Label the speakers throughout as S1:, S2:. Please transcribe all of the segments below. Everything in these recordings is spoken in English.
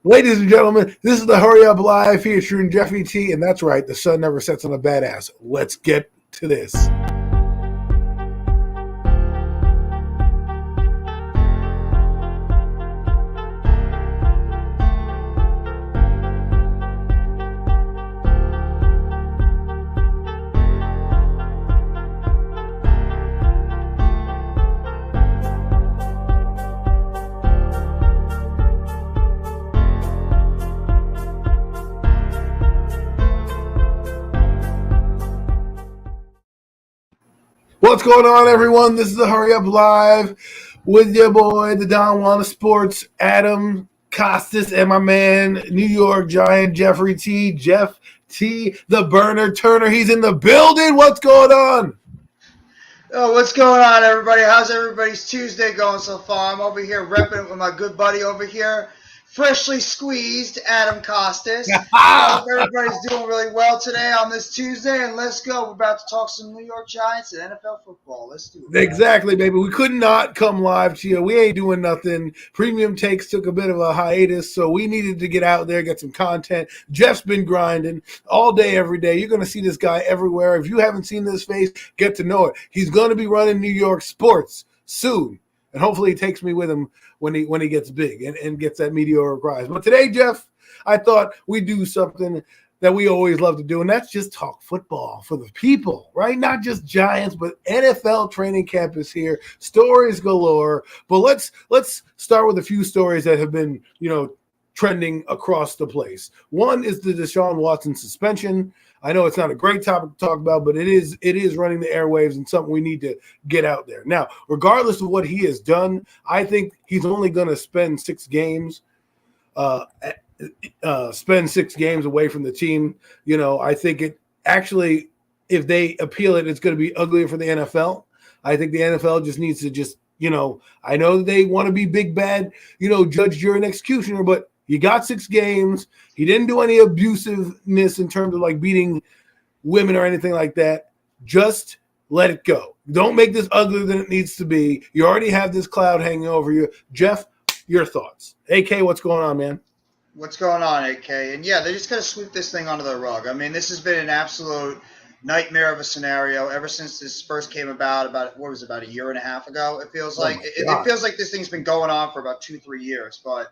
S1: Ladies and gentlemen, this is the Hurry Up Live featuring Jeffy T, and that's right, the sun never sets on a badass. Let's get to this. What's going on, everyone? This is the Hurry Up Live with your boy, the Don Juan of Sports, Adam Costas, and my man, New York Giant Jeffrey T. Jeff T. the Burner Turner. He's in the building. What's going on?
S2: Oh, what's going on, everybody? How's everybody's Tuesday going so far? I'm over here repping it with my good buddy over here, freshly squeezed Adam Costas. I hope everybody's doing really well today on this Tuesday, and let's go. We're about to talk some New York Giants and NFL football. Let's do it.
S1: Exactly, baby. We could not come live to you. We ain't doing nothing. Premium Takes took a bit of a hiatus, so we needed to get out there, get some content. Jeff's been grinding all day, every day. You're going to see this guy everywhere. If you haven't seen this face, get to know it. He's going to be running New York sports soon, and hopefully he takes me with him when he gets big and gets that meteoric rise. But today, Jeff, I thought we'd do something that we always love to do, and that's just talk football for the people, right? Not just Giants, but NFL training camp is here. Stories galore. But let's start with a few stories that have been, trending across the place. One is the Deshaun Watson suspension. I know it's not a great topic to talk about, but it is running the airwaves and something we need to get out there. Now, regardless of what he has done, I think he's only going to spend 6 games away from the team. I think it actually, if they appeal it, it's going to be uglier for the NFL. I think the NFL just needs to I know they want to be big, bad, judge, jury, and executioner, but you got 6 games. He didn't do any abusiveness in terms of like beating women or anything like that. Just let it go. Don't make this uglier than it needs to be. You already have this cloud hanging over you. Jeff, your thoughts. AK, what's going on, man?
S2: What's going on, AK? And yeah, they just got to sweep this thing under the rug. I mean, this has been an absolute nightmare of a scenario ever since this first came about a year and a half ago. It feels like it feels like this thing's been going on for about 2-3 years, but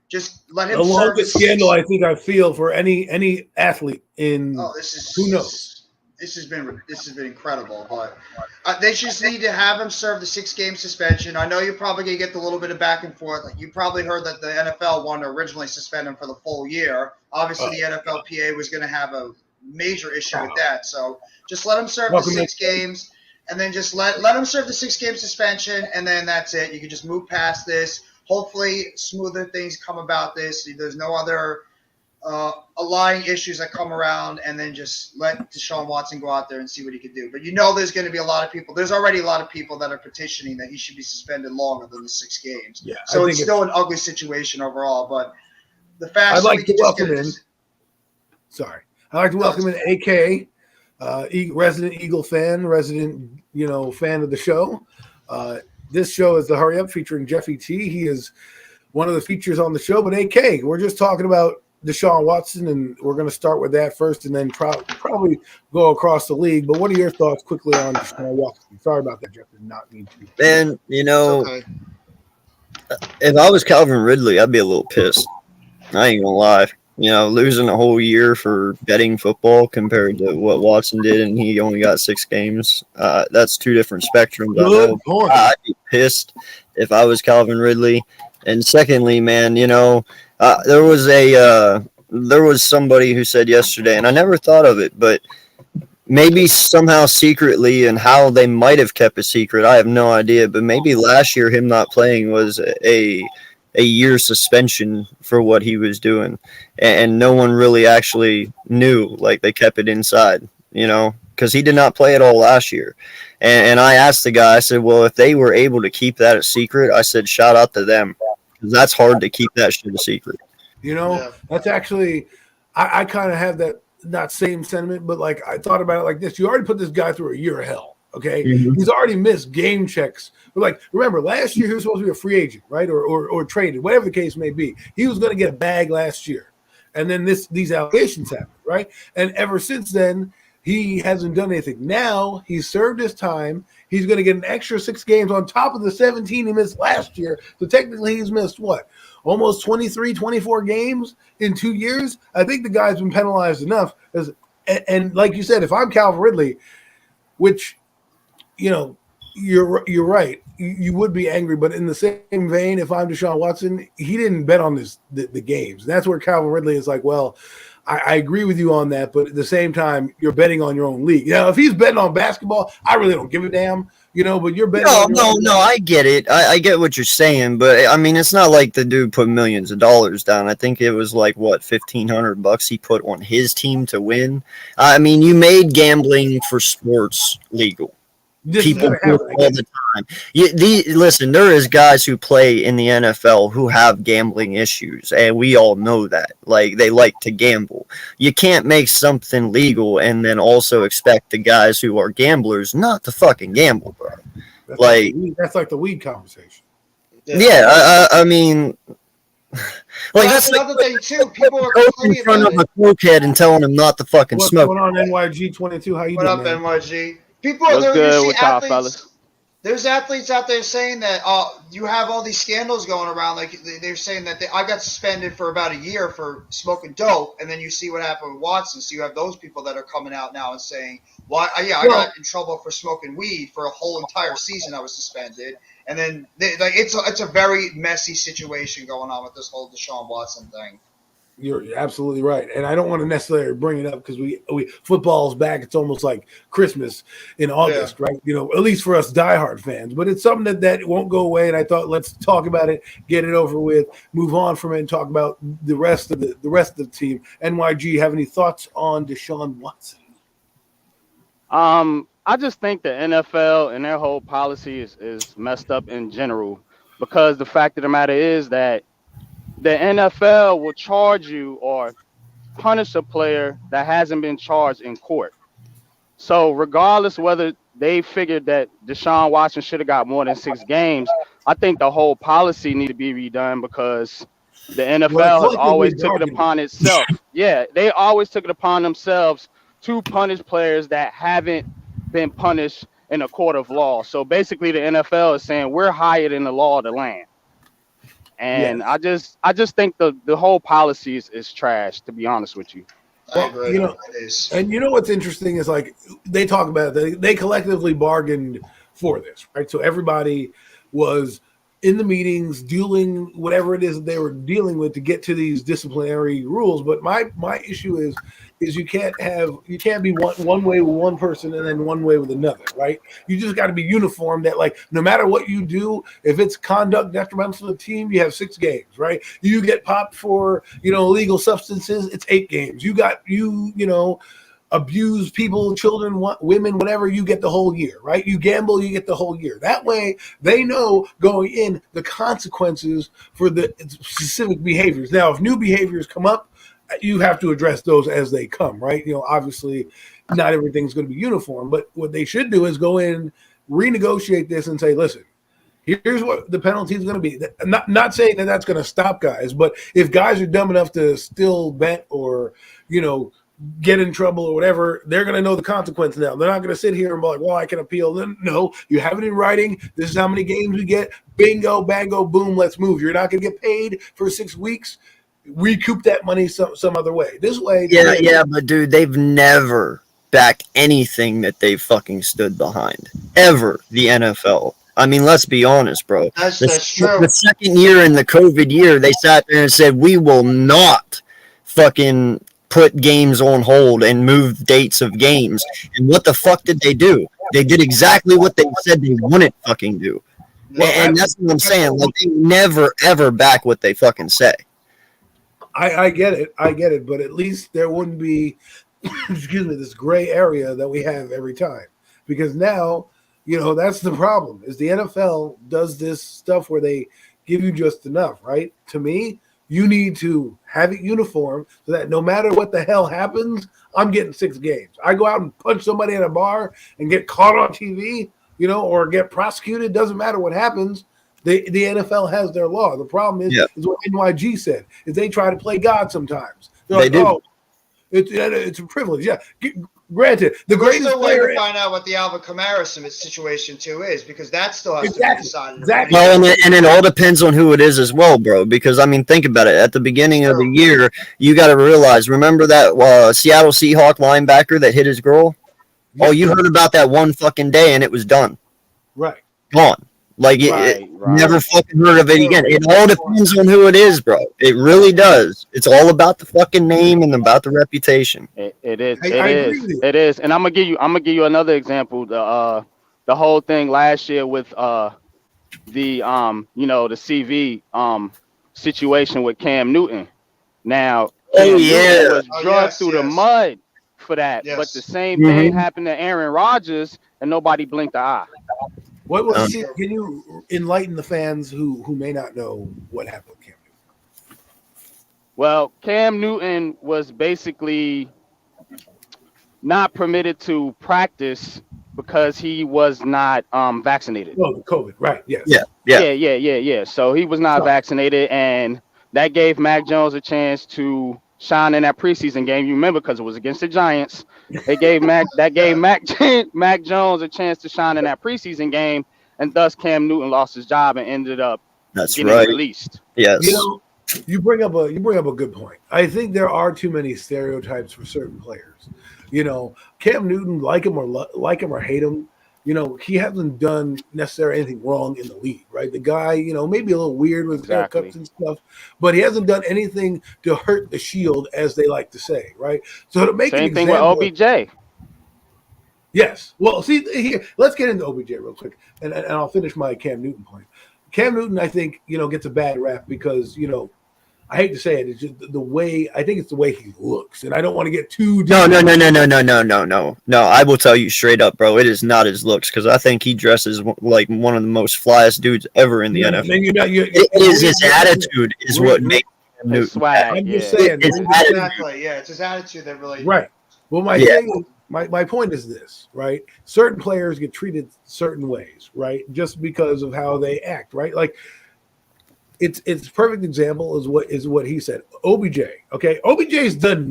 S2: just let him.
S1: The longest scandal I think I feel for any athlete in.
S2: Oh, this is
S1: who knows.
S2: This has been incredible, but they just need to have him serve the 6-game suspension. I know you're probably gonna get the little bit of back and forth. Like you probably heard that the NFL wanted to originally suspend him for the full year. Obviously, the NFLPA was going to have a major issue with that. So just let him serve the 6 games, and then just let him serve the 6-game suspension, and then that's it. You can just move past this. Hopefully, smoother things come about this. There's no other aligning issues that come around, and then just let Deshaun Watson go out there and see what he can do. But there's going to be a lot of people. There's already a lot of people that are petitioning that he should be suspended longer than the 6 games.
S1: Yeah,
S2: so it's still an ugly situation overall. But the faster
S1: I'd like
S2: we
S1: to
S2: can
S1: welcome in. Sorry, I'd like to welcome in AK, resident Eagle fan, resident fan of the show. This show is the Hurry Up featuring Jeffy T. He is one of the features on the show. But AK, we're just talking about Deshaun Watson, and we're going to start with that first, and then probably go across the league. But what are your thoughts quickly on Deshaun Watson? Sorry about that, Jeff. Did not mean to.
S3: Man,
S2: Okay.
S3: If I was Calvin Ridley, I'd be a little pissed. I ain't gonna lie. Losing a whole year for betting football compared to what Watson did, and he only got 6 games. That's 2 different spectrums.
S1: Good point.
S3: I'd be pissed if I was Calvin Ridley. And secondly, man, there was somebody who said yesterday, and I never thought of it, but maybe somehow secretly, and how they might have kept a secret, I have no idea. But maybe last year him not playing was a year suspension for what he was doing, and no one really actually knew. Like they kept it inside, because he did not play at all last year. And I asked the guy, I said, well, if they were able to keep that a secret, I said, shout out to them, because that's hard to keep that shit a secret.
S1: That's actually, I kind of have that same sentiment, but like I thought about it like this: you already put this guy through a year of hell. Okay,
S3: Mhm.
S1: he's already missed game checks. But like, remember last year he was supposed to be a free agent, right, or traded, whatever the case may be. He was going to get a bag last year, and then these allegations happened, right? And ever since then, he hasn't done anything. Now he's served his time. He's going to get an extra 6 games on top of the 17 he missed last year. So technically, he's missed what? Almost 23, 24 games in 2 years. I think the guy's been penalized enough. And like you said, if I'm Calvin Ridley, which you're right. You would be angry, but in the same vein, if I'm Deshaun Watson, he didn't bet on the games. That's where Calvin Ridley is like, well, I agree with you on that, but at the same time, you're betting on your own league. If he's betting on basketball, I really don't give a damn, but you're betting on your own league.
S3: I get it. I get what you're saying, but I mean, it's not like the dude put millions of dollars down. I think it was like, what, $1,500 he put on his team to win. I mean, you made gambling for sports legal. People do it all the time. Listen, there is guys who play in the NFL who have gambling issues, and we all know that. Like, they like to gamble. You can't make something legal and then also expect the guys who are gamblers not to fucking gamble, bro.
S1: That's like the weed conversation.
S3: Yeah, I mean, like
S2: that's another thing too. People are
S3: in front of a cokehead and telling him not to fucking smoke.
S1: What's going on, NYG22? How you doing?
S2: What up,
S1: man?
S2: NYG? People
S4: What's
S2: are
S4: good
S2: see
S4: with y'all, fellas?
S2: There's athletes out there saying that you have all these scandals going around. Like they're saying that I got suspended for about a year for smoking dope, and then you see what happened with Watson. So you have those people that are coming out now and saying, "Well, I got in trouble for smoking weed for a whole entire season. I was suspended." And then it's a very messy situation going on with this whole Deshaun Watson thing.
S1: You're absolutely right, and I don't want to necessarily bring it up because we football's back. It's almost like Christmas in August, right? At least for us diehard fans. But it's something that won't go away. And I thought, let's talk about it, get it over with, move on from it, and talk about the rest of the team. NYG, have any thoughts on Deshaun Watson?
S4: I just think the NFL and their whole policy is messed up in general, because the fact of the matter is that the NFL will charge you or punish a player that hasn't been charged in court. So regardless whether they figured that Deshaun Watson should have got more than 6 games, I think the whole policy needs to be redone, because the NFL has always took it upon itself. Yeah, they always took it upon themselves to punish players that haven't been punished in a court of law. So basically the NFL is saying we're higher than the law of the land. And yes. I just think the whole policy is trash, to be honest with you.
S2: Well, it is.
S1: And what's interesting is, like, they talk about it, they collectively bargained for this, right? So everybody was in the meetings dealing whatever it is that they were dealing with to get to these disciplinary rules. But my issue is you can't be one way with one person and then one way with another, right? You just got to be uniform, that like no matter what you do, if it's conduct detrimental to the team, you have 6 games, right? You get popped for illegal substances, it's 8 games. You abuse people, children, women, whatever, you get the whole year, right? You gamble, you get the whole year. That way they know going in the consequences for the specific behaviors. Now, if new behaviors come up, you have to address those as they come, right? Obviously not everything's going to be uniform, but what they should do is go in, renegotiate this and say, listen, here's what the penalty is going to be. Not saying that that's going to stop guys, but if guys are dumb enough to still bet or, get in trouble or whatever, they're going to know the consequence now. They're not going to sit here and be like, well, I can appeal. Then no, you have it in writing. This is how many games we get. Bingo, bango, boom, let's move. You're not going to get paid for 6 weeks. Recoup that money some other way. This way.
S3: Yeah, but dude, they've never backed anything that they've fucking stood behind. Ever, the NFL. I mean, let's be honest, bro.
S2: That's true.
S3: The second year in the COVID year, they sat there and said, we will not fucking put games on hold and move dates of games. And what the fuck did they do? They did exactly what they said they wouldn't fucking do. And that's what I'm saying. Like, they never, ever back what they fucking say.
S1: I get it, but at least there wouldn't be, this gray area that we have every time. Because now, that's the problem, is the NFL does this stuff where they give you just enough, right? To me, You need to have it uniform so that no matter what the hell happens, I'm getting 6 games. I go out and punch somebody at a bar and get caught on TV, or get prosecuted. Doesn't matter what happens. The NFL has their law. The problem is what NYG said, is they try to play God sometimes. They're like, oh, it's a privilege. Yeah. Granted, the greatest player.
S2: To find out what the Alvin Kamara situation too is, because that still has to be decided.
S1: Exactly.
S3: Well, and it all depends on who it is as well, bro. Because I mean, think about it. At the beginning of the year, you got to realize. Remember that Seattle Seahawk linebacker that hit his girl? Oh, you heard about that one fucking day, and it was done.
S1: Right.
S3: Gone. Like it never fucking heard of it again. It all depends on who it is, bro. It really does. It's all about the fucking name and about the reputation.
S4: It is. It is. And I'm gonna give you another example. The whole thing last year with the CV situation with Cam Newton. Now, Newton was drugged through the mud for that. Yes. But the same thing happened to Aaron Rodgers, and nobody blinked an eye.
S1: What was can you enlighten the fans who may not know what happened with Cam Newton?
S4: Well, Cam Newton was basically not permitted to practice because he was not vaccinated.
S1: Oh, COVID, right? Yes.
S4: Yeah. So he was not vaccinated, and that gave Mac Jones a chance to shine in that preseason game. You remember, because it was against the Giants. They gave Mac Jones a chance to shine in that preseason game, and thus Cam Newton lost his job and ended up getting released.
S3: Yes.
S1: You bring up a good point. I think there are too many stereotypes for certain players. Cam Newton, like him or hate him, he hasn't done necessarily anything wrong in the league, right? The guy, maybe a little weird with haircuts and stuff, but he hasn't done anything to hurt the shield, as they like to say, right? So to make
S4: same thing with OBJ.
S1: Yes. Well, see here, let's get into OBJ real quick, and I'll finish my Cam Newton point. Cam Newton, I think, gets a bad rap because, I hate to say it, it's just the way, I think it's the way he looks, and I don't want to get too deep.
S3: No, I will tell you straight up, bro, it is not his looks, because I think he dresses like one of the most flyest dudes ever in the NFL. It is his attitude is what makes him Newton.
S4: Swag,
S1: I'm just saying.
S2: Exactly, it's his attitude that really...
S1: Right. Well, my point is this, right? Certain players get treated certain ways, right? Just because of how they act, right? Like, it's a perfect example is what he said. OBJ, okay? OBJ's did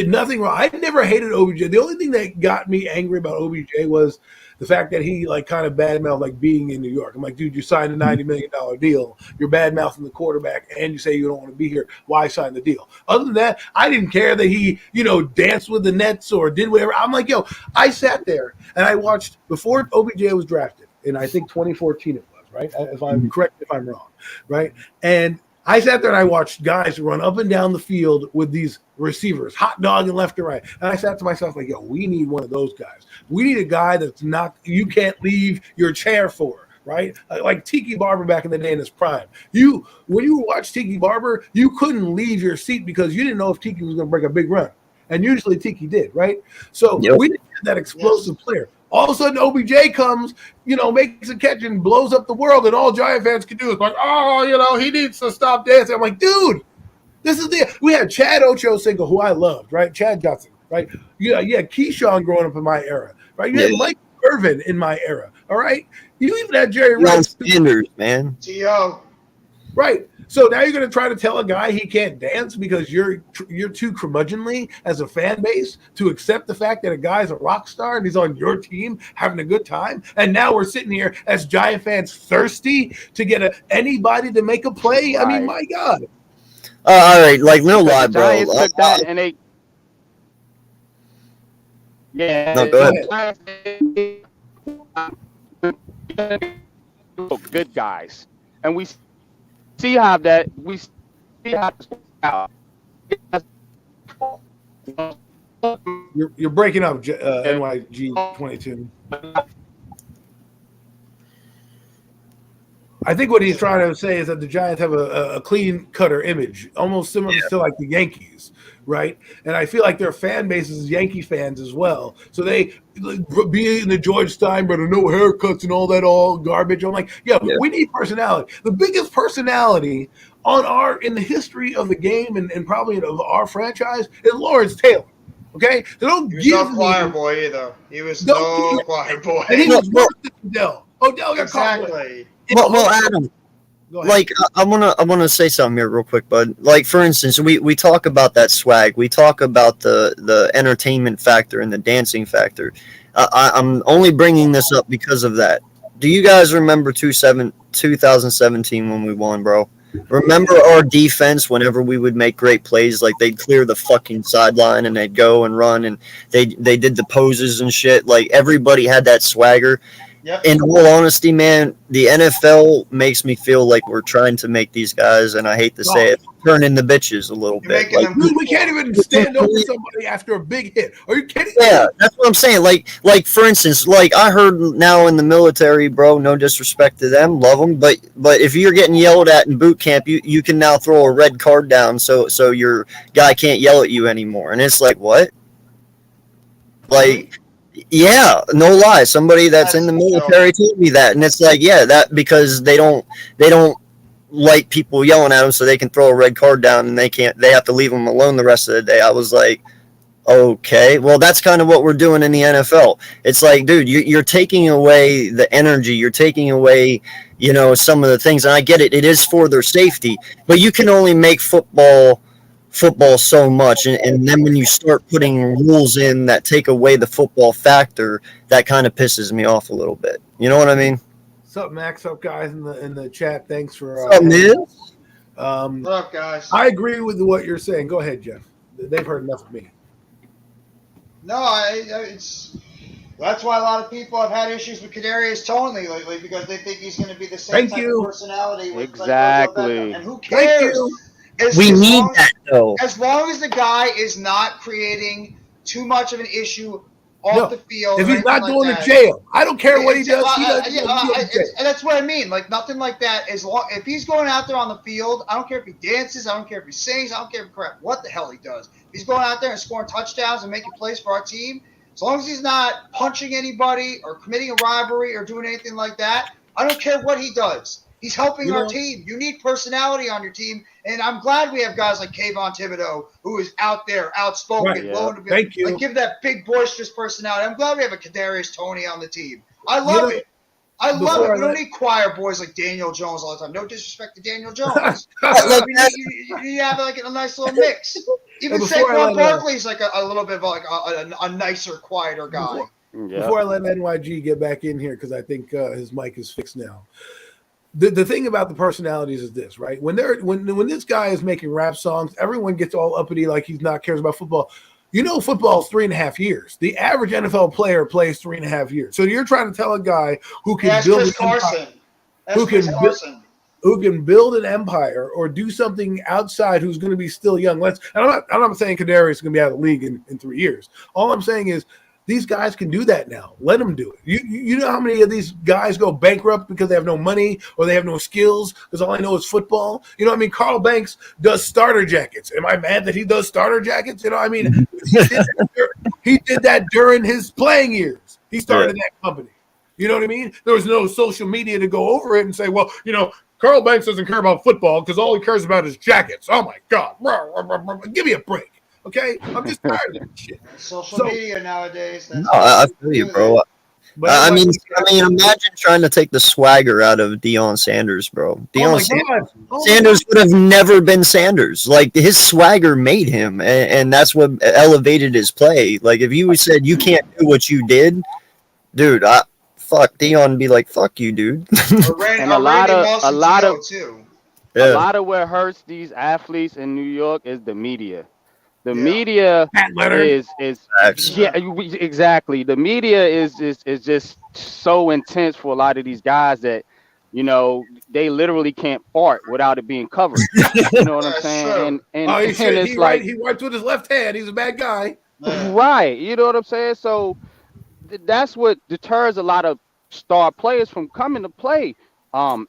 S1: nothing wrong. I never hated OBJ. The only thing that got me angry about OBJ was the fact that he kind of badmouthed being in New York. I'm like, dude, you signed a $90 million deal. You're badmouthing the quarterback, and you say you don't want to be here. Why sign the deal? Other than that, I didn't care that he, danced with the Nets or did whatever. I'm like, I sat there and I watched before OBJ was drafted, in I think 2014 it was, right? If I'm correct, if I'm wrong, right? And I sat there and I watched guys run up and down the field with these receivers, hot dogging left and right. And I sat to myself like, we need one of those guys. We need a guy that's you can't leave your chair for, right? Like Tiki Barber back in the day in his prime. When you watch Tiki Barber, you couldn't leave your seat because you didn't know if Tiki was going to break a big run. And usually Tiki did, right? So we didn't have that explosive player. All of a sudden, OBJ comes, makes a catch and blows up the world, and all Giant fans can do is he needs to stop dancing. I'm like, dude, this is we had Chad Ochocinco, who I loved, right? Chad Johnson, right? You had Keyshawn growing up in my era, right? You had Mike Irvin in my era, all right? You even had Jerry Rice.
S3: Sanders, man.
S2: T.O.
S1: Right. So now you're going to try to tell a guy he can't dance because you're too curmudgeonly as a fan base to accept the fact that a guy's a rock star and he's on your team having a good time. And now we're sitting here as Giant fans thirsty to get anybody to make a play. Right. I mean, my God.
S3: All right, no lie, bro.
S4: Giants took that and they. Yeah.
S3: No, go ahead.
S4: Good guys, and we see how that
S1: You're breaking up, NYG 22. I think what he's trying to say is that the Giants have a clean cutter image, almost similar to like the Yankees, right? And I feel like their fan base is Yankee fans as well. So they be in the George Steinbrenner, no haircuts and all that garbage. I'm like, we need personality. The biggest personality in the history of the game and probably of our franchise is Lawrence Taylor. Okay, so don't
S2: He was
S1: give
S2: no
S1: me
S2: choir boy either. He was
S1: Don't
S2: no
S1: give-
S2: choir boy.
S1: and he was worse than Odell. Odell got caught.
S2: Exactly.
S3: Well, Adam,
S1: Go ahead.
S3: like I wanna say something here real quick, bud. Like for instance, we talk about that swag, we talk about the entertainment factor and the dancing factor. I'm only bringing this up because of that. Do you guys remember 2017 when we won, bro? Remember our defense whenever we would make great plays, like they'd clear the fucking sideline and they'd go and run and they did the poses and shit. Like everybody had that swagger.
S2: Yep.
S3: In all honesty, man, the NFL makes me feel like we're trying to make these guys, and I hate to say it, turn into bitches a little
S2: You're
S3: bit.
S2: making
S3: Like,
S2: them
S1: Dude, we can't even stand over somebody after a big hit. Are you kidding me?
S3: yeah, that's what I'm saying. Like for instance, like I heard now in the military, bro. No disrespect to them, love them, but if you're getting yelled at in boot camp, you can now throw a red card down, so your guy can't yell at you anymore, and it's like what? Like, yeah, no lie. Somebody that's in the military told me that, and it's like, yeah, that because they don't like people yelling at them, so they can throw a red card down, and they have to leave them alone the rest of the day. I was like, okay, well, that's kind of what we're doing in the NFL. It's like, dude, you're taking away the energy, you're taking away, some of the things, and I get it. It is for their safety, but you can only make football so much, and then when you start putting rules in that take away the football factor, that kind of pisses me off a little bit. You know what I mean?
S1: What's up, Max? What's up, guys in the chat? Thanks for.
S3: What's up, man?
S2: What's up, guys?
S1: I agree with what you're saying. Go ahead, Jeff. They've heard enough of me.
S2: No, that's why a lot of people have had issues with Kadarius Toney lately because they think he's going to be the same type of personality. With
S4: Exactly.
S2: And who cares?
S3: We need that, though.
S2: As long as the guy is not creating too much of an issue off the field.
S1: If he's not going to jail, I don't care what he does.
S2: And that's what I mean. Like nothing like that. If he's going out there on the field, I don't care if he dances. I don't care if he sings. I don't care what the hell he does. If he's going out there and scoring touchdowns and making plays for our team, as long as he's not punching anybody or committing a robbery or doing anything like that, I don't care what he does. He's helping our team. You need personality on your team, and I'm glad we have guys like Kayvon Thibodeau, who is out there, outspoken, willing to be, give that big boisterous personality. I'm glad we have a Kadarius Toney on the team. I love it. I love it. We don't need choir boys like Daniel Jones all the time. No disrespect to Daniel Jones. You need to have like a nice little mix. Even Saquon Barkley's like a little bit of like a nicer, quieter guy.
S1: Before I let NYG get back in here, because I think his mic is fixed now. The thing about the personalities is this, right? When this guy is making rap songs, everyone gets all uppity like he's not cares about football. Football is 3.5 years. The average NFL player plays 3.5 years. So you're trying to tell a guy who can build an empire, who can build an empire or do something outside, who's going to be still young. I'm not saying Kadarius is going to be out of the league in 3 years. All I'm saying is, these guys can do that now. Let them do it. You know how many of these guys go bankrupt because they have no money or they have no skills because all I know is football? Carl Banks does starter jackets. Am I mad that he does starter jackets? He did that during his playing years. He started that company. You know what I mean? There was no social media to go over it and say, well, Carl Banks doesn't care about football because all he cares about is jackets. Oh, my God. Give me a break. Okay, I'm just tired of that shit.
S2: Social media nowadays.
S3: I feel you, bro. But I mean, imagine trying to take the swagger out of Deion Sanders, bro. Sanders would have never been Sanders. Like his swagger made him, and that's what elevated his play. Like if you said you can't do what you did, dude, fuck Deion would be like, fuck you, dude.
S4: And a lot of what hurts these athletes in New York is the media. The media is exactly. The media is just so intense for a lot of these guys that they literally can't fart without it being covered. You know what I'm saying? And it's like
S1: he wiped with his left hand. He's a bad guy.
S4: Right. You know what I'm saying? So that's what deters a lot of star players from coming to play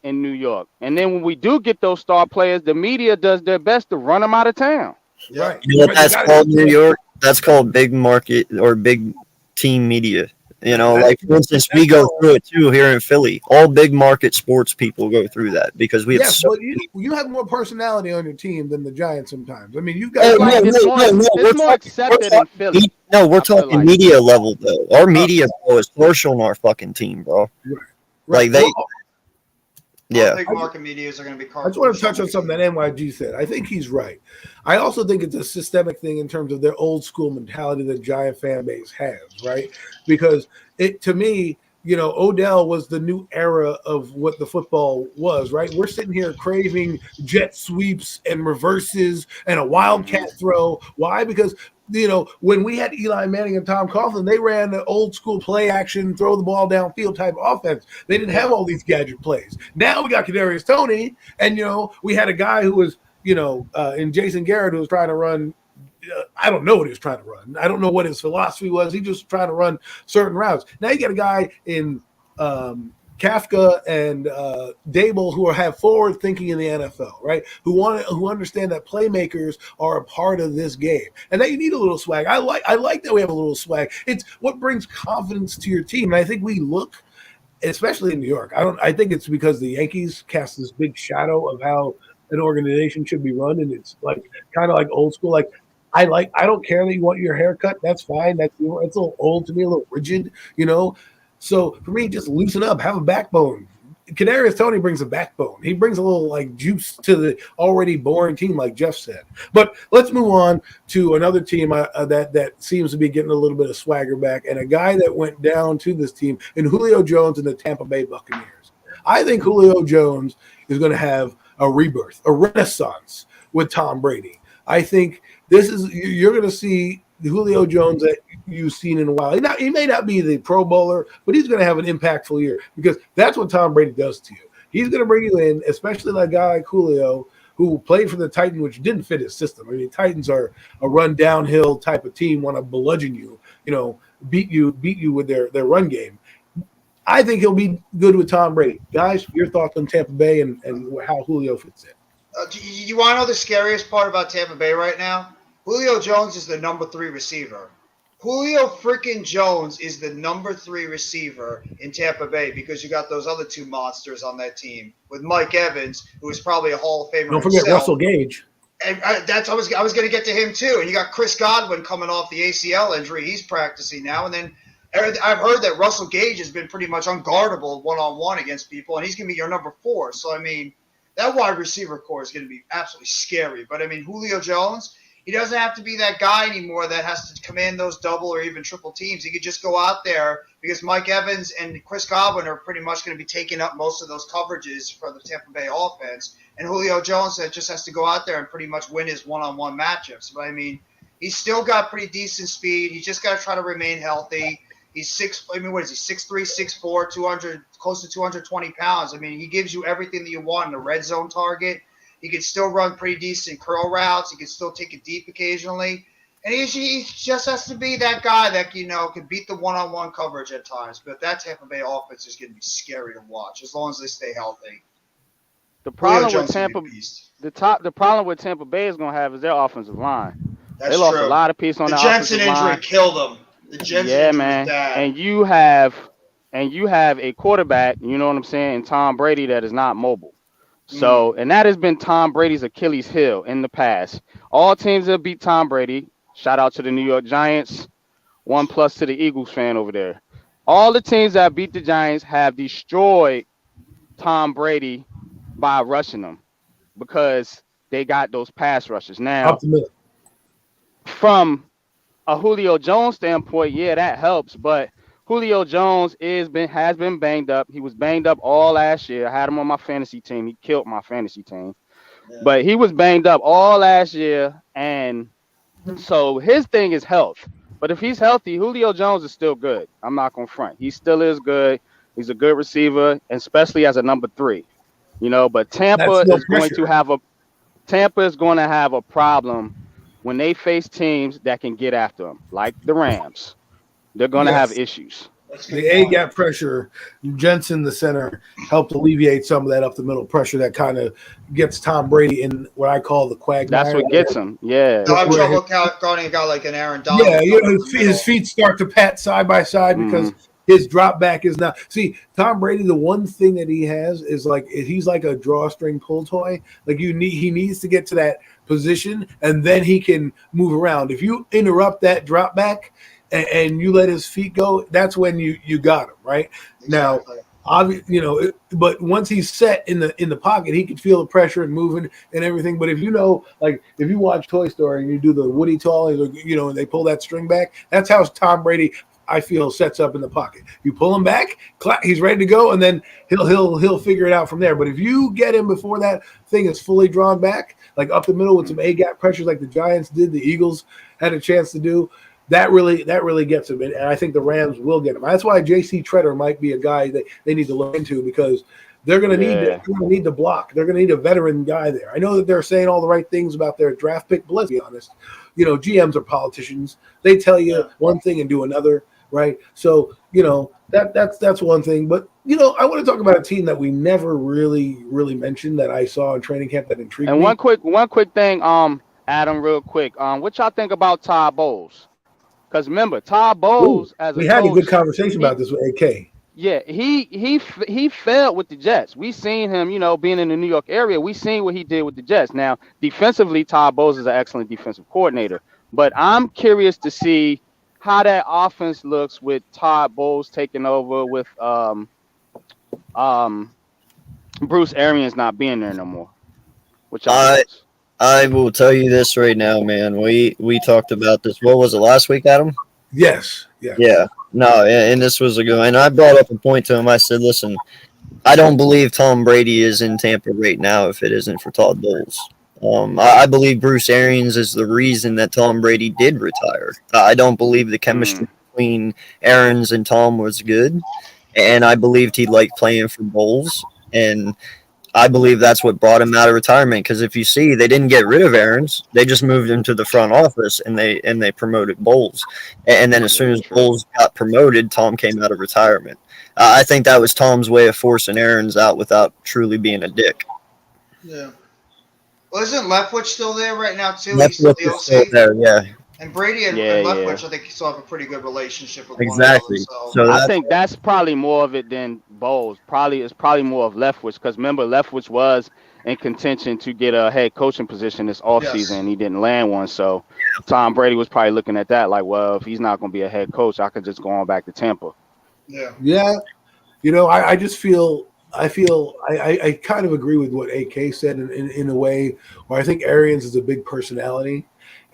S4: in New York. And then when we do get those star players, the media does their best to run them out of town.
S1: Right.
S3: You know what that's called, New York? That's called big market or big team media. You know, like for instance, we go through it too here in Philly. All big market sports people go through that because we have
S1: but you have more personality on your team than the Giants sometimes. I mean, you've got
S4: it's more accepted in Philly.
S3: No, we're talking media level though. Our media bro is partial on our fucking team, bro.
S1: Right.
S3: Like they.
S2: I think market medias are going to be.
S1: I just want to touch on something that NYG said. I think he's right. I also think it's a systemic thing in terms of their old school mentality that Giant fan base has, right? Because to me, you know, Odell was the new era of what the football was, right? We're sitting here craving jet sweeps and reverses and a wildcat throw. Why? Because you know, when we had Eli Manning and Tom Coughlin, they ran the old school play action, throw the ball downfield type offense. They didn't have all these gadget plays. Now we got Kadarius Toney, and you know, we had a guy who was, you know, in Jason Garrett who was trying to run. I don't know what he was trying to run. I don't know what his philosophy was. He just trying to run certain routes. Now you got a guy in Kafka and Dable who have forward thinking in the NFL, right? Who understand that playmakers are a part of this game, and that you need a little swag. I like that we have a little swag. It's what brings confidence to your team. And I think we look, especially in New York. I think it's because the Yankees cast this big shadow of how an organization should be run, and it's like kind of like old school. Like I don't care that you want your hair cut. That's fine. It's a little old to me, a little rigid, you know. So for me, just loosen up, have a backbone. Kadarius Toney brings a backbone. He brings a little like juice to the already boring team, like Jeff said. But let's move on to another team that seems to be getting a little bit of swagger back, and a guy that went down to this team in Julio Jones and the Tampa Bay Buccaneers. I think Julio Jones is going to have a rebirth, a renaissance with Tom Brady. I think you're going to see the Julio Jones that you've seen in a while. He may not be the Pro Bowler, but he's going to have an impactful year because that's what Tom Brady does to you. He's going to bring you in, especially that guy like Julio, who played for the Titans, which didn't fit his system. I mean, Titans are a run downhill type of team, want to bludgeon you, you know, beat you with their run game. I think he'll be good with Tom Brady. Guys, your thoughts on Tampa Bay and how Julio fits in?
S2: You want to know the scariest part about Tampa Bay right now? Julio Jones is the number 3 receiver. Julio freaking Jones is the number 3 receiver in Tampa Bay because you got those other 2 monsters on that team with Mike Evans, who is probably a Hall of Famer.
S1: Don't forget Russell Gage.
S2: And I was going to get to him too. And you got Chris Godwin coming off the ACL injury. He's practicing now. And then I've heard that Russell Gage has been pretty much unguardable one-on-one against people, and he's going to be your number 4. So, I mean, that wide receiver core is going to be absolutely scary. But, I mean, Julio Jones – he doesn't have to be that guy anymore that has to command those double or even triple teams. He could just go out there because Mike Evans and Chris Godwin are pretty much going to be taking up most of those coverages for the Tampa Bay offense. And Julio Jones just has to go out there and pretty much win his one-on-one matchups. But, I mean, he's still got pretty decent speed. He's just got to try to remain healthy. He's 6'3", 6'4", 200, close to 220 pounds. I mean, he gives you everything that you want in a red zone target. He can still run pretty decent curl routes. He can still take it deep occasionally. And he just has to be that guy that, you know, can beat the one-on-one coverage at times. But that Tampa Bay offense is going to be scary to watch as long as they stay healthy.
S4: The problem with Tampa Bay is going to have is their offensive line.
S2: That's
S4: they lost
S2: true.
S4: A lot of pieces on the offensive line.
S2: The Jensen injury killed them. The Jensen injury was bad.
S4: And you have a quarterback, you know what I'm saying, Tom Brady, that is not mobile. So, and that has been Tom Brady's Achilles heel in the past. All teams that beat Tom Brady, shout out to the New York Giants, 1+ to the Eagles fan over there. All the teams that beat the Giants have destroyed Tom Brady by rushing them because they got those pass rushes. Now, from a Julio Jones standpoint, yeah, that helps, but Julio Jones has been banged up. He was banged up all last year. I had him on my fantasy team. He killed my fantasy team. Yeah. But he was banged up all last year, and so his thing is health. But if he's healthy, Julio Jones is still good. I'm not going to front. He still is good. He's a good receiver, and especially as a number 3. You know, but Tampa is going to have a problem when they face teams that can get after them, like the Rams. They're going to have issues.
S1: The A-gap pressure, Jensen, the center, helped alleviate some of that up the middle pressure that kind of gets Tom Brady in what I call the quagmire.
S4: That's what gets him, yeah.
S2: I have trouble guarding a guy like an Aaron Donald.
S1: Yeah, you know, his feet start to pat side by side because his drop back is not. See, Tom Brady, the one thing that he has is like he's like a drawstring pull toy. Like he needs to get to that position and then he can move around. If you interrupt that drop back and you let his feet go, that's when you got him, right?
S2: Exactly.
S1: Now, obviously, but once he's set in the pocket, he can feel the pressure and moving and everything. But if if you watch Toy Story and you do the Woody Tall, and they pull that string back, that's how Tom Brady, I feel, sets up in the pocket. You pull him back, he's ready to go, and then he'll figure it out from there. But if you get him before that thing is fully drawn back, like up the middle with some A-gap pressures like the Giants did, the Eagles had a chance to do, that really gets him. And I think the Rams will get him. That's why J.C. Treader might be a guy that they need to look into, because they're going to need to block. They're going to need a veteran guy there. I know that they're saying all the right things about their draft pick, but let's be honest. GMs are politicians. They tell you one thing and do another, right? So, that's one thing. But, I want to talk about a team that we never really mentioned that I saw in training camp that intrigued me.
S4: And one quick thing, Adam, real quick. What y'all think about Todd Bowles? Because remember, Todd Bowles
S1: we had a good conversation about this with AK.
S4: Yeah, he failed with the Jets. We seen him, being in the New York area. We seen what he did with the Jets. Now, defensively, Todd Bowles is an excellent defensive coordinator. But I'm curious to see how that offense looks with Todd Bowles taking over with Bruce Arians not being there no more. Which
S3: I will tell you this right now, man. We talked about this. What was it, last week, Adam?
S1: Yes.
S3: Yeah. No, and this was a good one. And I brought up a point to him. I said, listen, I don't believe Tom Brady is in Tampa right now if it isn't for Todd Bowles. I believe Bruce Arians is the reason that Tom Brady did retire. I don't believe the chemistry between Arians and Tom was good. And I believed he liked playing for Bowles. And I believe that's what brought him out of retirement. Because if you see, they didn't get rid of Arians; they just moved him to the front office, and they promoted Bowles. And then as soon as Bowles got promoted, Tom came out of retirement. I think that was Tom's way of forcing Arians out without truly being a dick.
S2: Yeah. Well, isn't Leftwich still there right now too?
S3: Leftwich is still there, yeah.
S2: And Brady and Leftwich, I think, still have a pretty good relationship with
S3: exactly.
S2: one another.
S3: So
S4: I think that's probably more of it than Bowles. It's probably more of Leftwich, because remember, Leftwich was in contention to get a head coaching position this offseason. He didn't land one. So Tom Brady was probably looking at that like, well, if he's not going to be a head coach, I could just go on back to Tampa.
S2: Yeah.
S1: Yeah. I just feel I kind of agree with what AK said in a way where I think Arians is a big personality.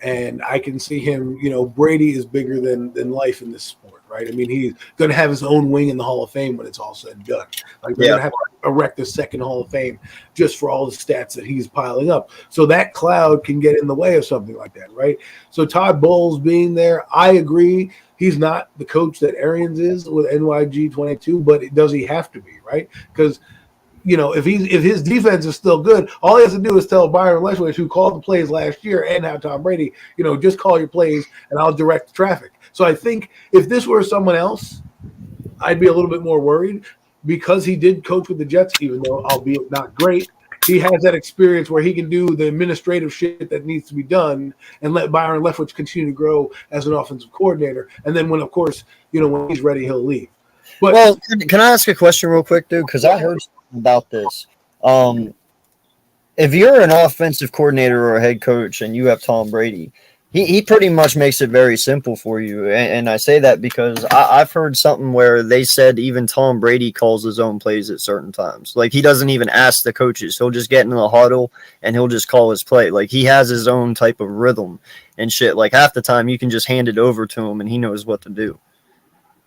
S1: And I can see him, Brady is bigger than life in this sport, right? I mean, he's going to have his own wing in the Hall of Fame when it's all said and done. Like, they're going to have to erect a second Hall of Fame just for all the stats that he's piling up. So that cloud can get in the way of something like that, right? So Todd Bowles being there, I agree. He's not the coach that Arians is with NYG 22, but does he have to be, right? Because if his defense is still good, all he has to do is tell Byron Leftwich, who called the plays last year, and now Tom Brady, just call your plays and I'll direct the traffic. So I think if this were someone else, I'd be a little bit more worried, because he did coach with the Jets, even though albeit not great. He has that experience where he can do the administrative shit that needs to be done and let Byron Leftwich continue to grow as an offensive coordinator. And then when he's ready, he'll leave. But
S3: well, can I ask a question real quick, dude? Because I heard about this. If you're an offensive coordinator or a head coach and you have Tom Brady, he pretty much makes it very simple for you. And I say that because I've heard something where they said even Tom Brady calls his own plays at certain times. Like, he doesn't even ask the coaches. He'll just get in the huddle and he'll just call his play. Like, he has his own type of rhythm and shit. Like, half the time you can just hand it over to him and he knows what to do.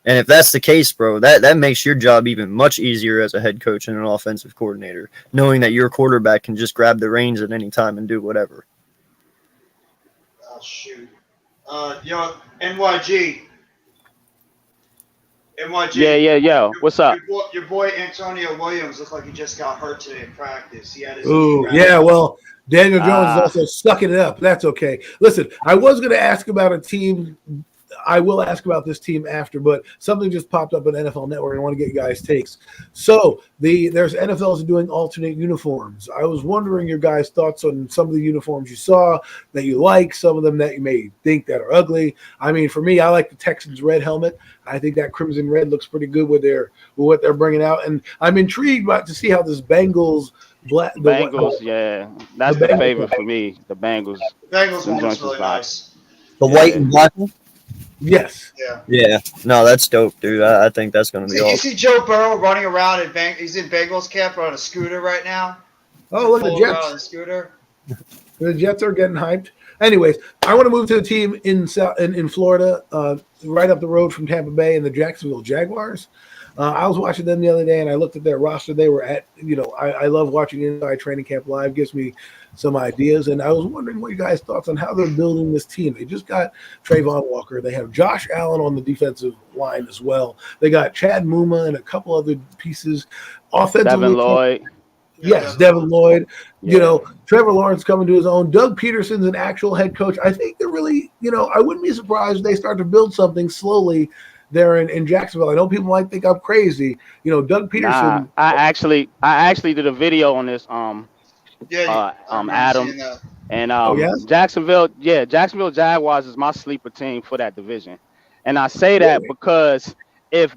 S3: And if that's the case, bro, that makes your job even much easier as a head coach and an offensive coordinator, knowing that your quarterback can just grab the reins at any time and do whatever.
S2: Oh, shoot. NYG.
S4: Yeah. What's up?
S2: Your boy Antonio Williams looked like he just got hurt today in practice. He had his
S1: well, Daniel Jones is also sucking it up. That's okay. Listen, I was going to ask about a team I will ask about this team after, but something just popped up on NFL Network. I want to get you guys' takes. So there's NFLs doing alternate uniforms. I was wondering your guys' thoughts on some of the uniforms you saw that you like, some of them that you may think that are ugly. I mean, for me, I like the Texans red helmet. I think that crimson red looks pretty good with what they're bringing out, and I'm intrigued to see how this Bengals black.
S4: Yeah, that's the favorite for me. The Bengals.
S2: Bengals one looks really nice.
S3: The white and black one?
S1: Yes.
S2: Yeah.
S3: Yeah. No, that's dope, dude. I think that's going to be
S2: awesome.
S3: awesome.
S2: You see Joe Burrow running around he's in Bengals camp on a scooter right now.
S1: Oh, look at the Jets.
S2: On a scooter.
S1: The Jets are getting hyped. Anyways, I want to move to a team in Florida, right up the road from Tampa Bay, and the Jacksonville Jaguars. I was watching them the other day, and I looked at their roster. They were at, I love watching Inside Training Camp Live. Gives me some ideas, and I was wondering what you guys' thoughts on how they're building this team. They just got Trayvon Walker. They have Josh Allen on the defensive line as well. They got Chad Muma and a couple other pieces. Offensively,
S4: Devin Lloyd.
S1: Yes, Devin Lloyd. Yeah. Trevor Lawrence coming to his own. Doug Peterson's an actual head coach. I think they're really, I wouldn't be surprised if they start to build something slowly there in Jacksonville. I know people might think I'm crazy. Doug Peterson.
S4: Nah, I actually did a video on this. Adam. And Jacksonville Jaguars is my sleeper team for that division. And I say that because if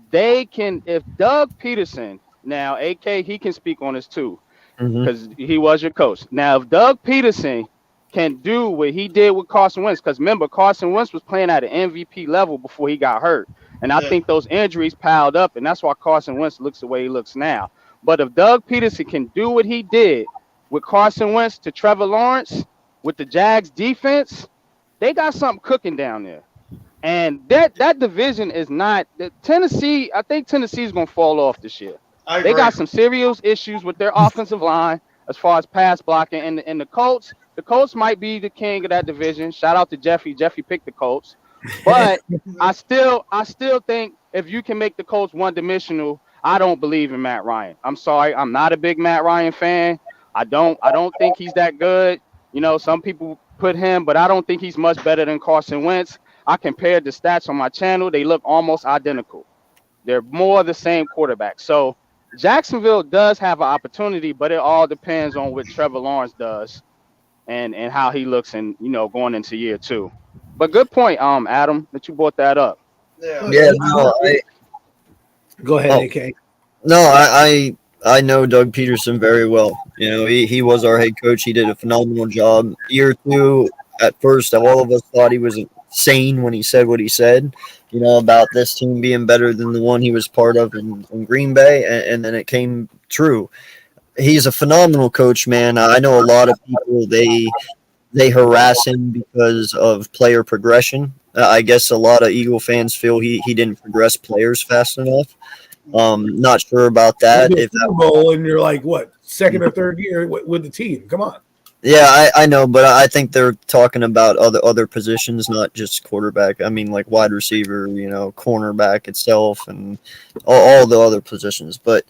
S4: Doug Peterson, now AK, he can speak on this too, because he was your coach. Now, if Doug Peterson can do what he did with Carson Wentz, because remember, Carson Wentz was playing at an MVP level before he got hurt. And I think those injuries piled up, and that's why Carson Wentz looks the way he looks now. But if Doug Peterson can do what he did with Carson Wentz to Trevor Lawrence, with the Jags defense, they got something cooking down there. And that division is not Tennessee. I think Tennessee is going to fall off this year. They got some serious issues with their offensive line as far as pass blocking. And the Colts might be the king of that division. Shout out to Jeffy. Jeffy picked the Colts. But I still think if you can make the Colts one-dimensional, I don't believe in Matt Ryan. I'm sorry. I'm not a big Matt Ryan fan. I don't think he's that good. Some people put him, but I don't think he's much better than Carson Wentz. I compared the stats on my channel. They look almost identical. They're more the same quarterback. So Jacksonville does have an opportunity, but it all depends on what Trevor Lawrence does and how he looks and going into year 2. But good point, Adam, that you brought that up.
S3: Yeah. No,
S1: Go ahead, AK.
S3: No, I know Doug Peterson very well. He was our head coach. He did a phenomenal job. Year 2, at first, all of us thought he was sane when he said what he said, about this team being better than the one he was part of in Green Bay, and then it came true. He's a phenomenal coach, man. I know a lot of people, they harass him because of player progression. I guess a lot of Eagle fans feel he didn't progress players fast enough. Not sure about that.
S1: If Super Bowl and you're like, what, second or third year with the team? Come on.
S3: Yeah, I know, but I think they're talking about other positions, not just quarterback. I mean, like wide receiver, cornerback itself, and all the other positions. But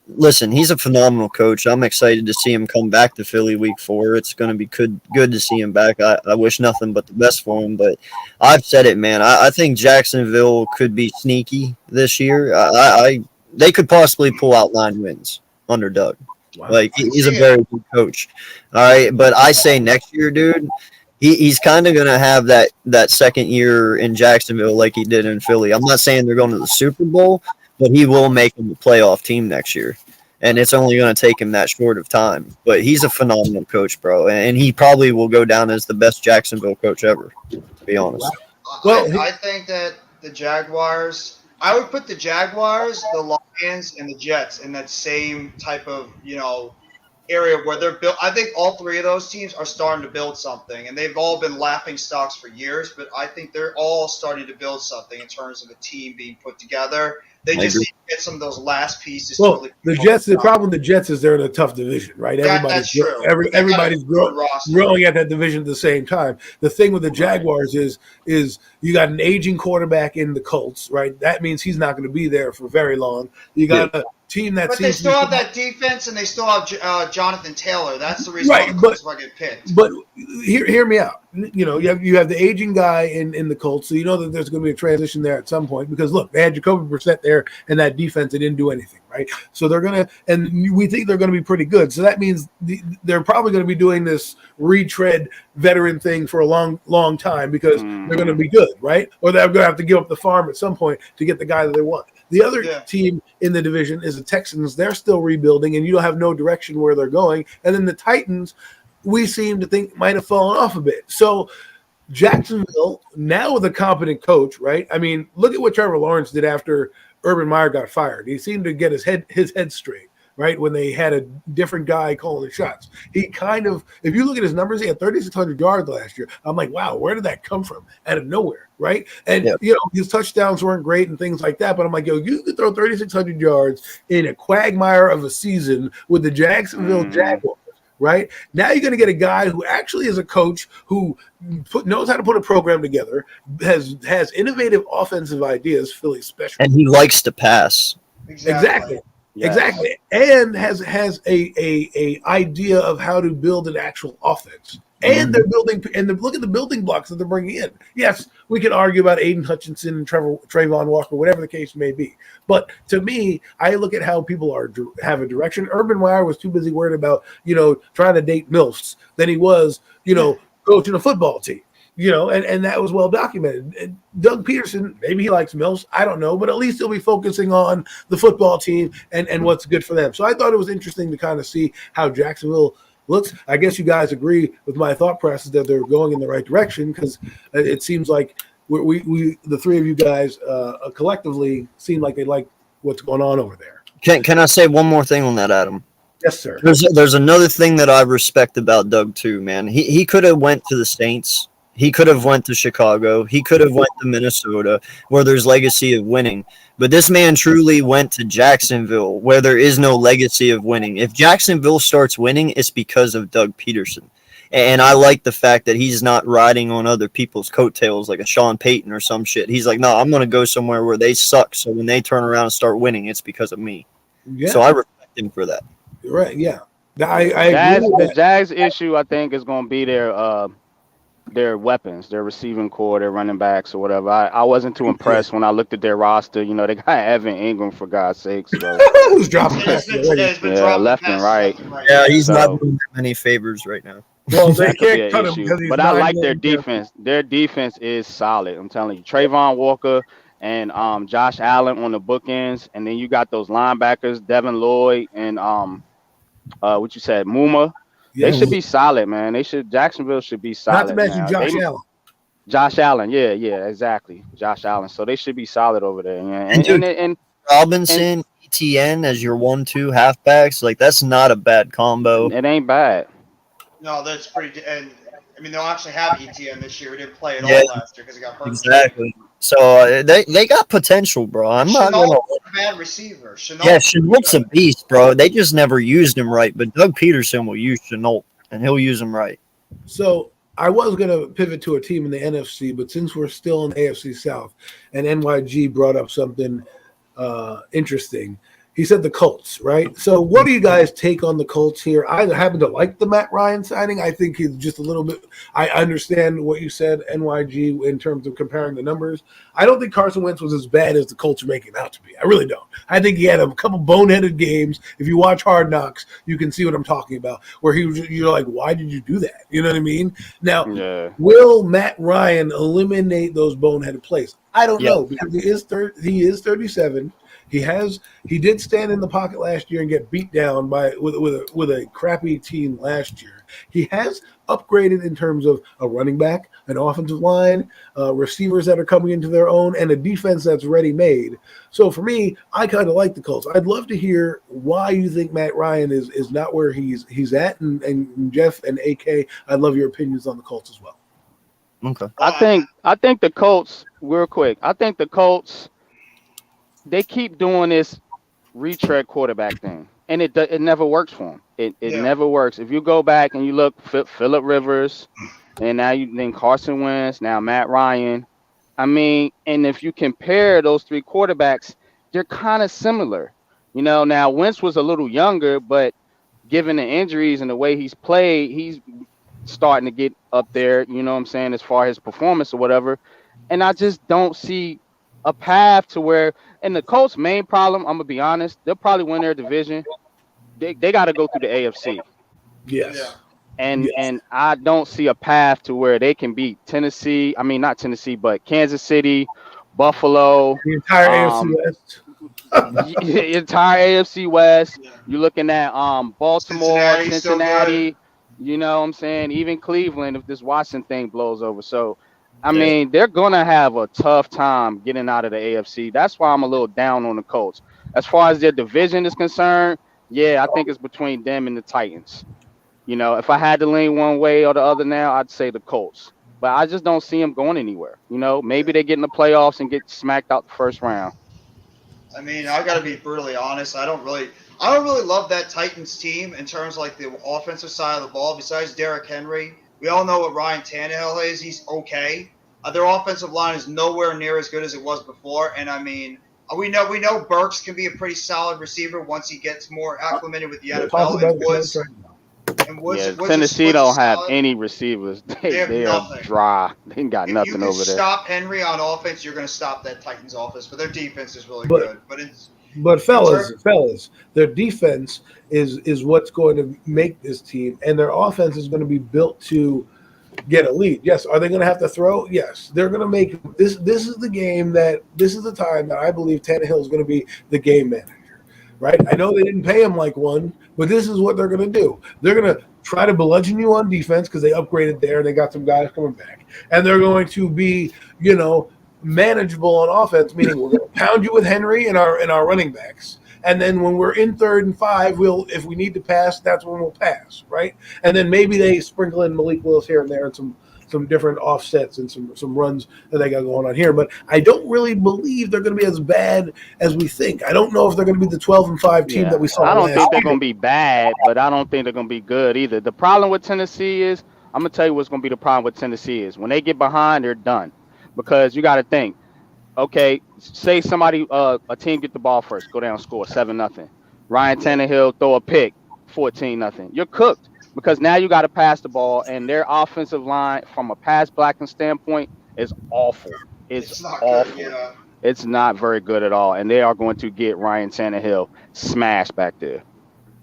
S3: listen, he's a phenomenal coach. I'm excited to see him come back to Philly week 4. It's going to be good to see him back. I wish nothing but the best for him. But I've said it, man. I think Jacksonville could be sneaky this year. They could possibly pull out 9 wins under Doug. Wow. Like, he's a very good coach. All right, but I say next year, dude, he's kind of going to have that second year in Jacksonville like he did in Philly. I'm not saying they're going to the Super Bowl, but he will make them a playoff team next year. And it's only going to take him that short of time. But he's a phenomenal coach, bro. And he probably will go down as the best Jacksonville coach ever, to be honest.
S2: Well, I think that the Jaguars – I would put the Jaguars, the Lions, and the Jets in that same type of, area where they're built. I think all 3 of those teams are starting to build something, and they've all been laughing stocks for years, but I think they're all starting to build something in terms of a team being put together. They just need to get some of those last pieces.
S1: Well, the Jets, the problem with the Jets is they're in a tough division, right?
S2: That's true.
S1: Everybody's growing at that division at the same time. The thing with the Jaguars is you got an aging quarterback in the Colts, right? That means he's not going to be there for very long. You got a team that
S2: But
S1: seems
S2: they still
S1: to
S2: have that defense, and they still have Jonathan Taylor. That's the reason
S1: right,
S2: why the Colts might get picked.
S1: But hear me out. You know, you have the aging guy in the Colts, so you know that there's going to be a transition there at some point because look, they had Jacoby Brissett there and that defense, they didn't do anything, right? So they're going to, and we think they're going to be pretty good. So that means they're probably going to be doing this retread veteran thing for a long time because they're going to be good, right? Or they're going to have to give up the farm at some point to get the guy that they want. The other team in the division is the Texans. They're still rebuilding, and you don't have no direction where they're going. And then the Titans, we seem to think might have fallen off a bit. So Jacksonville, now with a competent coach, right? I mean, look at what Trevor Lawrence did after Urban Meyer got fired. He seemed to get his head straight, right? When they had a different guy calling the shots. He kind of, if you look at his numbers, he had 3,600 yards last year. I'm like, wow, where did that come from? Out of nowhere, right? And, you know, his touchdowns weren't great and things like that. But I'm like, yo, you could throw 3,600 yards in a quagmire of a season with the Jacksonville Jaguars. Right now, you're going to get a guy who actually is a coach who knows how to put a program together, has innovative offensive ideas, Philly special,
S3: and he likes to pass.
S2: Exactly.
S4: Yes.
S1: Exactly, and has a idea of how to build an actual offense. And they're building, and look at the building blocks that they're bringing in. Yes, we can argue about Aiden Hutchinson and Trayvon Walker, whatever the case may be. But to me, I look at how people have a direction. Urban Meyer was too busy worried about, you know, trying to date MILFs than he was, you know, coaching a football team. You know, and that was well documented. And Doug Peterson, maybe he likes MILFs, I don't know, but at least he'll be focusing on the football team and what's good for them. So I thought it was interesting to kind of see how Jacksonville looks. I guess you guys agree with my thought process that they're going in the right direction because it seems like we the three of you guys collectively seem like they like what's going on over there.
S3: Can I say one more thing on that, Adam?
S1: Yes, sir.
S3: There's another thing that I respect about Doug too, man. He could have went to the Saints. He could have went to Chicago. He could have went to Minnesota, where there's legacy of winning. But this man truly went to Jacksonville, where there is no legacy of winning. If Jacksonville starts winning, it's because of Doug Peterson. And I like the fact that he's not riding on other people's coattails like a Sean Payton or some shit. He's like, no, I'm going to go somewhere where they suck. So when they turn around and start winning, it's because of me. Yeah. So I respect him for that.
S1: Right, yeah. I agree with
S4: the Jags issue, I think, is going to be their weapons, their receiving core, their running backs or whatever. I wasn't too impressed when I looked at their roster. You know, they got Evan Ingram for God's sakes. So.
S1: Who's dropping passes?
S4: Left and right.
S3: Yeah, he's not doing many favors right now.
S1: Well, they can't cut him.
S4: But I like their defense. Their defense is solid. I'm telling you, Trayvon Walker and Josh Allen on the bookends, and then you got those linebackers, Devin Lloyd and what you said, Muma. Yeah, they should be solid, man. Jacksonville should be solid.
S1: Not to mention Josh Allen.
S4: Josh Allen, yeah, exactly. Josh Allen. So they should be solid over there. Yeah.
S3: And Robinson, ETN as your 1-2 halfbacks, like that's not a bad combo.
S4: It ain't bad.
S2: No, that's pretty. And I mean, they'll actually have ETN this year. He didn't play at all last year because he got hurt.
S3: Exactly. So they got potential, bro. I'm not gonna.
S2: A bad receiver.
S3: Chenault's a beast, bro. They just never used him right. But Doug Peterson will use Chenault, and he'll use him right.
S1: So I was gonna pivot to a team in the NFC, but since we're still in the AFC South, and NYG brought up something interesting. He said the Colts, right? So what do you guys take on the Colts here? I happen to like the Matt Ryan signing. I think he's just a little bit – I understand what you said, NYG, in terms of comparing the numbers. I don't think Carson Wentz was as bad as the Colts are making out to be. I really don't. I think he had a couple boneheaded games. If you watch Hard Knocks, you can see what I'm talking about, where you're like, why did you do that? You know what I mean? Now, will Matt Ryan eliminate those boneheaded plays? I don't know because he is 37. He did stand in the pocket last year and get beat down with a crappy team last year. He has upgraded in terms of a running back, an offensive line, receivers that are coming into their own, and a defense that's ready-made. So for me, I kind of like the Colts. I'd love to hear why you think Matt Ryan is not where he's at, and Jeff and AK, I'd love your opinions on the Colts as well.
S3: Okay.
S4: I think the Colts, real quick, they keep doing this retread quarterback thing, and it never works for them. It never works. If you go back and you look, Phillip Rivers, and now then Carson Wentz, now Matt Ryan. I mean, and if you compare those three quarterbacks, they're kind of similar. You know, now Wentz was a little younger, but given the injuries and the way he's played, he's starting to get up there, you know what I'm saying, as far as his performance or whatever. And I just don't see a path to where, and the Colts' main problem, I'm gonna be honest, they'll probably win their division. They got to go through the AFC,
S1: Yes.
S4: and
S1: Yes.
S4: I don't see a path to where they can beat Tennessee. I mean, not Tennessee, but Kansas City, Buffalo,
S1: The entire AFC
S4: um,
S1: West.
S4: entire AFC West.
S2: Yeah.
S4: You're looking at Baltimore,
S2: Cincinnati's still
S4: Cincinnati. You know what I'm saying? Even Cleveland, if this Washington thing blows over. So, I
S3: Yeah.
S4: mean, they're gonna have a tough time getting out of the AFC. That's why I'm a little down on the Colts. As far as their division is concerned, yeah, I think it's between them and the Titans. You know, if I had to lean one way or the other now, I'd say the Colts. But I just don't see them going anywhere. You know, maybe they get in the playoffs and get smacked out the first round.
S2: I mean, I got to be brutally honest. I don't really love that Titans team in terms of like the offensive side of the ball. Besides Derrick Henry, we all know what Ryan Tannehill is. He's okay. Their offensive line is nowhere near as good as it was before. And I mean, we know Burks can be a pretty solid receiver once he gets more acclimated with the
S1: Talk
S2: NFL.
S1: about
S2: And
S1: the
S2: Woods,
S1: Colts right now.
S4: Yeah,
S2: Woods
S4: Tennessee
S2: is
S4: don't have
S2: solid.
S4: any receivers.
S2: They have
S4: They are
S2: nothing.
S4: dry. They ain't got
S2: If you
S4: nothing
S2: can
S4: over there.
S2: stop Henry on offense, you're going to stop that Titans offense. But their defense is really
S1: But-
S2: good.
S1: But fellas, their defense is what's going to make this team, and their offense is going to be built to get a lead. Yes, are they going to have to throw? Yes, they're going to make this. This is the game this is the time that I believe Tannehill is going to be the game manager. Right? I know they didn't pay him like one, but this is what they're going to do. They're going to try to bludgeon you on defense because they upgraded there and they got some guys coming back, and they're going to be, manageable on offense, meaning we're going to pound you with Henry and our running backs. And then when we're in 3rd and 5, if we need to pass, that's when we'll pass, right? And then maybe they sprinkle in Malik Willis here and there and some different offsets and some runs that they got going on here. But I don't really believe they're going to be as bad as we think. I don't know if they're going to be the 12-5 team that we saw
S4: I don't
S1: last
S4: think they're
S1: year.
S4: going to be bad, but I don't think they're going to be good either. The problem with Tennessee is, I'm going to tell you what's going to be the problem with Tennessee is when they get behind, they're done. Because you got to think, okay, say somebody, a team get the ball first, go down, score 7-0. Ryan Tannehill throw a pick, 14-0. You're cooked because now you got to pass the ball, and their offensive line, from a pass blocking standpoint, is awful. It's
S2: not
S4: awful.
S2: good. Yeah.
S4: It's not very good at all, and they are going to get Ryan Tannehill smashed back there.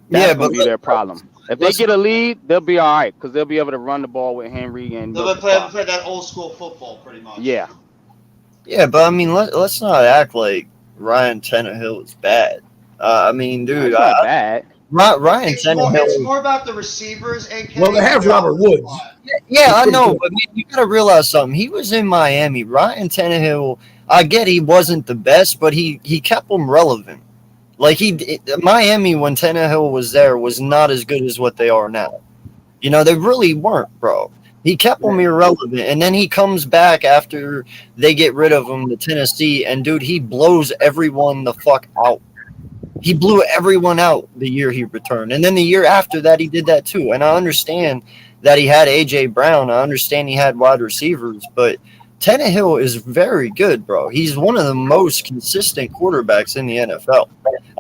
S4: That's going to be their problem. If they get a lead, they'll be all right because they'll be able to run the ball with Henry and
S2: They'll play that old school football pretty much.
S4: yeah.
S3: Yeah, but I mean, let's not act like Ryan Tannehill is bad. I mean, dude,
S4: It's not bad.
S3: Ryan
S2: It's
S3: Tannehill.
S2: more about the receivers. AK,
S1: Well, they have Robert Woods.
S3: Yeah, I know, but man, you gotta realize something. He was in Miami. Ryan Tannehill, I get he wasn't the best, but he kept them relevant. Like Miami when Tannehill was there was not as good as what they are now. They really weren't, bro. He kept them irrelevant, and then he comes back after they get rid of him to Tennessee, and dude, he blows everyone the fuck out. He blew everyone out the year he returned, and then the year after that, he did that too. And I understand that he had A.J. Brown. I understand he had wide receivers, but Tannehill is very good, bro. He's one of the most consistent quarterbacks in the NFL.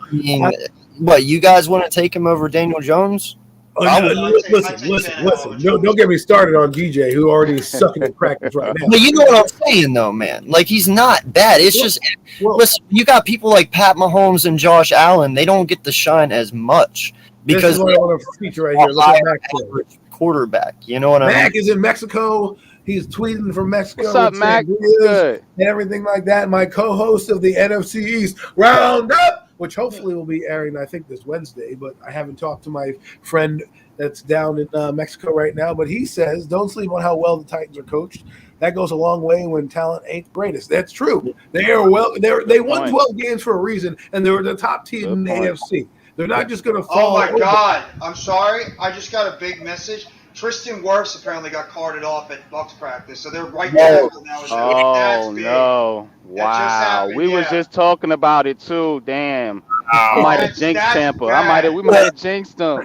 S3: I mean, what, you guys want to take him over Daniel Jones?
S1: Listen. Don't get me started on DJ, who already is sucking at practice right now.
S3: But you know what I'm saying, though, man. Like, he's not bad. It's just, listen, you got people like Pat Mahomes and Josh Allen. They don't get the shine as much because
S1: this is what I want to feature right here. Look at Mac.
S3: Quarterback. You know what I mean?
S1: Mac is in Mexico. He's tweeting from Mexico.
S4: What's up, Mac? Good.
S1: And everything like that. My co-host of the NFC East Roundup, which hopefully will be airing, I think, this Wednesday. But I haven't talked to my friend that's down in Mexico right now. But he says, don't sleep on how well the Titans are coached. That goes a long way when talent ain't the greatest. That's true. They won 12 games for a reason, and they were the top team in the AFC. They're not just going to fall.
S2: Oh, my God. I'm sorry. I just got a big message. Tristan Wirfs apparently got carted off at Bucks practice, so they're right there now.
S4: Oh, no. Wow. We was just talking about it, too. Damn. I might have jinxed Tampa. We might have jinxed them.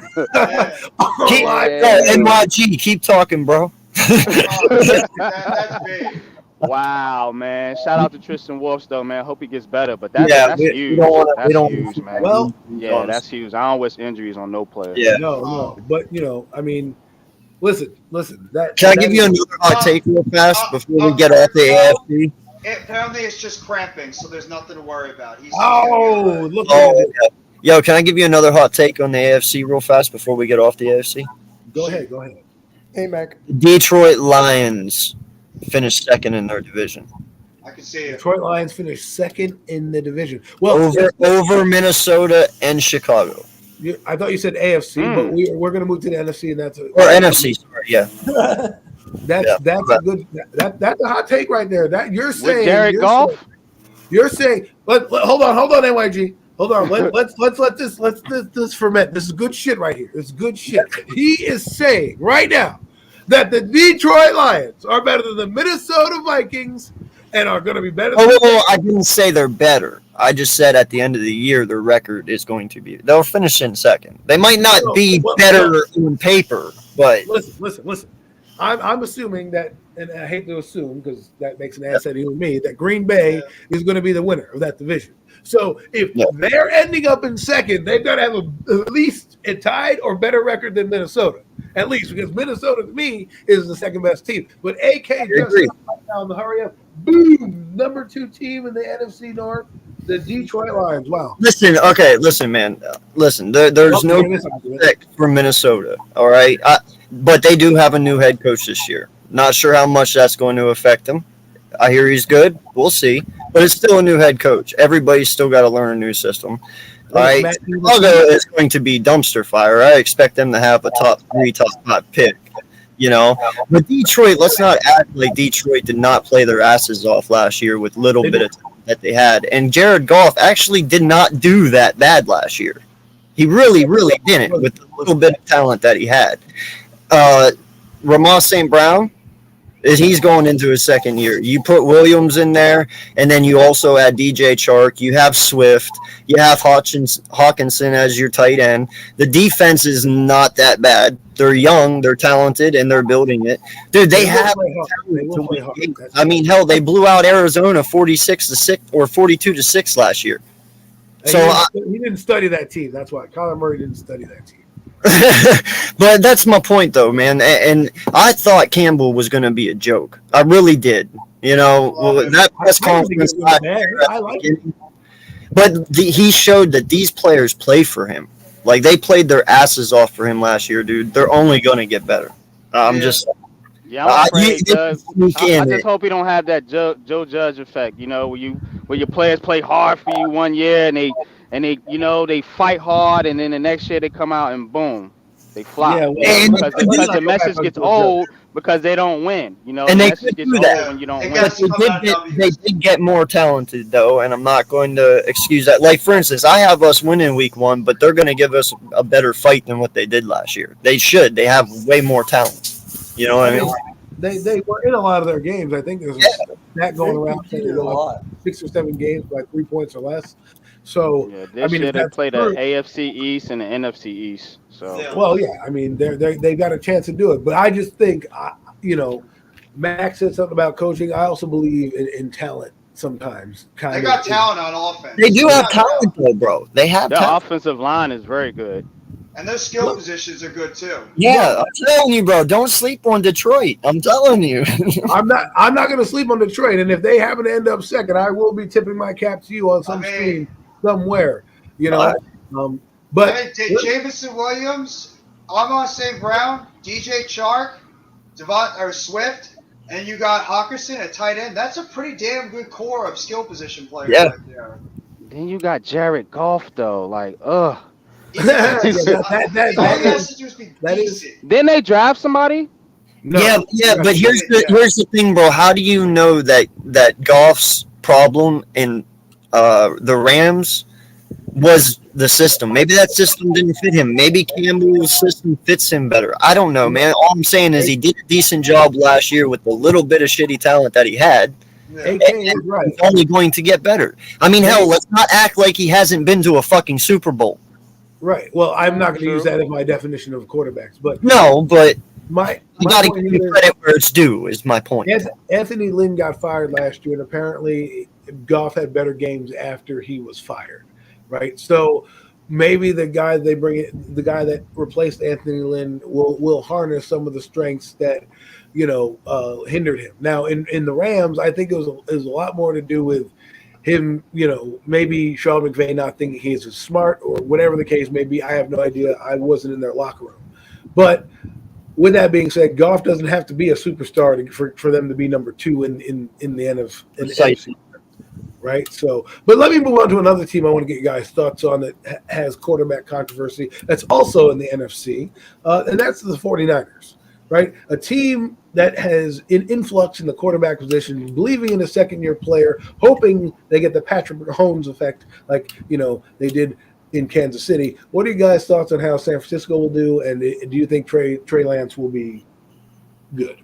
S3: NYG, keep talking, bro.
S2: That's big.
S4: Wow, man. Shout out to Tristan Wirfs, though, man. Hope he gets better. But that's
S3: we
S4: huge.
S3: don't want to.
S4: That's huge, man.
S1: Well,
S4: Yeah, that's huge. I don't wish injuries on no player.
S3: Yeah.
S1: no, but I mean, listen. That
S3: Can I
S1: that
S3: give you
S1: is-
S3: another hot take real fast before we get off the AFC?
S2: Apparently, it's just cramping, so there's nothing to worry about.
S1: Oh, look at
S3: Oh,
S1: it.
S3: yo, can I give you another hot take on the AFC real fast before we get off the AFC?
S1: Go ahead.
S5: Hey, Mac.
S3: Detroit Lions finished second in their division.
S2: I can see it.
S1: Detroit Lions finished second in the division. Well,
S3: Over Minnesota and Chicago.
S1: I thought you said AFC, but we're going to move to the NFC, and that's
S3: Or NFC, sorry, yeah.
S1: that's a good that's a hot take right there. That you're saying
S4: With Jared Goff?
S1: You're saying, hold on, NYG. Hold on. Let's let this ferment. This is good shit right here. This is good shit. He is saying right now that the Detroit Lions are better than the Minnesota Vikings and are going to be better than
S3: I didn't say they're better. I just said at the end of the year, their record is going to be. They'll finish in second. They might not be better on paper, but
S1: listen. I'm assuming that, and I hate to assume because that makes an ass out of you and me, that Green Bay is going to be the winner of that division. So if they're ending up in second, they've got to have at least a tied or better record than Minnesota. At least, because Minnesota, to me, is the second best team. But AK just down the hurry up. Boom! Number 2 team in the NFC North, the Detroit Lions. Wow.
S3: listen, man. Listen, there's no respect for Minnesota, all right? But they do have a new head coach this year. Not sure how much that's going to affect them. I hear he's good. We'll see. But it's still a new head coach. Everybody's still got to learn a new system. All right, Chicago is going to be dumpster fire. I expect them to have a top 3, top 5 pick. But Detroit, let's not act like Detroit did not play their asses off last year with little bit of time that they had. And Jared Goff actually did not do that bad last year. He really, really didn't with the little bit of talent that he had. Ramon St. Brown, he's going into his second year. You put Williams in there, and then you also add DJ Chark. You have Swift. You have Hawkinson as your tight end. The defense is not that bad. They're young, they're talented, and they're building it. Dude, they have talent to win games. I mean, hell, they blew out Arizona 46-6 or 42-6 last year. So
S1: he didn't study that team. That's why Kyler Murray didn't study that team.
S3: But that's my point, though, man. And I thought Campbell was going to be a joke. I really did. That press conference.
S1: I like it.
S3: But he showed that these players play for him. Like, they played their asses off for him last year, dude. They're only going to get better. I'm just.
S4: Yeah, I'm afraid, Doug. I just hope you don't have that Joe Judge effect. Where your players play hard for you one year and they fight hard, and then the next year they come out and boom, they flop. Yeah, because the message gets old because they don't win.
S3: And
S4: the
S3: they
S4: message gets old when you don't win.
S3: But they did get more talented, though, and I'm not going to excuse that. Like, for instance, I have us winning week 1, but they're going to give us a better fight than what they did last year. They should. They have way more talent. You know what I mean?
S1: They were in a lot of their games. I think there's that going around. A lot. 6 or 7 games by 3 points or less. So
S4: this year they played the AFC East and the NFC East. So
S1: I mean they got a chance to do it, but I just think Max said something about coaching. I also believe in talent sometimes.
S2: They got talent on offense.
S3: They do have talent, though, bro. They have
S4: their
S3: talent.
S4: offensive line is very good.
S2: And those skill positions are good too.
S3: Yeah, I'm telling you, bro. Don't sleep on Detroit. I'm telling you.
S1: I'm not going to sleep on Detroit. And if they happen to end up second, I will be tipping my cap to you on some stream somewhere. But
S2: Jamison Williams, Amon St. Brown, DJ Chark, Swift, and you got Hawkinson at tight end. That's a pretty damn good core of skill position players right there.
S4: Then you got Jared Goff, though. Like,
S1: that is.
S4: Didn't they draft somebody?
S3: No. Yeah, but here's the thing, bro. How do you know that Goff's problem in the Rams was the system? Maybe that system didn't fit him. Maybe Campbell's system fits him better. I don't know, man. All I'm saying is he did a decent job last year with the little bit of shitty talent that he had.
S1: And
S3: he's only going to get better. I mean, hell, let's not act like he hasn't been to a fucking Super Bowl.
S1: Right. Well, I'm not going to use that as my definition of quarterbacks, but
S3: no, but
S1: My
S3: You got to
S1: point
S3: give
S1: is,
S3: credit where it's due. Is my point.
S1: Anthony Lynn got fired last year, and apparently Goff had better games after he was fired, right? So maybe the guy the guy that replaced Anthony Lynn will harness some of the strengths that hindered him. Now in the Rams, I think it was a lot more to do with him, maybe Sean McVay not thinking he's as smart or whatever the case may be. I have no idea. I wasn't in their locker room, but with that being said, Goff doesn't have to be a superstar for them to be number 2 in the NFC, right? So, but let me move on to another team I want to get you guys' thoughts on that has quarterback controversy that's also in the NFC, and that's the 49ers, right? A team that has an influx in the quarterback position, believing in a second-year player, hoping they get the Patrick Mahomes effect like, they did in Kansas City. What are you guys' thoughts on how San Francisco will do, and do you think Trey Lance will be good?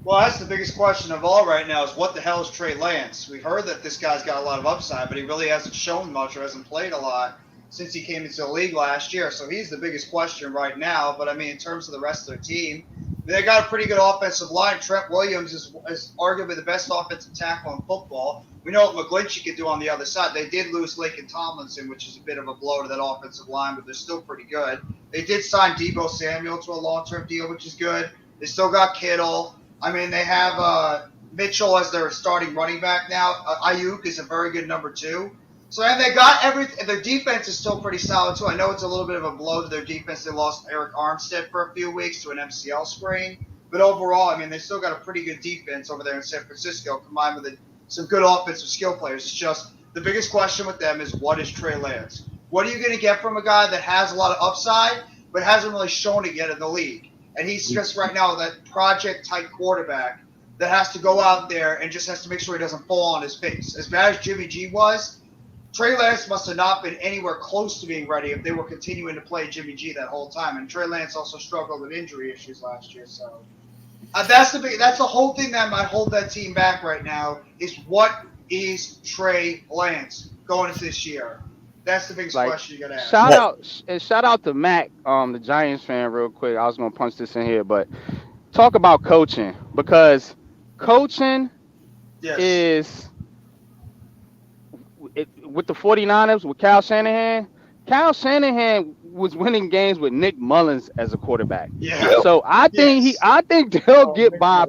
S2: Well, that's the biggest question of all right now is what the hell is Trey Lance? We've heard that this guy's got a lot of upside, but he really hasn't shown much or hasn't played a lot since he came into the league last year. So he's the biggest question right now. But, I mean, in terms of the rest of their team, they got a pretty good offensive line. Trent Williams is arguably the best offensive tackle in football. We know what McGlinchey could do on the other side. They did lose Laken Tomlinson, which is a bit of a blow to that offensive line, but they're still pretty good. They did sign Deebo Samuel to a long-term deal, which is good. They still got Kittle. I mean, they have Mitchell as their starting running back now. Ayuk is a very good number 2. So, and they got everything. Their defense is still pretty solid, too. I know it's a little bit of a blow to their defense. They lost Eric Armstead for a few weeks to an MCL sprain. But overall, I mean, they still got a pretty good defense over there in San Francisco, combined with some good offensive skill players. It's just the biggest question with them is what is Trey Lance? What are you going to get from a guy that has a lot of upside but hasn't really shown it yet in the league? And he's just right now that project-type quarterback that has to go out there and just has to make sure he doesn't fall on his face. As bad as Jimmy G was, Trey Lance must have not been anywhere close to being ready if they were continuing to play Jimmy G that whole time. And Trey Lance also struggled with injury issues last year. So that's the whole thing that might hold that team back right now is what is Trey Lance going into this year? That's the biggest question you got to ask.
S4: Shout out to Mac, the Giants fan, real quick. I was gonna punch this in here, but talk about coaching, because coaching is with the 49ers with Kyle Shanahan. Kyle Shanahan was winning games with Nick Mullins as a quarterback.
S2: Yeah.
S4: So I think they'll get by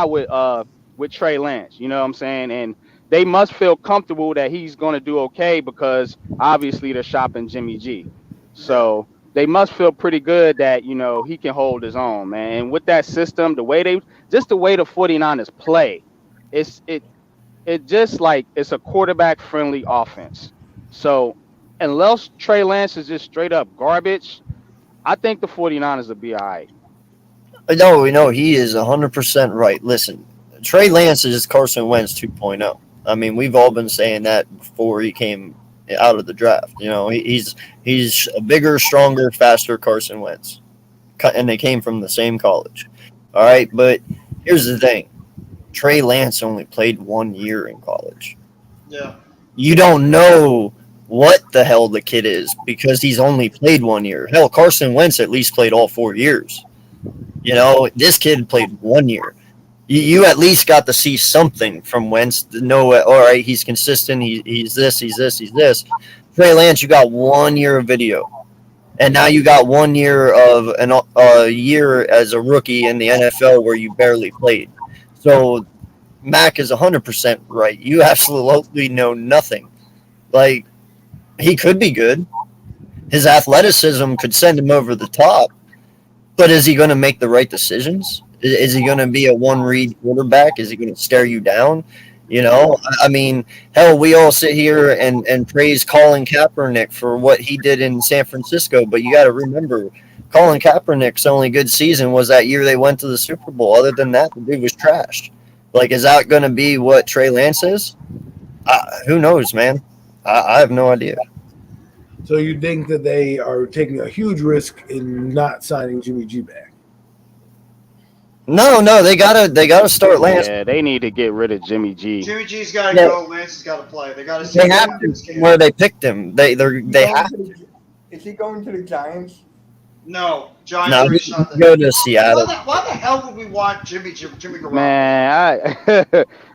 S4: with Trey Lance. You know what I'm saying? And they must feel comfortable that he's going to do okay because obviously they're shopping Jimmy G. So they must feel pretty good that, he can hold his own, man. And with that system, the way the 49ers play, it's just like it's a quarterback friendly offense. So unless Trey Lance is just straight up garbage, I think the 49ers will be all right.
S3: No, he is 100% right. Listen, Trey Lance is Carson Wentz 2.0. I mean, we've all been saying that before he came out of the draft. He's a bigger, stronger, faster Carson Wentz, and they came from the same college. All right, but here's the thing: Trey Lance only played 1 year in college.
S2: Yeah,
S3: you don't know what the hell the kid is because he's only played 1 year. Hell, Carson Wentz at least played all 4 years. This kid played 1 year. You at least got to see something from Wentz to know, all right, he's consistent, he's this. Trey Lance, you got 1 year of video. And now you got 1 year of a year as a rookie in the NFL where you barely played. So Mac is 100% right. You absolutely know nothing. Like, he could be good. His athleticism could send him over the top. But is he going to make the right decisions? Is he going to be a one-read quarterback? Is he going to stare you down? I mean, hell, we all sit here and praise Colin Kaepernick for what he did in San Francisco. But you got to remember, Colin Kaepernick's only good season was that year they went to the Super Bowl. Other than that, the dude was trashed. Like, is that going to be what Trey Lance is? Who knows, man? I have no idea.
S1: So you think that they are taking a huge risk in not signing Jimmy G back?
S3: No, they gotta start Lance.
S4: Yeah, they need to get rid of Jimmy G.
S2: Jimmy G's got to go. Lance has got to play. They got to.
S3: They have to where they picked him. They have to.
S5: Is he going to the Giants?
S2: No, Giants
S3: No,
S2: already
S3: you
S2: shot
S3: go
S2: that.
S3: to Seattle.
S2: Why the hell would we want Jimmy Garoppolo?
S4: Man,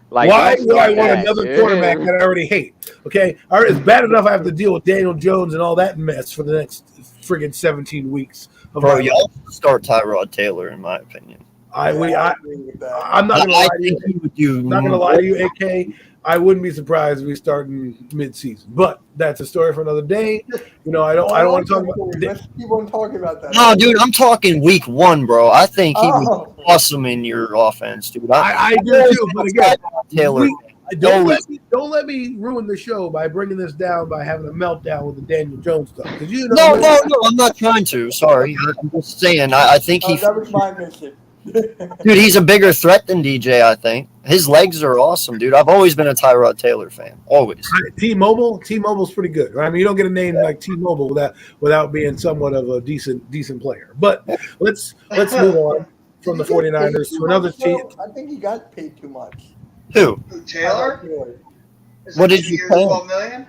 S4: like
S1: Why
S4: don't
S1: would I
S4: start
S1: want
S4: that.
S1: another quarterback that I already hate? Okay, all right, it's bad enough I have to deal with Daniel Jones and all that mess for the next friggin' 17 weeks of
S3: Bro,
S1: my life.
S3: y'all should start Tyrod Taylor, in my opinion.
S1: I'm
S5: agree
S1: not gonna
S3: I
S1: lie to you.
S3: think he would do.
S1: I'm not gonna lie to you, AK. I wouldn't be surprised if we start in mid-season, but that's a story for another day. You know, I don't want to talk about.
S5: Let's keep on talking about that.
S3: No, dude, I'm talking week 1, bro. I think he was
S5: Oh.
S3: awesome in your offense, dude.
S1: I do too, but again,
S3: Taylor.
S1: don't let me ruin the show by bringing this down by having a meltdown with the Daniel Jones stuff. Because you know,
S3: No, I'm not trying to. Sorry, I'm just saying. I think he,
S5: That was my mission.
S3: dude, he's a bigger threat than DJ. I think his legs are awesome, dude. I've always been a Tyrod Taylor fan, always.
S1: T-Mobile's pretty good, right? I mean, you don't get a name like T-Mobile without being somewhat of a decent player. But let's move on from the 49ers to another team.
S5: I think he got paid too much.
S3: Who?
S2: Taylor?
S3: What did you pay him?
S2: $12 million?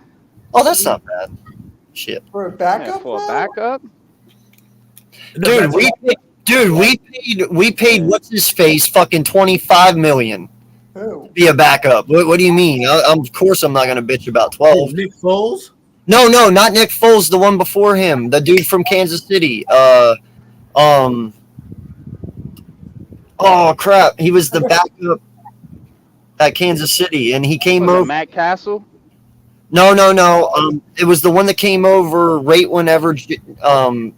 S3: Oh, that's not bad. Shit,
S5: For a
S4: Yeah,
S5: backup?
S4: for a
S5: though?
S4: backup.
S3: we paid what's his face fucking $25 million
S5: Who?
S3: to be a backup. What do you mean? Of course, I'm not gonna bitch about 12.
S1: Nick Foles.
S3: No, not Nick Foles. The one before him, the dude from Kansas City. Oh crap, he was the backup at Kansas City, and he came
S4: Was it
S3: over.
S4: Matt Castle?
S3: No. It was the one that came over right whenever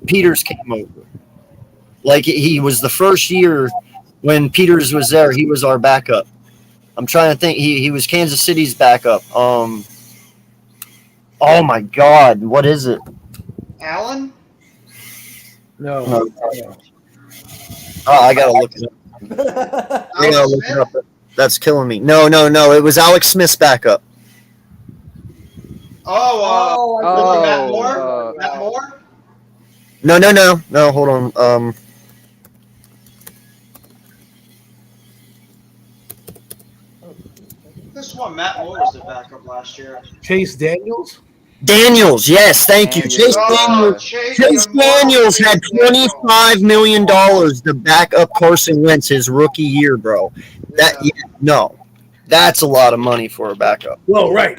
S3: Peters came over. Like he was the first year when Peters was there. He was our backup. I'm trying to think. He was Kansas City's backup. Oh my God, what is it?
S2: Allen?
S1: No.
S3: Oh, I gotta look it up. I gotta look it up. That's killing me. No. It was Alex Smith's backup.
S2: Matt Moore? Matt Moore?
S3: No. Hold on.
S2: This one, Matt Moore was the backup last year.
S1: Chase Daniels.
S3: Daniels, yes, thank you. Chase Daniels had $25 million to back up Carson Wentz his rookie year, bro. That's a lot of money for a backup.
S1: Well, right.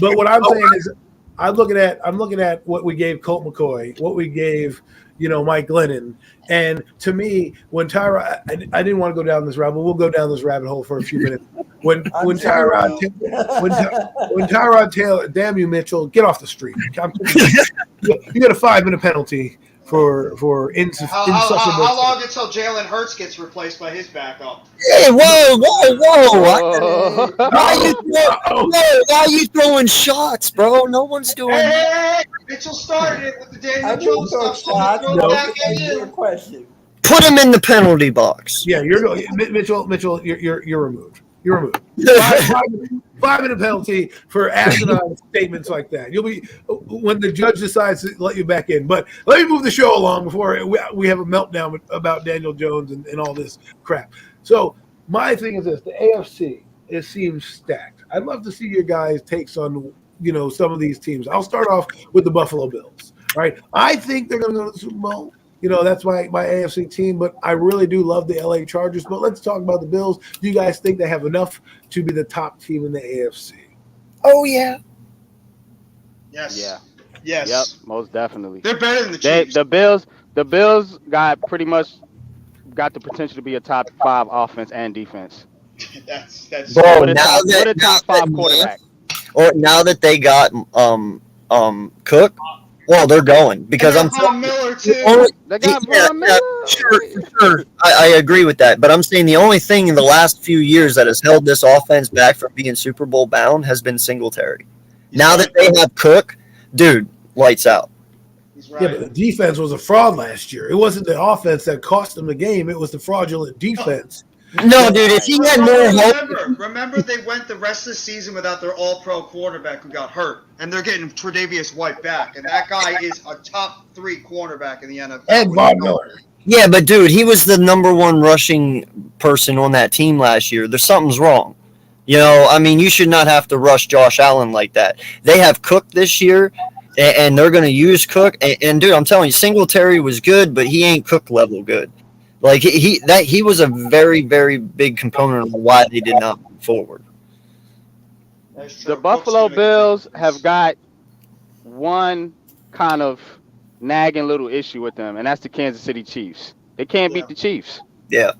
S1: But what I'm saying is, I'm looking at what we gave Colt McCoy, what we gave, Mike Glennon, and to me, when Tyrod, I didn't want to go down this rabbit, but we'll go down this rabbit hole for a few minutes. When Tyrod Taylor, damn you, Mitchell, get off the street. You got a 5-minute penalty for insufficient.
S2: How long until Jalen Hurts gets replaced by his backup?
S3: Hey, whoa! Why are you throwing shots, bro? No one's doing.
S2: Hey, Mitchell started it with the Daniel Jones stuff.
S5: Question.
S3: Put him in the penalty box.
S1: Yeah, Mitchell. You're removed. You're removed. 5-minute penalty for asinine statements like that. You'll be when the judge decides to let you back in. But let me move the show along before we have a meltdown about Daniel Jones and all this crap. So my thing is this: the AFC, it seems stacked. I'd love to see your guys' takes on some of these teams. I'll start off with the Buffalo Bills. Right? I think they're going to go to the Super Bowl. That's my AFC team, but I really do love the LA Chargers. But let's talk about the Bills. Do you guys think they have enough to be the top team in the AFC?
S3: Oh, yeah.
S2: Yes.
S4: Yeah.
S2: Yes.
S4: Yep. Most definitely.
S2: They're better than the Chiefs.
S4: The Bills got the potential to be a top 5 offense and defense.
S2: That's
S3: Bro,
S4: with a top 5 quarterback.
S3: Or now that they got Cook. Well, they're going because I'm
S2: Von Miller too.
S4: They got Von Miller.
S3: Sure. I agree with that, but I'm saying the only thing in the last few years that has held this offense back from being Super Bowl bound has been Singletary. Now that they have Cook, dude, lights out.
S2: He's right.
S1: Yeah, but the defense was a fraud last year. It wasn't the offense that cost them the game. It was the fraudulent defense.
S3: No, dude, if he had more help.
S2: Remember, they went the rest of the season without their all-pro quarterback who got hurt, and they're getting Tre'Davious White back, and that guy is a top 3 cornerback in the NFL.
S1: And Von Miller.
S3: Yeah, but dude, he was the number 1 rushing person on that team last year. Something's wrong. You should not have to rush Josh Allen like that. They have Cook this year. and they're going to use Cook. And dude, I'm telling you, Singletary was good, but he ain't Cook level good. Like he was a very, very big component of why they did not move forward.
S2: That's
S4: The
S2: true.
S4: Buffalo
S2: Cook's gonna make a big
S4: Bills
S2: difference.
S4: have got one kind of nagging little issue with them, and that's the Kansas City Chiefs. They can't
S2: Yeah.
S4: beat the Chiefs.
S3: Yeah.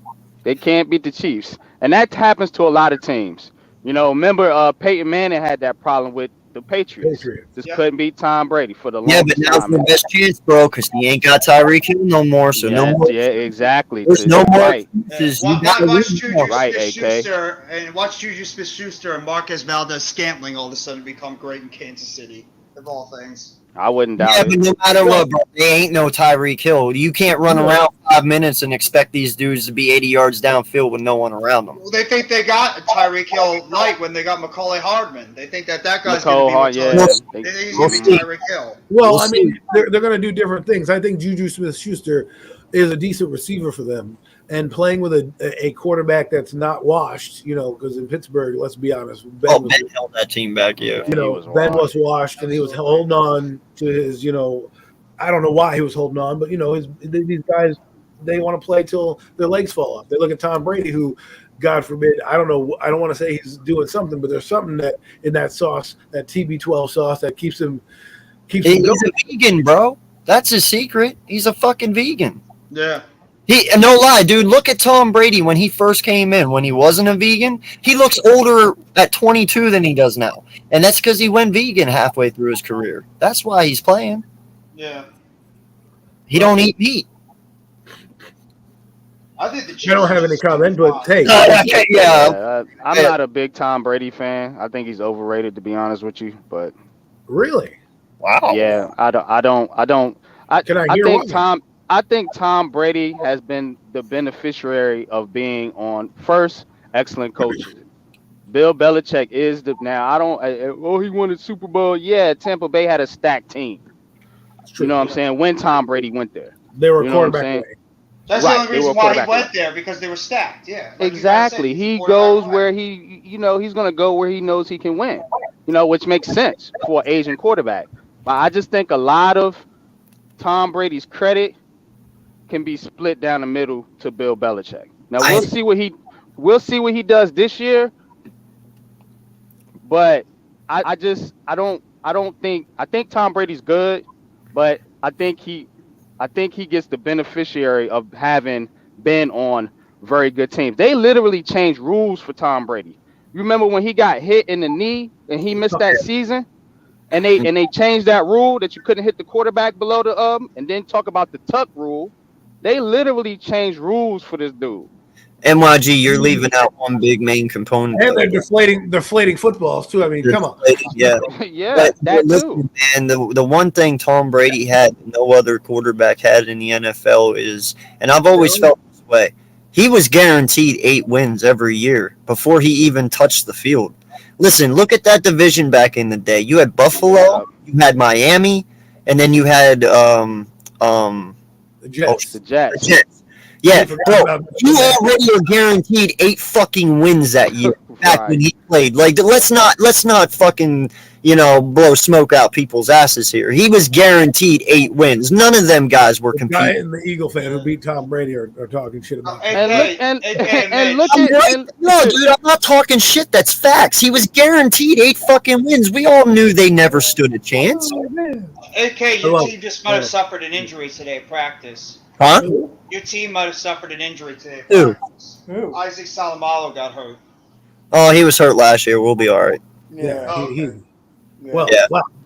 S4: They can't beat the Chiefs. And that happens to a lot of teams. You know, remember Peyton Manning had that problem with the Patriots. Just
S2: Yep.
S4: couldn't beat Tom Brady for the
S3: Yeah, but
S4: longest
S3: now's
S4: time.
S3: the best chance, bro, because he ain't got Tyreek Hill no more. So no
S4: Yeah,
S3: more.
S4: yeah, exactly.
S3: There's no more
S4: Right,
S3: excuses. You got to
S2: Watch
S3: win
S2: Juju
S3: more.
S4: Right, AK.
S2: Smith-Schuster and watch Juju Smith-Schuster and Marquez Valdez-Scantling all of a sudden become great in Kansas City, of all things.
S4: I wouldn't
S3: Yeah,
S4: doubt
S3: but
S4: it.
S3: no matter what, bro, they ain't no Tyreek Hill. You can't run around 5 minutes and expect these dudes to be 80 yards downfield with no one around them.
S2: Well, they think they got Tyreek Hill light when they got Macaulay Hardman. They think that guy's
S4: McCole
S2: going to be
S4: Hart,
S2: what
S4: yeah.
S2: Tyreek.
S4: They,
S2: They think he's
S3: We'll
S2: going to be
S3: see.
S2: Tyreek Hill.
S1: Well,
S3: We'll
S1: I mean,
S3: see.
S1: they're going to do different things. I think Juju Smith-Schuster is a decent receiver for them, and playing with a quarterback that's not washed, you know, because in Pittsburgh, let's be honest,
S3: Ben held that team back, yeah.
S1: you
S4: he
S1: know,
S4: was
S1: Ben was
S4: washed.
S1: washed, and he was holding on to his, you know, I don't know why he was holding on, but you know, these guys, they want to play till their legs fall off. They look at Tom Brady, who, God forbid, I don't know, I don't want to say he's doing something, but there's something that in that sauce, that TB12 sauce, that keeps him
S3: He's
S1: going.
S3: a vegan, bro. That's his secret. He's a fucking vegan.
S2: Yeah.
S3: No lie, dude. Look at Tom Brady when he first came in. When he wasn't a vegan, he looks older at 22 than he does now, and that's because he went vegan halfway through his career. That's why he's playing.
S2: Yeah.
S3: He don't eat meat.
S2: I think the Chiefs
S1: I don't have any comment, but hey,
S3: Yeah.
S4: I'm not a big Tom Brady fan. I think he's overrated, to be honest with you. But
S1: really,
S3: Wow.
S4: yeah, I
S1: can I hear
S4: think
S1: why?
S4: I think Tom Brady has been the beneficiary of being on first excellent coaches. Bill Belichick is the now. I don't. He won a Super Bowl. Yeah, Tampa Bay had a stacked team. You know what I'm saying? When Tom Brady went there,
S1: They were
S4: you know what I'm
S1: quarterback.
S4: saying?
S1: away.
S2: That's
S4: Right,
S2: the only
S4: they were
S2: reason why he
S4: quarterback
S2: went
S4: away.
S2: there, because they were stacked. Yeah.
S4: Exactly. He goes where he's going to go where he knows he can win. You know, which makes sense for an Asian quarterback. But I just think a lot of Tom Brady's credit can be split down the middle to Bill Belichick. Now we'll see what he does this year. But I think Tom Brady's good, but I think he gets the beneficiary of having been on very good teams. They literally changed rules for Tom Brady. You remember when he got hit in the knee and he missed that season? And they changed that rule that you couldn't hit the quarterback below the and then talk about the tuck rule. They literally changed rules for this dude.
S3: NYG, you're leaving out one big main component.
S1: And they're deflating footballs too. I mean, come on.
S3: Yeah.
S4: Yeah, that
S3: listen,
S4: too.
S3: and the one thing Tom Brady had, no other quarterback had in the NFL is, and I've always felt this way, he was guaranteed 8 wins every year before he even touched the field. Listen, look at that division back in the day. You had Buffalo, you had Miami, and then you had
S1: The Jets.
S4: The Jets.
S3: the Jets. Yeah, bro, you already are guaranteed 8 fucking wins that year back when he played. Like, let's not fucking, blow smoke out people's asses here. He was guaranteed 8 wins. None of them guys were
S1: The guy
S3: competing.
S1: and the Eagle fan who beat Tom Brady are talking shit about him.
S3: No, dude, I'm not talking shit. That's facts. He was guaranteed 8 fucking wins. We all knew they never stood a chance.
S2: AK, your team just might have suffered an injury today at practice.
S3: Huh?
S2: Your team might have suffered an injury today at
S3: Who?
S2: practice. Isaac Salamalo got hurt.
S3: Oh, he was hurt last year. We'll be all right.
S1: Yeah.
S2: Okay.
S1: Well,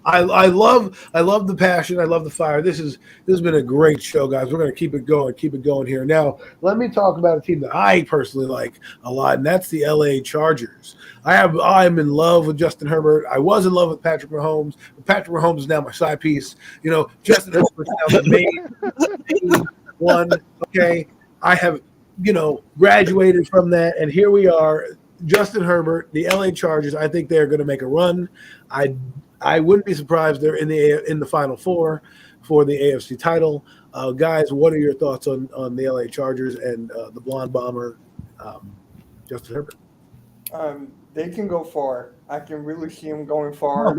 S1: I love the passion. I love the fire. This has been a great show, guys. We're going to keep it going here. Now, let me talk about a team that I personally like a lot, and that's the LA Chargers. I'm in love with Justin Herbert. I was in love with Patrick Mahomes, but Patrick Mahomes is now my side piece. Justin Herbert is now the main one. Okay, I have graduated from that, and here we are. Justin Herbert, the LA Chargers. I think they're going to make a run. I wouldn't be surprised they're in the Final Four for the AFC title. Guys, what are your thoughts on the LA Chargers and the blonde bomber, Justin Herbert?
S5: They can go far. I can really see them going far.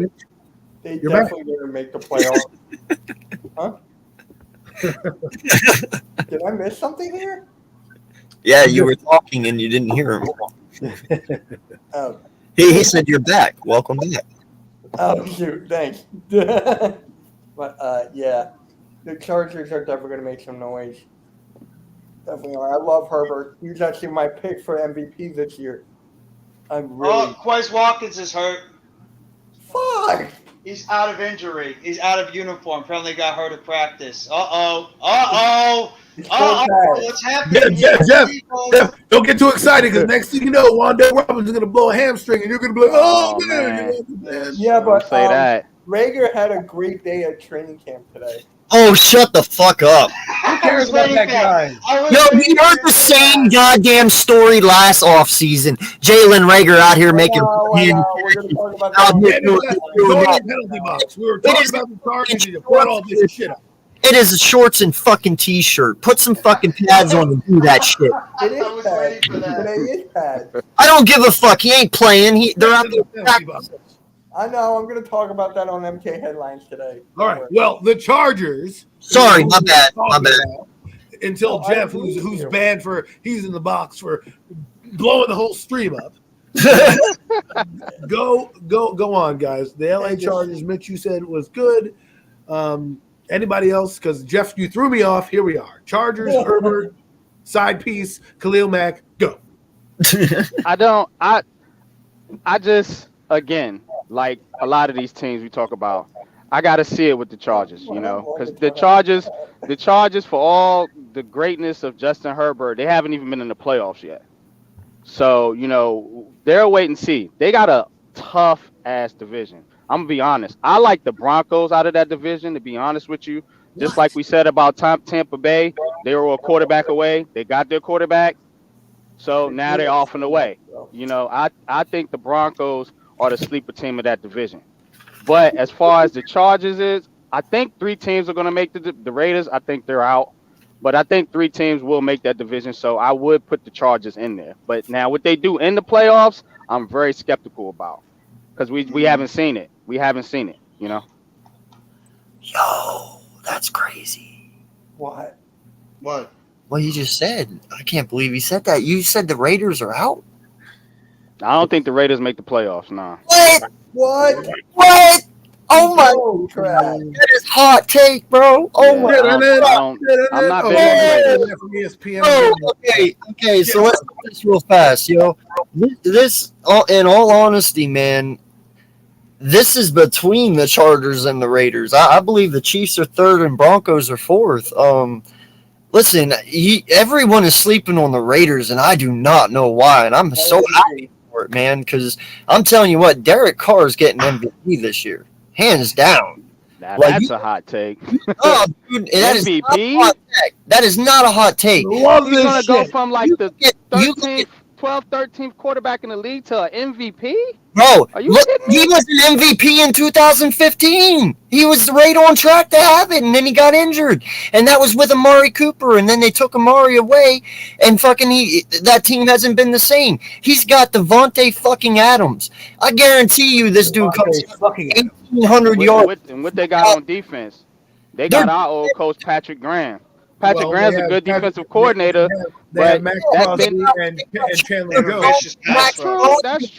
S5: They
S1: You're back.
S5: definitely going to make the playoffs. Huh? Did I miss something here?
S3: Yeah, you were talking and you didn't hear him.
S5: Oh,
S3: He said you're back. Welcome back.
S5: oh shoot, thanks. But yeah, the Chargers are definitely going to make some noise. Definitely are. I love Herbert. He's actually my pick for MVP this year. I'm really
S2: Oh, Quez Watkins is hurt.
S5: fuck.
S2: He's out of injury. He's out of uniform. Apparently got hurt at practice. Uh-oh.
S5: It's so bad.
S2: What's happening?
S1: Jeff, don't get too excited because next thing you know, Wanda Robbins is going to blow a hamstring and you're going to be like, oh, man.
S5: Yeah, but
S4: Don't say that.
S5: Rager had a great day at training camp today.
S3: Oh, shut the fuck up.
S1: Who cares about that guy?
S3: Yo, we heard the same goddamn story last offseason. Jalen Rager out here making.
S5: We're going to talk about
S3: Out
S5: that.
S3: here
S1: Go to the penalty box. We were talking about the Chargers and you brought all this shit up.
S3: It is a shorts and fucking t-shirt. Put some fucking pads on and do that shit.
S5: It
S2: I was
S5: is
S2: waiting
S5: bad.
S2: for that.
S5: Today is bad.
S3: I don't give a fuck. He ain't playing. They're out there practicing.
S5: I know. I'm going to talk about that on MK Headlines today.
S1: All right. Well, the Chargers.
S3: Sorry, my bad. My bad.
S1: Until
S5: No,
S1: Jeff,
S5: I agree
S1: who's
S5: with you.
S1: banned for, he's in the box for blowing the whole stream up. Go on, guys. The LA Chargers, Mitch, you said was good. Anybody else? Because Jeff, you threw me off. Here we are. Chargers, Herbert, side piece, Khalil Mack, go.
S4: I just, again, like a lot of these teams we talk about, I got to see it with the Chargers, you know, because the Chargers, for all the greatness of Justin Herbert, they haven't even been in the playoffs yet. So, you know, they're a wait and see. They got a tough ass division. I'm gonna be honest. I like the Broncos out of that division, to be honest with you. Just like we said about Tampa Bay, they were a quarterback away. They got their quarterback. So now they're off and away. You know, I think the Broncos are the sleeper team of that division. But as far as the Chargers is, I think 3 teams are going to make the Raiders. I think they're out. But I think 3 teams will make that division. So I would put the Chargers in there. But now what they do in the playoffs, I'm very skeptical about. Because we haven't seen it. We haven't seen it, you know.
S3: Yo, that's crazy.
S5: What?
S2: What?
S3: What you just said. I can't believe you said that. You said the Raiders are out?
S4: I don't think the Raiders make the playoffs, nah.
S3: What?
S5: What?
S3: What? Oh my
S5: Oh, crap.
S3: That is hot take, bro. Oh
S4: Yeah,
S3: my
S4: I'm not big on the Raiders.
S3: Oh, okay. So let's do this real fast, yo. This, in all honesty, man, this is between the Chargers and the Raiders. I believe the Chiefs are 3rd and Broncos are 4th. Listen, everyone is sleeping on the Raiders, and I do not know why. And I'm so happy for it, man, because I'm telling you what, Derek Carr is getting MVP this year, hands down.
S4: Now,
S3: Like,
S4: that's a hot take.
S3: Oh, dude, that is not a
S4: MVP?
S3: hot take. That is not a hot take.
S1: Love
S4: He's going
S1: this
S4: to go
S1: shit.
S4: from like the
S3: You
S4: 13th, 12th, 13th quarterback in the league to an MVP?
S3: Bro,
S4: Are you
S3: look,
S4: kidding me?
S3: he was an MVP in 2015. He was right on track to have it, and then he got injured. And that was with Amari Cooper, and then they took Amari away, and that team hasn't been the same. He's got Devontae fucking Adams. I guarantee you this dude comes 1,800 yards.
S4: And what they got on defense? They got our old coach, Patrick Graham. Patrick Graham's a good defensive coordinator.
S1: They have
S4: But
S1: Max
S4: that
S1: Crosby
S4: been-
S1: and Chandler Jones.
S2: Vicious pass rush.
S4: That's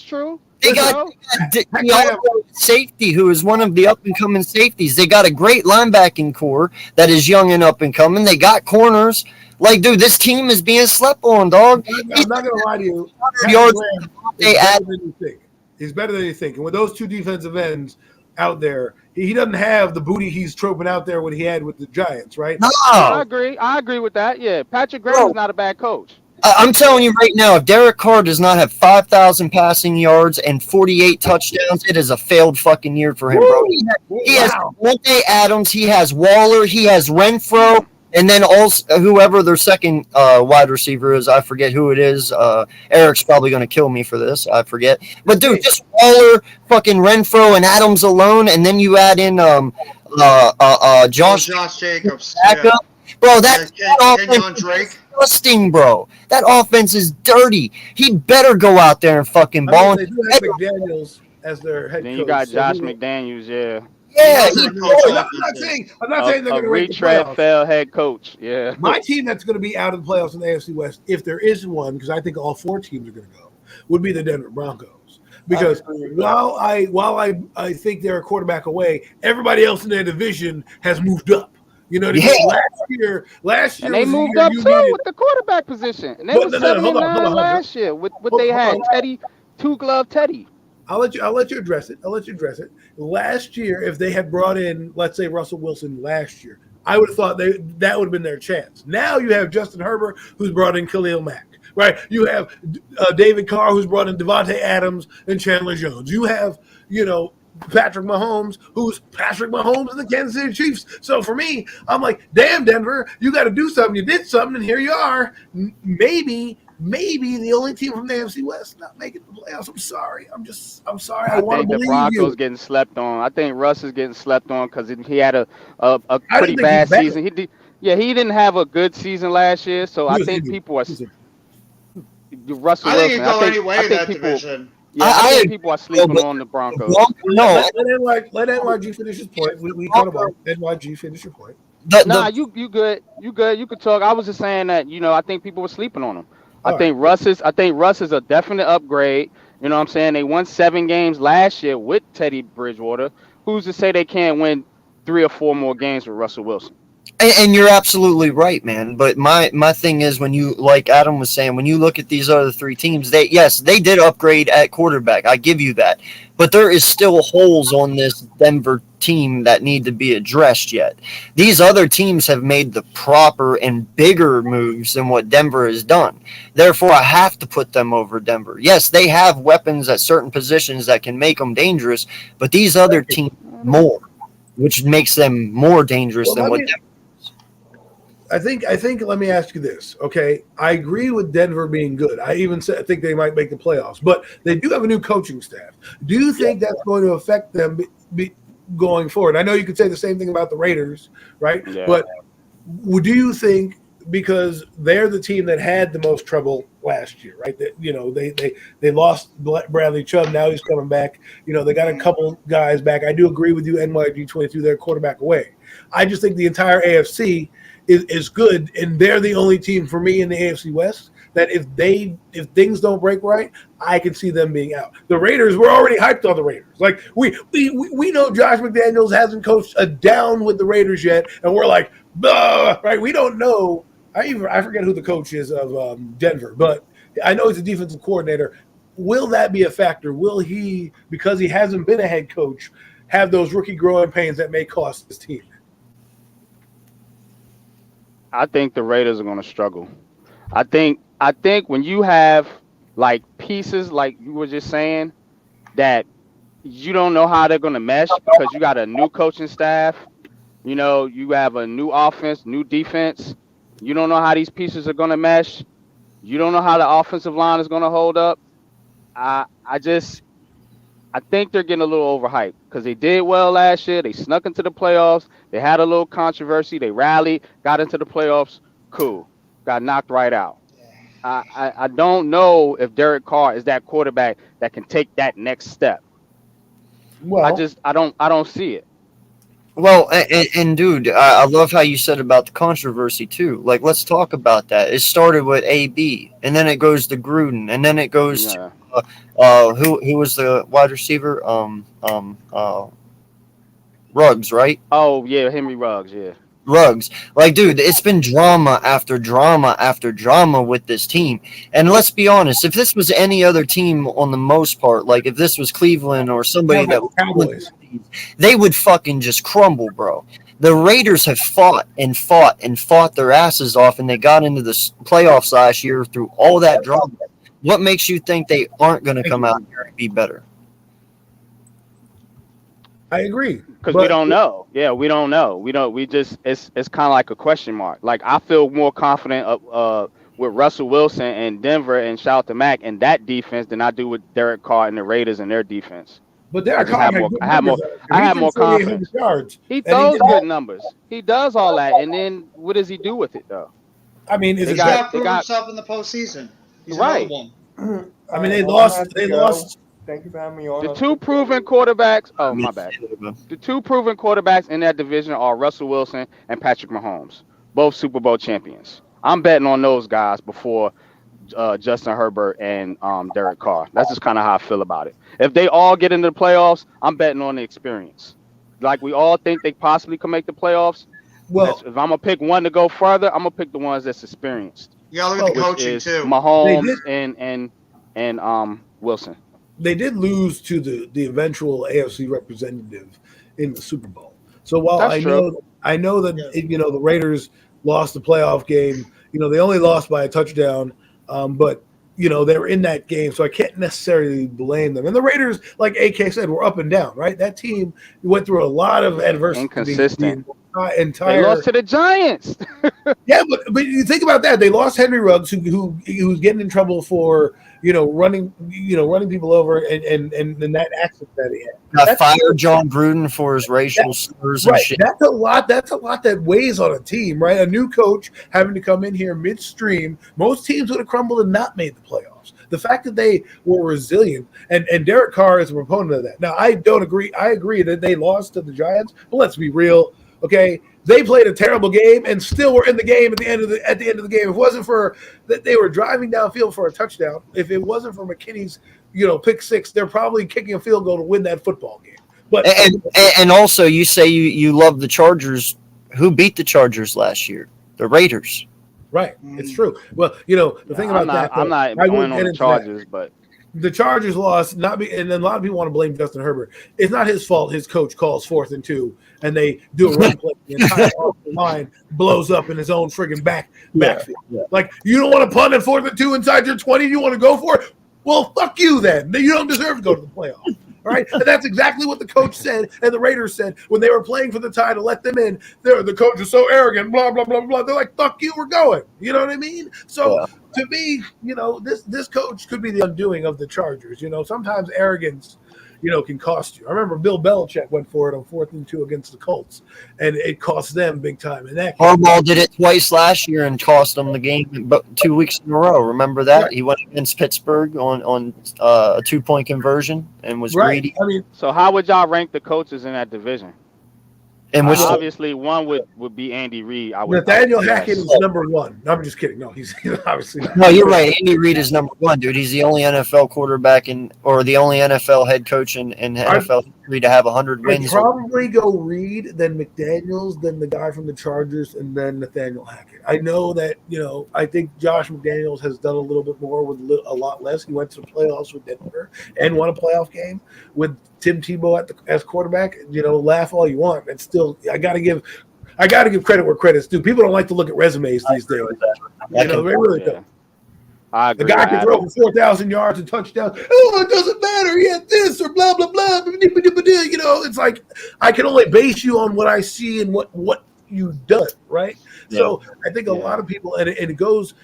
S4: true.
S3: They got the safety, who is one of the up-and-coming safeties. They got a great linebacking core that is young and up-and-coming. They got corners. Like, dude, this team is being slept on, dog.
S1: I'm not going to lie to you.
S3: Yards.
S1: He's better than you think. He's better than you think. And with those 2 defensive ends out there, he doesn't have the booty he's troping out there what he had with the Giants, right?
S3: No.
S4: I agree with that. Yeah, Patrick Graham is not a bad coach.
S3: I'm telling you right now, if Derek Carr does not have 5,000 passing yards and 48 touchdowns, it is a failed fucking year for him, bro. He has Devontae Adams, he has Waller, he has Renfro, and then also whoever their second wide receiver is, I forget who it is. Eric's probably going to kill me for this. I forget. But, dude, just Waller, fucking Renfro, and Adams alone, and then you add in Josh
S2: Jacobs.
S3: backup. Bro, that
S2: Kenyon
S3: offense
S2: Drake.
S3: is disgusting, bro. That offense is dirty. He better go out there and fucking ball.
S1: They do have McDaniels. as their head
S4: Then
S1: coach.
S4: you got
S1: So
S4: Josh
S1: who-
S4: McDaniels, yeah.
S3: Yeah,
S2: He
S3: he-
S2: wasn't
S1: I'm not saying they're
S4: A
S1: going to make the
S4: retread
S1: playoffs.
S4: failed head coach, yeah.
S1: My team that's going to be out of the playoffs in the AFC West, if there is one, because I think all 4 teams are going to go, would be the Denver Broncos. Because while I think they're a quarterback away, everybody else in their division has moved up. You know what I mean? Last year
S4: And they
S1: was the
S4: moved
S1: year
S4: up
S1: you
S4: too
S1: needed.
S4: with the quarterback position. And they
S1: But
S4: were
S1: no,
S4: 7-9
S1: hold on.
S4: last year with what
S1: Hold
S4: they
S1: on,
S4: had.
S1: hold on.
S4: Teddy, 2-glove Teddy.
S1: I'll let you address it. Last year, if they had brought in, let's say, Russell Wilson last year, I would have thought that would have been their chance. Now you have Justin Herbert, who's brought in Khalil Mack, right? You have David Carr, who's brought in Devontae Adams and Chandler Jones. You have, Patrick Mahomes, who's Patrick Mahomes and the Kansas City Chiefs. So for me, I'm like, damn, Denver, you got to do something. You did something, and here you are. Maybe the only team from the AFC West not making the playoffs. I'm sorry. I'm sorry. I want to
S4: think the
S1: believe
S4: Broncos
S1: you.
S4: getting slept on. I think Russ is getting slept on because he had a
S1: I
S4: pretty
S1: didn't think
S4: bad
S1: he's bad.
S4: season. He didn't have a good season last year. So I think people are Russell
S2: I think you
S4: Wilson.
S2: go any way in that
S4: people,
S2: division.
S4: Yeah, I think people are sleeping on the Broncos.
S3: No,
S1: Let NYG finish his point. We cut him off. NYG, finish your point.
S4: Nah, you good. You could talk. I was just saying that, I think people were sleeping on him. I think Russ is a definite upgrade. You know what I'm saying? They won 7 games last year with Teddy Bridgewater. Who's to say they can't win 3 or 4 more games with Russell Wilson?
S3: And you're absolutely right, man. But my thing is, when you, like Adam was saying, when you look at these other 3 teams, they did upgrade at quarterback. I give you that. But there is still holes on this Denver team that need to be addressed yet. These other teams have made the proper and bigger moves than what Denver has done. Therefore, I have to put them over Denver. Yes, they have weapons at certain positions that can make them dangerous, but these other teams more, which makes them more dangerous than what Denver.
S1: I think. Let me ask you this, okay? I agree with Denver being good. I think they might make the playoffs, but they do have a new coaching staff. Do you think that's going to affect them going forward? I know you could say the same thing about the Raiders, right?
S4: Yeah.
S1: But do you think, because they're the team that had the most trouble last year, right? That they lost Bradley Chubb. Now he's coming back. They got a couple guys back. I do agree with you. NYG-22, their quarterback away. I just think the entire AFC is good, and they're the only team for me in the AFC West that if things don't break right, I can see them being out. The Raiders, we're already hyped on the Raiders. Like we know Josh McDaniels hasn't coached a down with the Raiders yet, and we're like, bah, right? We don't know. I forget who the coach is of Denver, but I know he's a defensive coordinator. Will that be a factor? Will he, because he hasn't been a head coach, have those rookie growing pains that may cost his team?
S4: I think the Raiders are going to struggle. I think when you have like pieces like you were just saying that you don't know how they're going to mesh because you got a new coaching staff, you have a new offense, new defense. You don't know how these pieces are going to mesh. You don't know how the offensive line is going to hold up. I think they're getting a little overhyped because they did well last year. They snuck into the playoffs. They had a little controversy. They rallied, got into the playoffs. Cool. Got knocked right out. I don't know if Derek Carr is that quarterback that can take that next step.
S1: Well,
S4: I don't see it.
S3: Well, and dude, I love how you said about the controversy too. Like, let's talk about that. It started with AB, and then it goes to Gruden, and then it goes to who was the wide receiver? Ruggs, right?
S4: Oh yeah, Henry Ruggs, yeah.
S3: Ruggs. Like, dude, it's been drama after drama after drama with this team. And let's be honest, if this was any other team on the most part, like if this was Cleveland or somebody
S1: Cowboys,
S3: they would fucking just crumble, bro. The Raiders have fought and fought and fought their asses off, and they got into the playoffs last year through all that drama. What makes you think they aren't going to come out here and be better?
S1: I agree.
S4: Because we don't know. Yeah, we don't know. We just it's kind of like a question mark. Like I feel more confident with Russell Wilson and Denver and shout out to Mac and that defense than I do with Derek Carr and the Raiders and their defense.
S1: But Derek Carr
S4: I have more confidence.
S1: Yards,
S4: he throws good numbers. He does all that, and then what does he do with it though?
S1: I mean,
S2: He's got to prove himself in the postseason. He's
S4: right.
S2: another one.
S1: I mean, they lost
S5: Thank you for having me on.
S4: The two proven quarterbacks. Oh, my bad. The two proven quarterbacks in that division are Russell Wilson and Patrick Mahomes, both Super Bowl champions. I'm betting on those guys before Justin Herbert and Derek Carr. That's just kind of how I feel about it. If they all get into the playoffs, I'm betting on the experience. Like we all think they possibly can make the playoffs.
S1: Well,
S4: if I'm gonna pick one to go further, I'm gonna pick the ones that's experienced.
S2: You gotta look at the
S4: Which
S2: coaching
S4: is
S2: too.
S4: Mahomes and Wilson.
S1: they did lose to the eventual AFC representative in the Super Bowl. So while
S4: That's
S1: I
S4: true.
S1: know that the Raiders lost the playoff game. They only lost by a touchdown, but they were in that game, so I can't necessarily blame them. And the Raiders, like AK said, were up and down. Right, that team went through a lot of adversity.
S4: Inconsistent.
S1: Entire
S4: They lost to the Giants.
S1: Yeah, but you think about that. They lost Henry Ruggs, who was getting in trouble for running people over and that accident that he had.
S3: Fired John Gruden for his racial slurs and shit.
S1: That's a lot. That's a lot that weighs on a team, right? A new coach having to come in here midstream. Most teams would have crumbled and not made the playoffs. The fact that they were resilient, and Derek Carr is a proponent of that. Now, I don't agree. I agree that they lost to the Giants, but let's be real. Okay, they played a terrible game and still were in the game at the end of the game. If it wasn't for that they were driving downfield for a touchdown, if it wasn't for McKinney's pick six, they're probably kicking a field goal to win that football game. But
S3: and also you say you love the Chargers. Who beat the Chargers last year? The Raiders.
S1: Right, it's true. Well, the thing about that,
S4: I'm not going on the Chargers, but
S1: the Chargers lost, and then a lot of people want to blame Justin Herbert. It's not his fault. His coach calls 4th and 2, and they do a run play. The entire offensive line blows up in his own friggin' backfield. Yeah. Like, you don't want to punt at 4th and 2 inside your 20? You want to go for it? Well, fuck you then. You don't deserve to go to the playoffs. All right, and that's exactly what the coach said, and the Raiders said when they were playing for the tie to let them in. The coach is so arrogant, blah blah blah blah. They're like, "Fuck you, we're going." You know what I mean? So to me, this coach could be the undoing of the Chargers. Sometimes arrogance, can cost you. I remember Bill Belichick went for it on 4th and 2 against the Colts, and it cost them big time. And that
S3: Harbaugh did it twice last year and cost them the game 2 weeks in a row. Remember that? Right. He went against Pittsburgh on a 2-point conversion and was greedy.
S4: So how would y'all rank the coaches in that division?
S3: And
S4: obviously one would be Andy Reid.
S1: Nathaniel Hackett is number 1. No, I'm just kidding. No, he's obviously not.
S3: No, you're right. Andy Reid is number 1, dude. He's the only NFL quarterback or the only NFL head coach in NFL history to have 100 wins.
S1: I'd probably go Reid, then McDaniels, then the guy from the Chargers, and then Nathaniel Hackett. I know that I think Josh McDaniels has done a little bit more with a lot less. He went to the playoffs with Denver and won a playoff game with Tim Tebow as quarterback. Laugh all you want. It's still I gotta give credit where credit's due. People don't like to look at resumes these days. They really don't.
S4: I agree.
S1: The guy can throw for 4,000 yards and touchdowns. Oh, it doesn't matter. He had this or blah blah blah. It's like I can only base you on what I see and what you've done, right? Yeah. So I think a lot of people, and it goes.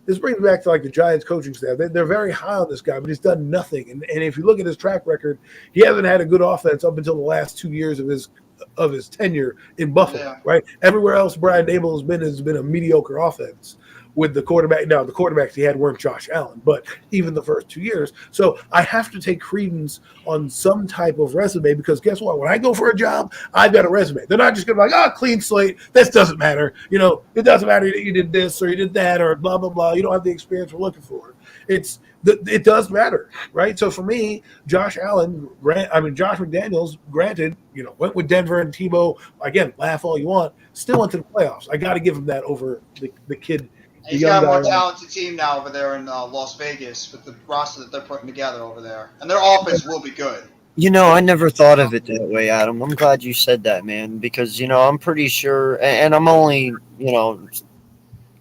S1: This brings me back to like the Giants coaching staff. They're very high on this guy, but he's done nothing. And if you look at his track record, he hasn't had a good offense up until the last 2 years of his tenure in Buffalo, right? Everywhere else Brian Daboll has been a mediocre offense with the quarterback. Now, the quarterbacks he had weren't Josh Allen, but even the first 2 years. So I have to take credence on some type of resume because guess what? When I go for a job, I've got a resume. They're not just going to be like, clean slate. This doesn't matter. It doesn't matter that you did this or you did that or blah, blah, blah. You don't have the experience we're looking for. It does matter, right? So for me, Josh McDaniels, granted, went with Denver and Tebow. Again, laugh all you want. Still went to the playoffs. I got to give him that over the kid.
S2: He's got a more talented team now over there in Las Vegas with the roster that they're putting together over there. And their offense will be good.
S3: I never thought of it that way, Adam. I'm glad you said that, man, because, I'm pretty sure, and I'm only,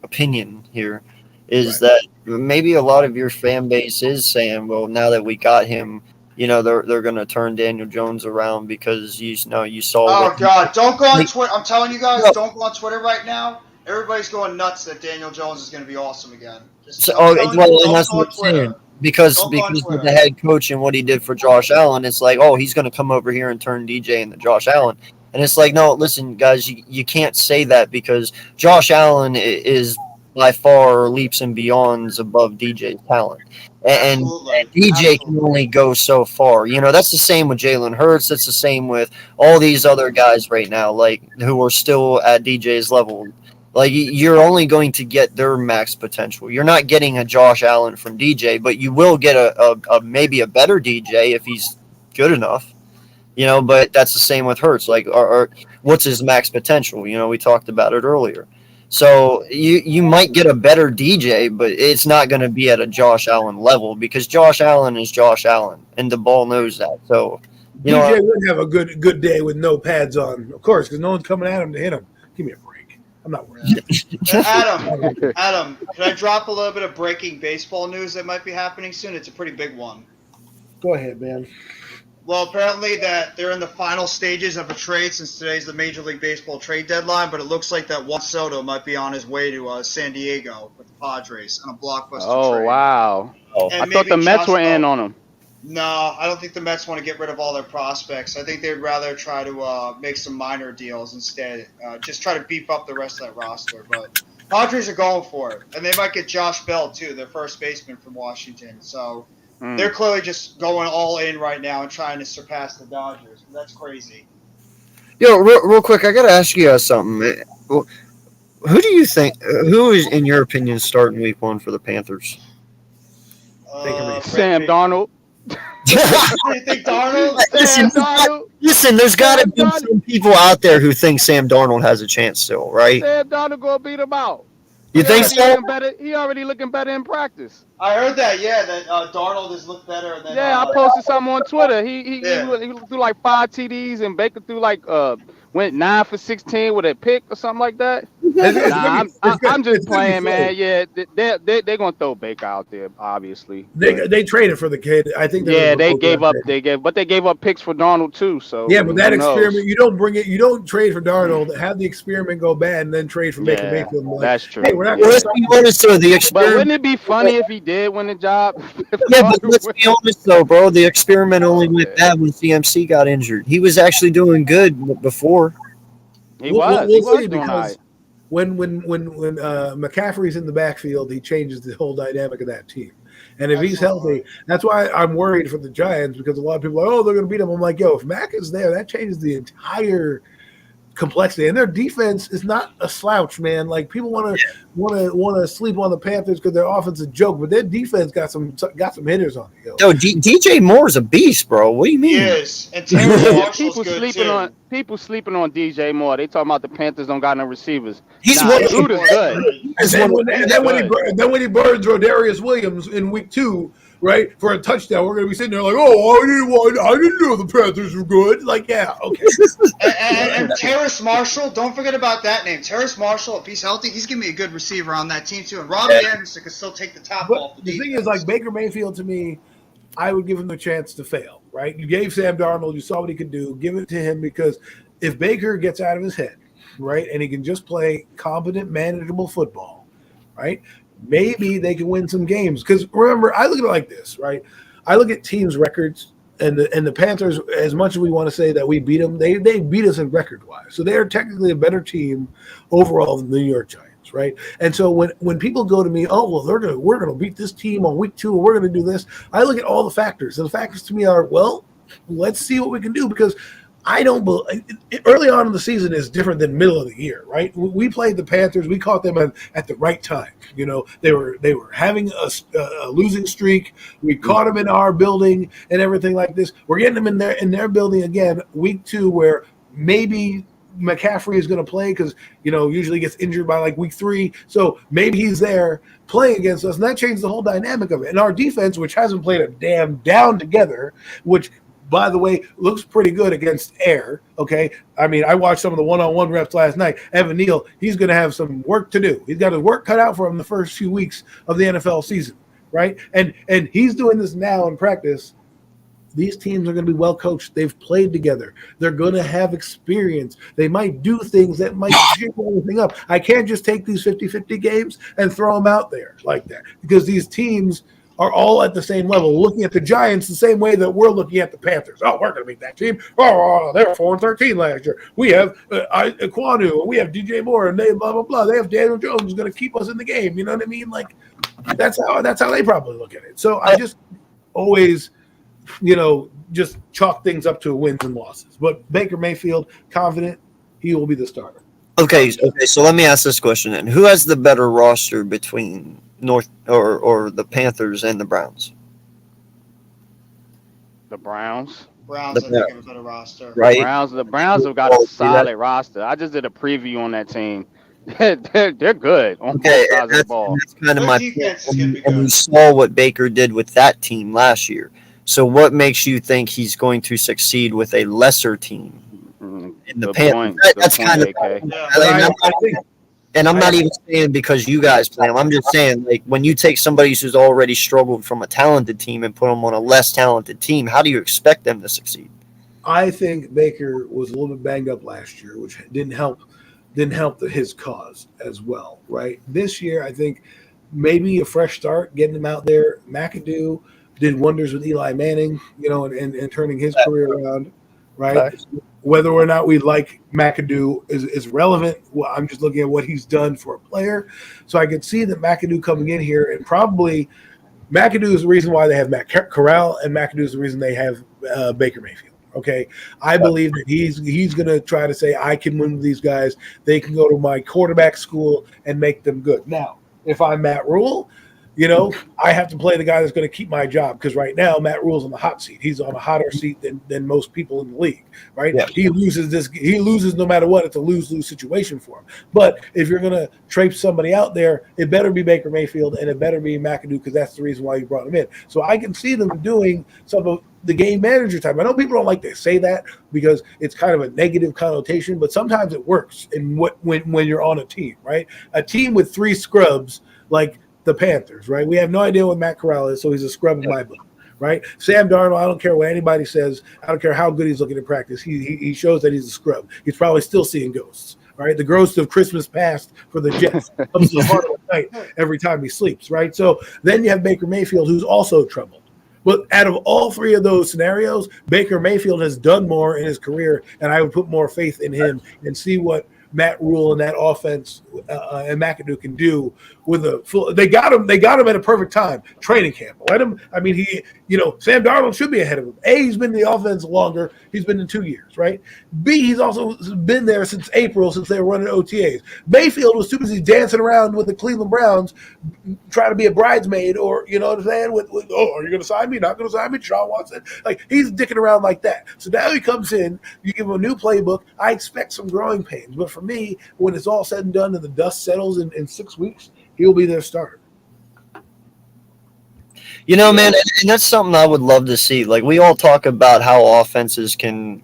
S3: opinion here, is that maybe a lot of your fan base is saying, well, now that we got him, they're going to turn Daniel Jones around because, you saw.
S2: Oh, God, don't go on Twitter. I'm telling you guys, don't go on Twitter right now. Everybody's going nuts that Daniel Jones is going to be awesome again.
S3: And that's what I'm saying. Because of the head coach and what he did for Josh Allen, it's like, he's going to come over here and turn DJ into Josh Allen. And it's like, no, listen, guys, you can't say that because Josh Allen is by far leaps and beyonds above DJ's talent. And
S2: Absolutely.
S3: DJ can only go so far. That's the same with Jalen Hurts. That's the same with all these other guys right now, like who are still at DJ's level. Like, you're only going to get their max potential. You're not getting a Josh Allen from DJ, but you will get a maybe a better DJ if he's good enough. But that's the same with Hurts. Like, what's his max potential? We talked about it earlier. So you might get a better DJ, but it's not going to be at a Josh Allen level because Josh Allen is Josh Allen, and the ball knows that. So
S1: DJ would have a good day with no pads on, of course, because no one's coming at him to hit him. Give me a break. I'm not worried.
S2: Adam, can I drop a little bit of breaking baseball news that might be happening soon? It's a pretty big one.
S1: Go ahead, man.
S2: Well, apparently that they're in the final stages of a trade since today's the Major League Baseball trade deadline, but it looks like that Juan Soto might be on his way to San Diego with the Padres on a blockbuster trade.
S4: Oh, wow.
S2: And
S4: I thought the Mets were in on him.
S2: No, I don't think the Mets want to get rid of all their prospects. I think they'd rather try to make some minor deals instead. Just try to beef up the rest of that roster. But Padres are going for it. And they might get Josh Bell, too, their first baseman from Washington. So they're clearly just going all in right now and trying to surpass the Dodgers. That's crazy.
S3: Yo, real quick, I got to ask you guys something. Who do you think, who is, in your opinion, starting week 1 for the Panthers?
S4: Sam Darnold.
S2: You think Darnold?
S3: Listen, there's got to be some people out there who think Sam Darnold has a chance still, right?
S4: Sam Darnold going to beat him out.
S3: You think so?
S4: He already looking better in practice.
S2: I heard that, that Darnold has looked better. Than,
S4: I posted something on Twitter. He threw like 5 TDs and Baker threw like went 9 for 16 with a pick or something like that. I'm just playing, man. Yeah, they're gonna throw Baker out there, obviously.
S1: They traded for the kid. I think.
S4: They gave up picks for Darnold too. So
S1: yeah, but that experiment, you don't bring it. You don't trade for Darnold, have the experiment go bad, and then trade for Baker Mayfield.
S4: That's true.
S1: Hey, we're not
S3: let's be honest though. The experiment.
S4: But wouldn't it be funny if he did win the job?
S3: Yeah, but let's be honest though, bro. The experiment only went bad when CMC got injured. He was actually doing good before.
S4: He was doing
S1: because when McCaffrey's in the backfield, he changes the whole dynamic of that team. And if he's healthy, that's why I'm worried for the Giants, because a lot of people are like, they're going to beat him. I'm like, if Mac is there, that changes the entire complexity. And their defense is not a slouch, man. Like, people want to sleep on the Panthers because their offense is a joke, but their defense got some hitters on it.
S3: Yo, DJ Moore's a beast, bro. What do you mean?
S2: He is. And Terrence Marshall's good too.
S4: People sleeping on DJ Moore. They talking about the Panthers don't got no receivers.
S3: He's
S4: dude is good.
S1: And then when he burns Rodarius Williams in week 2, right, for a touchdown, we're going to be sitting there like, I didn't know the Panthers were good. Like, yeah, okay.
S2: and Terrace Marshall, don't forget about that name. Terrace Marshall, if he's healthy, he's going to be a good receiver on that team too. And Robbie Anderson can still take the top off
S1: the thing is, like, Baker Mayfield, to me, I would give him the chance to fail, right? You gave Sam Darnold, you saw what he could do. Give it to him, because if Baker gets out of his head, right, and he can just play competent, manageable football, right, maybe they can win some games. Because remember, I look at it like this, right? I look at teams' records, and the Panthers, as much as we want to say that we beat them, they beat us in record-wise. So they are technically a better team overall than the New York Giants. Right, and so when people go to me, we're gonna beat this team on week 2, or we're gonna do this, I look at all the factors, and the factors to me are, let's see what we can do, because I don't believe early on in the season is different than middle of the year, right? We played the Panthers, we caught them at the right time. They were having a losing streak. We caught them in our building and everything like this. We're getting them in their building again, week 2, where maybe McCaffrey is going to play, because usually gets injured by like week 3, so maybe he's there playing against us, and that changed the whole dynamic of it. And our defense, which hasn't played a damn down together, which, by the way, looks pretty good against air. Okay, I mean, I watched some of the one-on-one reps last night. Evan Neal, he's going to have some work to do. He's got his work cut out for him the first few weeks of the NFL season, right? And he's doing this now in practice. These teams are going to be well coached. They've played together. They're going to have experience. They might do things that might shake everything up. I can't just take these 50-50 games and throw them out there like that, because these teams are all at the same level, looking at the Giants the same way that we're looking at the Panthers. Oh, we're going to beat that team. Oh, they were 4-13 last year. We have Kwanu, and we have DJ Moore, and they blah blah blah. They have Daniel Jones who's going to keep us in the game. You know what I mean? Like that's how they probably look at it. So I just always, just chalk things up to wins and losses. But Baker Mayfield, confident he will be the starter.
S3: Okay. So let me ask this question then: who has the better roster between North or the Panthers and the Browns?
S4: The Browns.
S2: Browns, I think, have a better roster.
S3: Right.
S4: The Browns have got a solid roster. I just did a preview on that team. They're good on both sides of the ball.
S3: That's kind of
S2: Their
S3: my
S2: defense is
S3: point.
S2: gonna be
S3: And we
S2: good.
S3: saw what Baker did with that team last year. So what makes you think he's going to succeed with a lesser team in the
S4: Good
S3: Panthers?
S4: point.
S3: That's
S4: Good
S3: kind of.
S4: point, AK.
S2: Yeah.
S1: I think
S3: And I'm not even saying because you guys play them. I'm just saying, like, when you take somebody who's already struggled from a talented team and put them on a less talented team, how do you expect them to succeed?
S1: I think Baker was a little bit banged up last year, which didn't help his cause as well, right? This year, I think maybe a fresh start, getting him out there. McAdoo did wonders with Eli Manning, and turning his career around, right?
S3: Okay.
S1: Whether or not we like McAdoo is relevant. Well, I'm just looking at what he's done for a player. So I could see that McAdoo coming in here, and probably McAdoo is the reason why they have Matt Corral, and McAdoo is the reason they have Baker Mayfield. Okay, I believe that he's going to try to say, I can win with these guys. They can go to my quarterback school and make them good. Now, if I'm Matt Rule, I have to play the guy that's going to keep my job, because right now Matt Rule's on the hot seat. He's on a hotter seat than most people in the league, right?
S3: Yeah.
S1: He loses no matter what. It's a lose-lose situation for him. But if you're going to traipse somebody out there, it better be Baker Mayfield and it better be McAdoo, because that's the reason why you brought him in. So I can see them doing some of the game manager type. I know people don't like to say that because it's kind of a negative connotation, but sometimes it works when you're on a team, right? A team with three scrubs like the Panthers, right? We have no idea what Matt Corral is, so he's a scrub in my book, right? Sam Darnold, I don't care what anybody says. I don't care how good he's looking at practice. He shows that he's a scrub. He's probably still seeing ghosts, right? The ghost of Christmas past for the Jets comes to the heart of the night every time he sleeps, right? So then you have Baker Mayfield, who's also troubled. But out of all three of those scenarios, Baker Mayfield has done more in his career, and I would put more faith in him and see what Matt Rule and that offense and McAdoo can do with a full. They got him at a perfect time. Training camp. Let him. I mean, Sam Darnold should be ahead of him. A, he's been in the offense longer. He's been in 2 years, right? B, he's also been there since April, since they were running OTAs. Mayfield was too busy dancing around with the Cleveland Browns, trying to be a bridesmaid, or you know what I'm saying? With are you going to sign me? Not going to sign me? Sean Watson. Like, he's dicking around like that. So now he comes in. You give him a new playbook. I expect some growing pains, but for me, when it's all said and done and the dust settles in 6 weeks, he'll be their starter.
S3: Man, and that's something I would love to see. Like, we all talk about how offenses can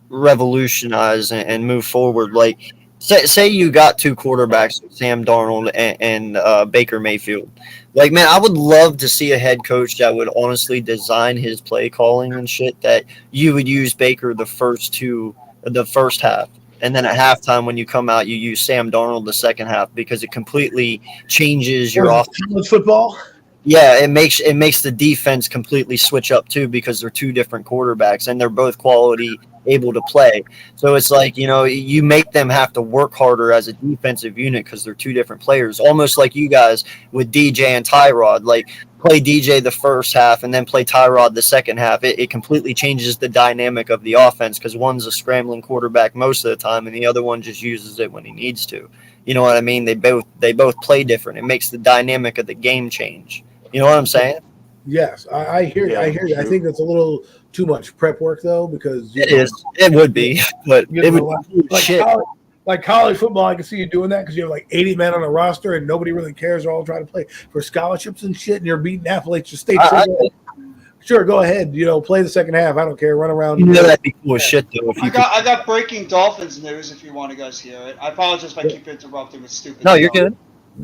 S3: revolutionize and move forward. Like, say you got two quarterbacks, Sam Darnold and Baker Mayfield. Like, man, I would love to see a head coach that would honestly design his play calling and shit, that you would use Baker the first half. And then at halftime, when you come out, you use Sam Darnold the second half, because it completely changes your offense.
S1: College football.
S3: Yeah, it makes the defense completely switch up too, because they're two different quarterbacks and they're both quality, able to play. So it's like, you make them have to work harder as a defensive unit because they're two different players. Almost like you guys with DJ and Tyrod. Like, play DJ the first half and then play Tyrod the second half. It completely changes the dynamic of the offense, because one's a scrambling quarterback most of the time and the other one just uses it when he needs to. You know what I mean? They both play different. It makes the dynamic of the game change. You know what I'm saying?
S1: Yes, I hear you. I hear you. I think that's a little too much prep work, though, because
S3: It is. It would be, but it would be shit.
S1: College football, I can see you doing that because you have like 80 men on a roster and nobody really cares. They're all trying to play for scholarships and shit, and you're beating Appalachian State. Sure, go ahead. Play the second half. I don't care. Run around.
S3: That'd be cool as shit, though. If
S2: I got breaking Dolphins news if you want to guys hear it. I apologize if I keep interrupting with stupid.
S3: No, you're good.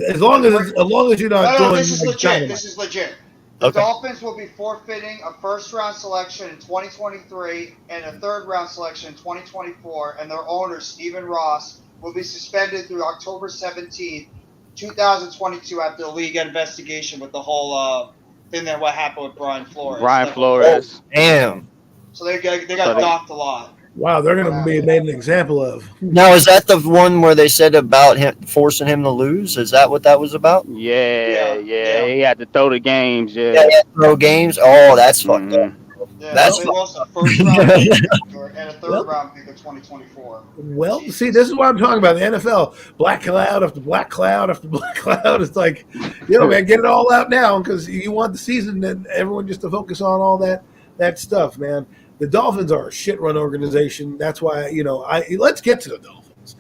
S1: As long as you're not.
S2: No, this is legit. This is legit. The
S3: Okay.
S2: Dolphins will be forfeiting a first-round selection in 2023 and a third-round selection in 2024, and their owner, Stephen Ross, will be suspended through October 17th 2022 after the league investigation with the whole thing that what happened with Brian Flores.
S4: Brian Flores.
S3: Damn.
S2: So they got
S4: So they-
S2: docked a lot.
S1: Wow, they're going to be made an example of.
S3: Now, is that the one where they said about him forcing him to lose? Is that what that was about?
S4: Yeah. He had to throw the games.
S3: Yeah,
S4: Yeah.
S3: yeah, throw games. Oh, that's fucked up.
S2: Yeah,
S3: That's
S2: they lost a first round pick and a third round pick in 2024.
S1: Well, see, this is what I'm talking about. The NFL, black cloud after black cloud after black cloud. It's like, man, get it all out now because you want the season and everyone just to focus on all that stuff, man. The Dolphins are a shit-run organization. That's why, let's get to the Dolphins.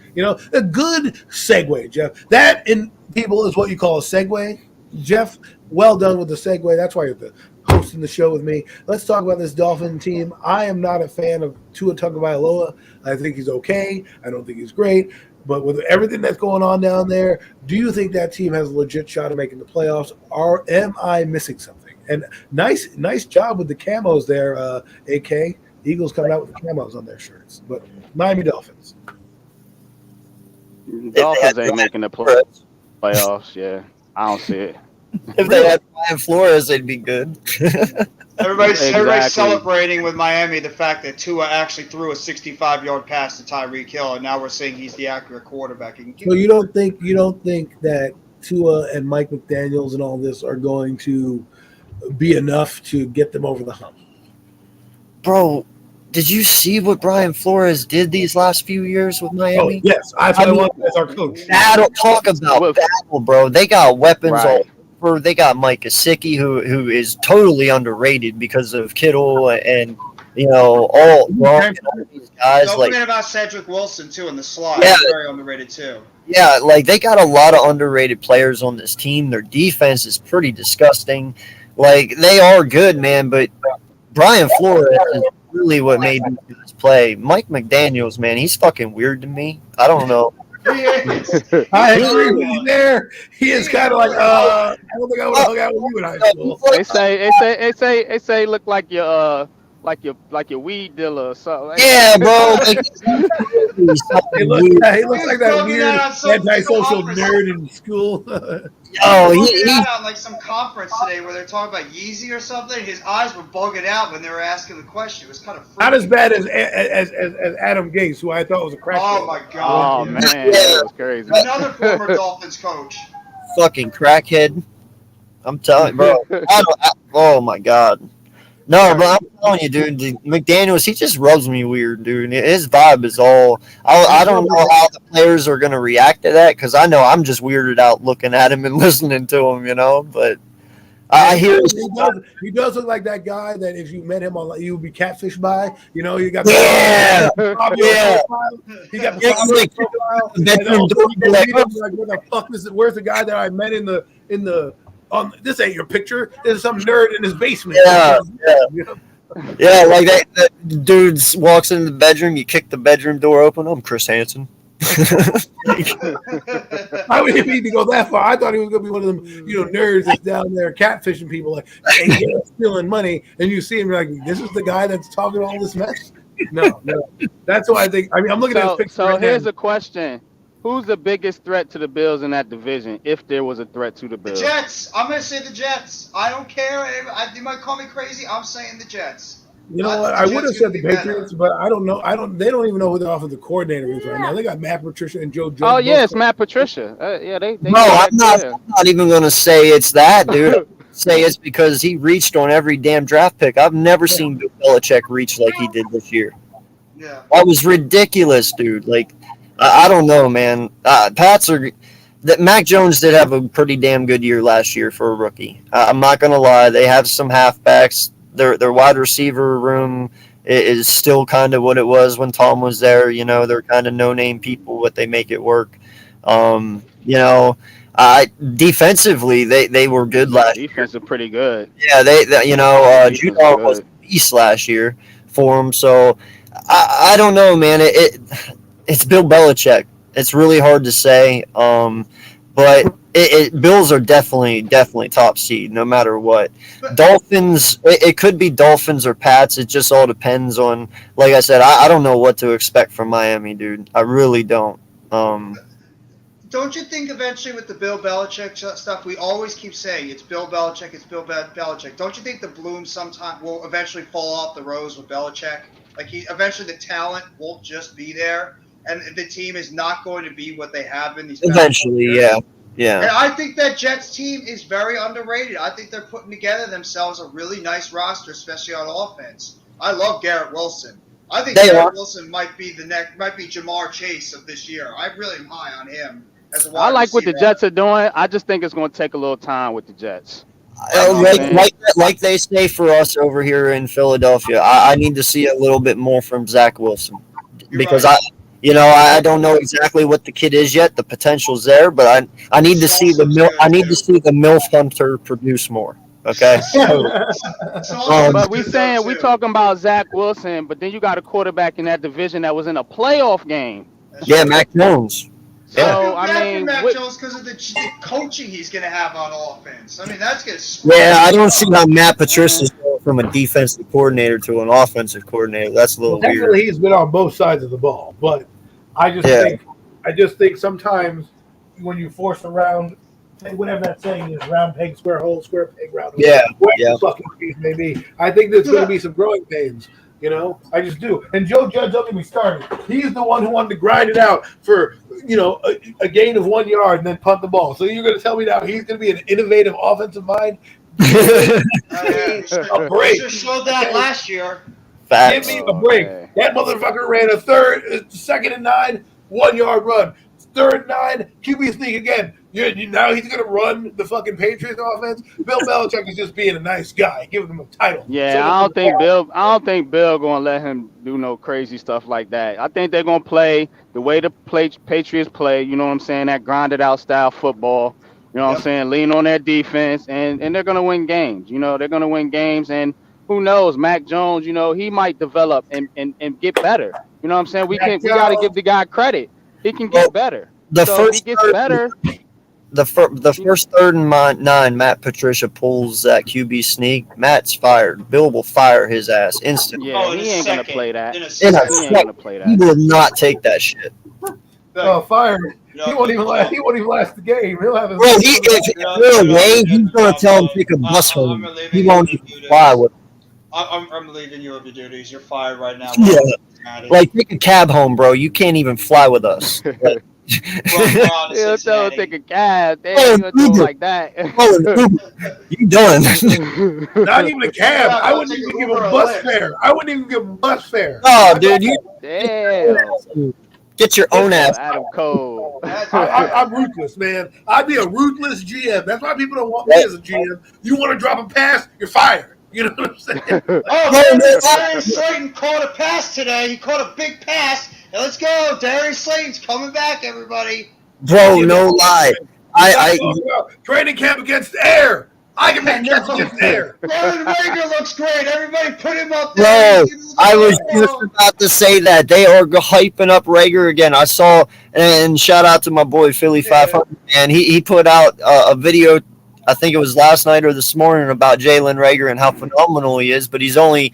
S1: A good segue, Jeff. That, in people, is what you call a segue. Jeff, well done with the segue. That's why you're hosting the show with me. Let's talk about this Dolphin team. I am not a fan of Tua Tagovailoa. I think he's okay. I don't think he's great. But with everything that's going on down there, do you think that team has a legit shot of making the playoffs? Or am I missing something? And nice job with the camos there, AK. Eagles coming out with the camos on their shirts. But Miami Dolphins.
S4: Dolphins ain't making the playoffs. Yeah, I don't see it.
S3: If they had Brian Flores, they'd be good.
S2: Everybody's
S4: Exactly.
S2: celebrating with Miami the fact that Tua actually threw a 65-yard pass to Tyreek Hill, and now we're saying he's the accurate quarterback.
S1: So you don't think that Tua and Mike McDaniels and all this are going to be enough to get them over the hump?
S3: Bro, did you see what Brian Flores did these last few years with Miami?
S1: Oh, yes. I want as our coach.
S3: Talk about battle, bro. They got weapons all
S4: Right.
S3: over. They got Mike Gesicki, who is totally underrated because of Kittle and all these guys.
S2: Don't
S3: Like,
S2: forget about Cedric Wilson too in the slot.
S3: Yeah.
S2: He's very underrated too.
S3: yeah, like they got a lot of underrated players on this team. Their defense is pretty disgusting. Like, they are good, man, but Brian Flores is really what made these guys play. Mike McDaniels, man, he's fucking weird to me. I don't know.
S2: He is.
S1: I agree with you there. He is kind of like, I don't think I would have hung out with you in high school.
S4: They say look like your weed dealer or something.
S3: Yeah, bro. Like,
S1: He looks like that
S2: Talking
S1: weird
S2: out on some
S1: antisocial
S2: conference.
S1: nerd in school.
S3: oh,
S2: He
S3: he,
S2: out on like some conference today where they're talking about Yeezy or something. His eyes were bugging out when they were asking the question. It was kind of freaky.
S1: Not as bad as Adam Gase, who I thought was a crack.
S2: Oh my god!
S4: Oh man, that was crazy.
S2: Another former Dolphins coach.
S3: fucking crackhead. I'm telling you, bro. Oh my god. No, but I'm telling you, dude, McDaniels, he just rubs me weird, dude. His vibe is all. I don't know how the players are going to react to that because I know I'm just weirded out looking at him and listening to him, But I hear.
S1: He does look like that guy that if you met him on, you would be catfished by. You got
S3: Yeah.
S1: yeah. He got
S3: Yeah,
S1: the
S3: like,
S1: profile.
S3: bedroom
S1: And also,
S3: door,
S1: you
S3: like,
S1: meet him, like, what the fuck is it? Where's the guy that I met in the this ain't your picture. There's some nerd in his basement.
S3: Yeah,
S1: You know?
S3: Yeah, like that dude walks into the bedroom, you kick the bedroom door open. I'm Chris Hansen.
S1: I wouldn't need to go that far. I thought he was going to be one of them, nerds that's down there catfishing people, like, hey, you're stealing money, and you see him, you're like, this is the guy that's talking all this mess. No. That's why I think. I mean, I'm looking at his picture.
S4: So
S1: right
S4: here's
S1: now.
S4: a question: who's the biggest threat to the Bills in that division? If there was a threat to the
S2: The
S4: Bills,
S2: Jets. I'm gonna say the Jets. I don't care. You might call me crazy. I'm saying the Jets.
S1: You know what? I would have said the Patriots, but I don't know. They don't even know who their offensive coordinator is right now. They got Matt Patricia and Joe Judge.
S4: Oh yeah, it's Matt Patricia. They
S3: No, I'm not even going to say it's that, dude. Say it's because he reached on every damn draft pick. I've never seen Bill Belichick reach like he did this year.
S2: Yeah.
S3: That was ridiculous, dude. Like, I don't know, man. Mac Jones did have a pretty damn good year last year for a rookie. I'm not going to lie. They have some halfbacks. Their wide receiver room is still kind of what it was when Tom was there. They're kind of no-name people, but they make it work. Defensively, they were good last year.
S4: Defense is pretty good.
S3: Yeah, Judah was a beast last year for them. So I don't know, man. It's Bill Belichick. It's really hard to say. But Bills are definitely top seed no matter what. Dolphins, it could be Dolphins or Pats. It just all depends on. Like I said, I don't know what to expect from Miami, dude. I really don't.
S2: Don't you think eventually with the Bill Belichick stuff, we always keep saying it's Bill Belichick, it's Bill Belichick. Don't you think the bloom sometime will eventually fall off the rose with Belichick? Like eventually the talent won't just be there, and the team is not going to be what they have been these past
S3: Eventually,
S2: years.
S3: yeah.
S2: And I think that Jets team is very underrated. I think they're putting together themselves a really nice roster, especially on offense. I love Garrett Wilson. I think Garrett Wilson might be Jamar Chase of this year. I really am high on him as a wide
S4: I like what the
S2: receiver.
S4: Jets are doing. I just think it's going to take a little time with the Jets.
S3: Like they say for us over here in Philadelphia, I need to see a little bit more from Zach Wilson because
S2: right.
S3: I don't know exactly what the kid is yet. The potential's there, but I need to see the MILF Hunter produce more. Okay.
S4: But we talking about Zach Wilson, but then you got a quarterback in that division that was in a playoff game.
S3: Yeah, Mac Jones.
S4: So I mean,
S2: Mac Jones because of the coaching he's going to have on offense. I mean, that's going to.
S3: Yeah, I don't see how Matt Patricia's going from a defensive coordinator to an offensive coordinator. That's a little weird.
S1: He's been on both sides of the ball, but I just think sometimes when you force around, whatever that saying is, round peg, square hole, square peg, round hole.
S3: Yeah.
S1: Fucking piece maybe. I think there's going to be some growing pains. I just do. And Joe Judge, don't get me started. He's the one who wanted to grind it out for, a gain of 1 yard and then punt the ball. So you're going to tell me now he's going to be an innovative offensive mind?
S2: A break. Just showed that last year.
S3: Facts.
S1: Give me a break. That motherfucker ran a second and 9, 1 yard run. Third and 9, QB sneak again. Now he's going to run the fucking Patriots offense. Bill Belichick is just being a nice guy, giving him a title.
S4: Yeah, I don't think Bill going to let him do no crazy stuff like that. I think they're going to play the way the Patriots play. You know what I'm saying? That grinded out style football. You know what I'm saying? Lean on their defense, and they're going to win games. They're going to win games, and who knows? Mac Jones, he might develop and get better. You know what I'm saying? We got to give the guy credit. He can get better. If he gets better.
S3: The first 3rd and 9, Matt Patricia pulls that QB sneak. Matt's fired. Bill will fire his ass instantly.
S4: Yeah, he ain't gonna play that.
S3: He will not take that shit.
S1: Oh, fired. He won't even last the game. He'll have his.
S3: Bro, he's gonna tell him to take a bus home. He won't even fly with him.
S2: I'm leaving you of your duties. You're fired right now.
S3: Yeah. Like, take a cab home, bro. You can't even fly with us.
S4: He'll tell him to take a cab. They ain't gonna do it like that.
S3: You done.
S1: Not even a cab. I wouldn't even give him bus fare.
S3: Oh, dude,
S4: Damn.
S3: Get your own ass.
S4: Adam Cole.
S1: I'm ruthless, man. I'd be a ruthless GM. That's why people don't want me as a GM. You want to drop a pass, you're fired. You know what I'm saying?
S2: Darius Slayton caught a pass today. He caught a big pass. And let's go. Darius Slayton's coming back, everybody.
S3: Bro, no lie.
S1: Training camp against air. I can make catches against air.
S2: Roman Rager looks great. Everybody put him up there.
S3: Bro, I was just about to say that. They are hyping up Rager again. I saw, and shout out to my boy Philly 500, and he put out a video, I think it was last night or this morning, about Jalen Rager and how phenomenal he is, but he's only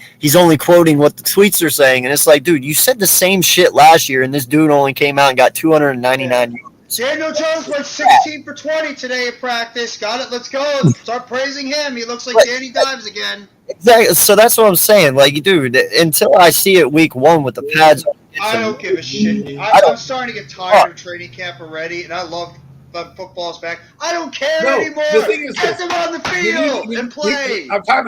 S3: quoting what the tweets are saying. And it's like, dude, you said the same shit last year, and this dude only came out and got 299 yards.
S2: Daniel Jones went 16 for 20 today at practice. Got it. Let's go. Start praising him. He looks like Danny Dimes again.
S3: Exactly. So that's what I'm saying. Like, dude, until I see it week 1 with the pads on.
S2: I don't give a shit. I'm starting to get tired of training camp already, and I love football's back. I don't care anymore.
S1: The thing is,
S2: get them on the field and play.
S1: Time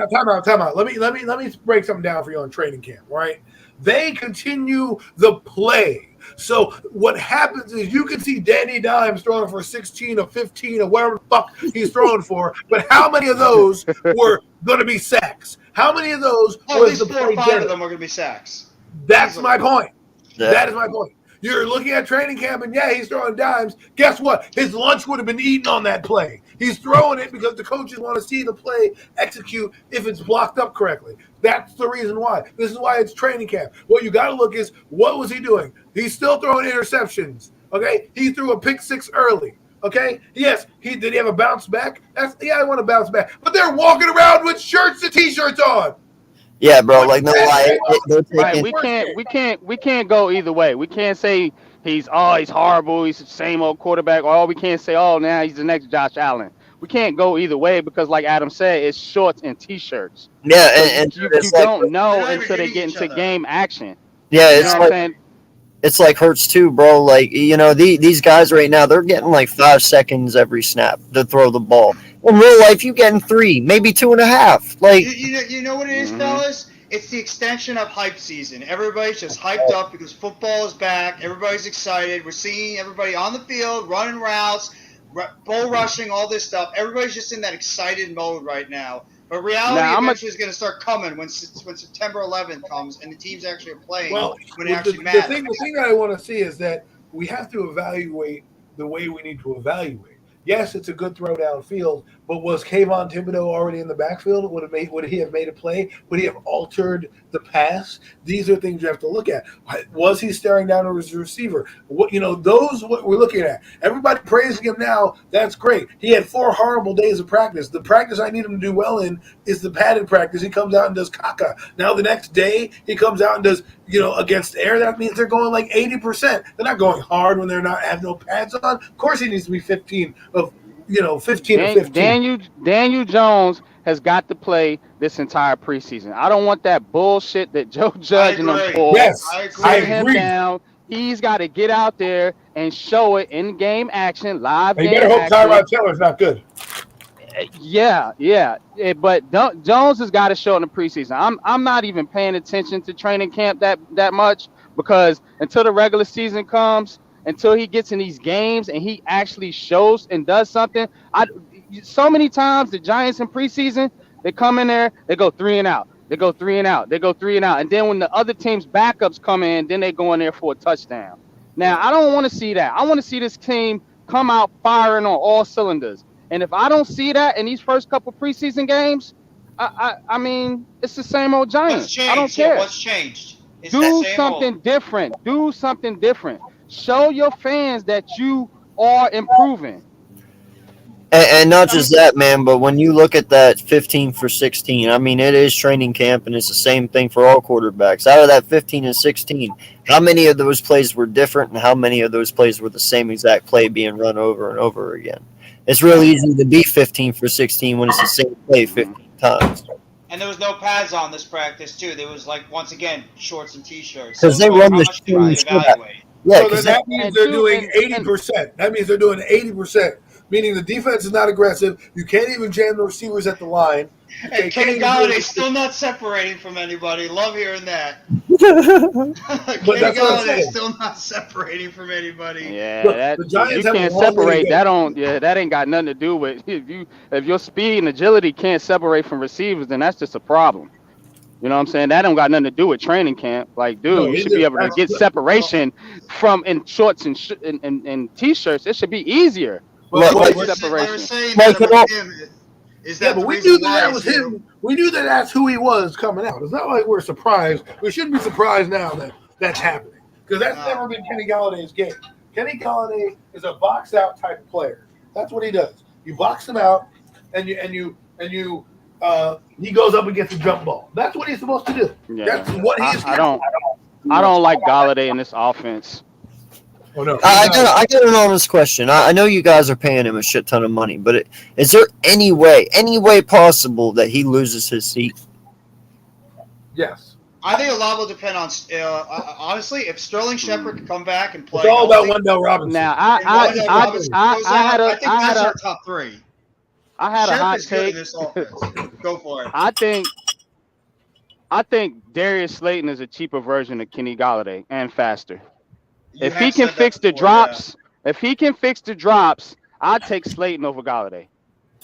S1: out. Let me break something down for you on training camp, right? They continue the play. So what happens is you can see Danny Dimes throwing for 16 or 15 or whatever the fuck he's throwing for, but how many of those were going to be sacks? How many of those was the play?
S2: 4 or 5 of them are going to be sacks.
S1: That's my point. Yeah. That is my point. You're looking at training camp, and he's throwing dimes. Guess what? His lunch would have been eaten on that play. He's throwing it because the coaches want to see the play execute if it's blocked up correctly. That's the reason why. This is why it's training camp. What you got to look is, what was he doing? He's still throwing interceptions, okay? He threw a pick 6 early, okay? Yes, did he have a bounce back? I want to bounce back. But they're walking around with shirts and T-shirts on.
S3: Yeah, bro. Like, no lie.
S4: Right, we can't go either way. We can't say he's horrible. He's the same old quarterback. Or we can't say, oh, now he's the next Josh Allen. We can't go either way because, like Adam said, it's shorts and T-shirts.
S3: Yeah,
S4: So
S3: and
S4: you
S3: it's
S4: don't know
S2: They're not even
S4: until they
S2: hitting
S4: get
S2: each
S4: into
S2: other.
S4: game action.
S3: yeah,
S4: You
S3: it's
S4: know what
S3: like
S4: I'm saying?
S3: it's like Hurts too, bro. Like, these guys right now, they're getting like 5 seconds every snap to throw the ball. In real life, you getting 3, maybe 2.5. Like,
S2: You know what it is,
S4: Mhm.
S2: fellas? It's the extension of hype season. Everybody's just hyped up because football is back. Everybody's excited. We're seeing everybody on the field, running routes, bull rushing, all this stuff. Everybody's just in that excited mode right now. But reality
S4: Now,
S2: eventually is going to start coming when September 11th comes and the teams actually are playing
S1: Well,
S2: when it
S1: the
S2: actually matters.
S1: thing that I want to see is that we have to evaluate the way we need to evaluate. Yes, it's a good throw downfield, but was Kayvon Thibodeau already in the backfield? Would he have made a play? Would he have altered the pass? These are things you have to look at. Was he staring down his receiver? Those what we're looking at. Everybody praising him now. That's great. He had 4 horrible days of practice. The practice I need him to do well in is the padded practice. He comes out and does caca. Now the next day he comes out and does against air. That means they're going like 80%. They're not going hard when they're not have no pads on. Of course he needs to be 15 or 15.
S4: Daniel Jones has got to play this entire preseason. I don't want that bullshit that Joe Judge and them
S2: agree.
S4: pull.
S1: Yes,
S2: I agree.
S1: I
S4: Sit him
S1: agree.
S4: down. He's got to get out there and show it in game action, live
S1: And you
S4: game
S1: better hope
S4: action.
S1: Tyrod Taylor's not good.
S4: Yeah. But Jones has got to show in the preseason. I'm not even paying attention to training camp that much because until the regular season comes, until he gets in these games and he actually shows and does something. So many times the Giants in preseason, they come in there, they go 3 and out. They go 3 and out. They go 3 and out. And then when the other team's backups come in, then they go in there for a touchdown. Now, I don't want to see that. I want to see this team come out firing on all cylinders. And if I don't see that in these first couple preseason games, I mean, it's the same old Giants.
S2: What's changed?
S4: I don't care.
S2: Yeah, what's changed? It's the
S4: Do
S2: same
S4: something
S2: old.
S4: different. Do something different. Show your fans that you are improving.
S3: and not just that, man, but when you look at that 15 for 16, I mean, it is training camp, and it's the same thing for all quarterbacks. Out of that 15 and 16, how many of those plays were different, and how many of those plays were the same exact play being run over and over again? It's really easy to be 15 for 16 when it's the same play 15 times.
S2: And there was no pads on this practice too. There was once again shorts and t-shirts.
S3: Because they run
S2: how
S3: the
S2: much can you
S3: same
S2: evaluate?
S3: Yeah,
S1: So then that means
S4: and
S1: they're
S4: two-
S1: doing
S4: and-
S1: 80%. That means they're doing 80%, meaning the defense is not aggressive. You can't even jam the receivers at the line.
S2: Hey, Kenny Galladay's still not separating from anybody. Love hearing that. Kenny
S1: that's what I'm saying.
S2: Galladay's still not separating from anybody.
S4: Yeah,
S1: Look,
S4: that
S1: the Giants
S4: you
S1: have a
S4: can't
S1: long way to
S4: separate.
S1: go.
S4: That ain't got nothing to do with if your speed and agility can't separate from receivers, then that's just a problem. You know what I'm saying? That don't got nothing to do with training camp. Like, dude,
S1: No,
S4: you
S1: it
S4: should be
S1: is.
S4: able to get separation from in shorts and t-shirts. It should be easier.
S1: But
S3: Like-
S2: They were
S4: separation.
S2: saying
S3: Like
S2: that
S3: it all-
S2: about him. Is
S1: yeah,
S2: that
S1: but
S2: the
S1: we
S2: reason
S1: knew
S2: why
S1: that was
S2: he's-
S1: him. We knew that that's who he was coming out. It's not like we're surprised. We shouldn't be surprised now that that's happening because that's never been Kenny Galladay's game. Kenny Galladay is a box out type of player. That's what he does. You box him out, and he goes up and gets a jump ball. That's what he's supposed to do.
S4: Yeah.
S1: That's what he's.
S4: I don't like Galladay in this offense.
S1: Oh no.
S3: I got an honest question. I know you guys are paying him a shit ton of money, but is there any way possible that he loses his seat?
S1: Yes.
S2: I think a lot will depend on. Honestly, if Sterling Shepard could come back and play,
S1: It's all about
S2: healthy,
S1: Wendell Robinson.
S4: Now,
S2: and Wendell Robinson goes
S4: I had
S2: out,
S4: a
S2: I think
S4: I had
S2: that's
S4: a
S2: our top three.
S4: I had a
S2: Shep
S4: hot
S2: is good in
S4: take.
S2: this offense. Go for it.
S4: I think Darius Slayton is a cheaper version of Kenny Galladay and faster.
S2: You
S4: If
S2: have
S4: he can
S2: said that
S4: fix the
S2: before,
S4: drops, I'd take Slayton over Galladay.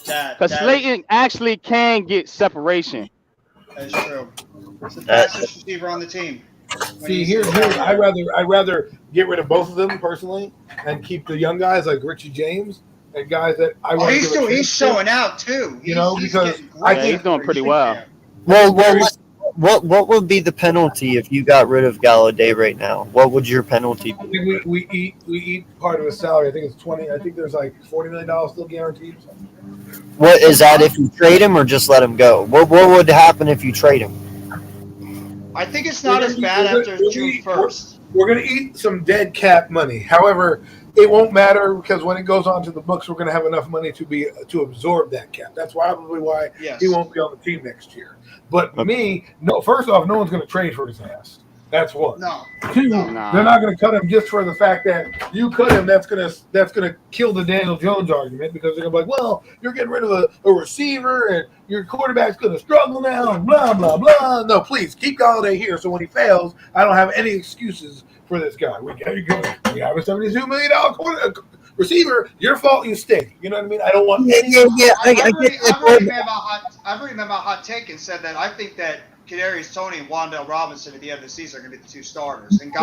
S2: yeah.
S4: Because Slayton actually can get separation.
S2: That is true. It's the fastest receiver on the team. When
S1: See,
S2: he's-
S1: here's I'd rather get rid of both of them personally and keep the young guys like Richie James and guys that I
S2: Oh,
S1: want to
S2: he's
S1: give a
S2: still he's
S1: chance to.
S2: showing out too.
S1: know,
S2: He's
S1: because
S2: getting
S1: I
S2: great
S1: think
S4: he's doing pretty well.
S3: Well, what would be the penalty if you got rid of Galladay right now? What would your penalty
S1: I
S3: be?
S1: think we eat part of his salary. I think it's 20. I think there's like $40 million still guaranteed.
S3: What is that if you trade him or just let him go? What would happen if you trade him?
S2: I think it's not as bad after June 1st.
S1: We're going to eat some dead cap money. However, it won't matter because when it goes onto the books, we're going to have enough money to absorb that cap. That's probably why he won't be on the team next year. But first off, no one's going to trade for his ass. That's one.
S2: No.
S1: Two, they're not going to cut him just for the fact that you cut him. That's gonna kill the Daniel Jones argument because they're going to be like, well, you're getting rid of a receiver and your quarterback's going to struggle now and blah, blah, blah. No, please, keep Galladay here so when he fails, I don't have any excuses for this guy. We have a $72 million receiver. Your fault you stay. You know what I mean? I don't want any.
S2: I've already made my hot take and said that I think that Kadarius Toney and Wan'Dale Robinson at the end of the season are going to be the two starters.
S3: And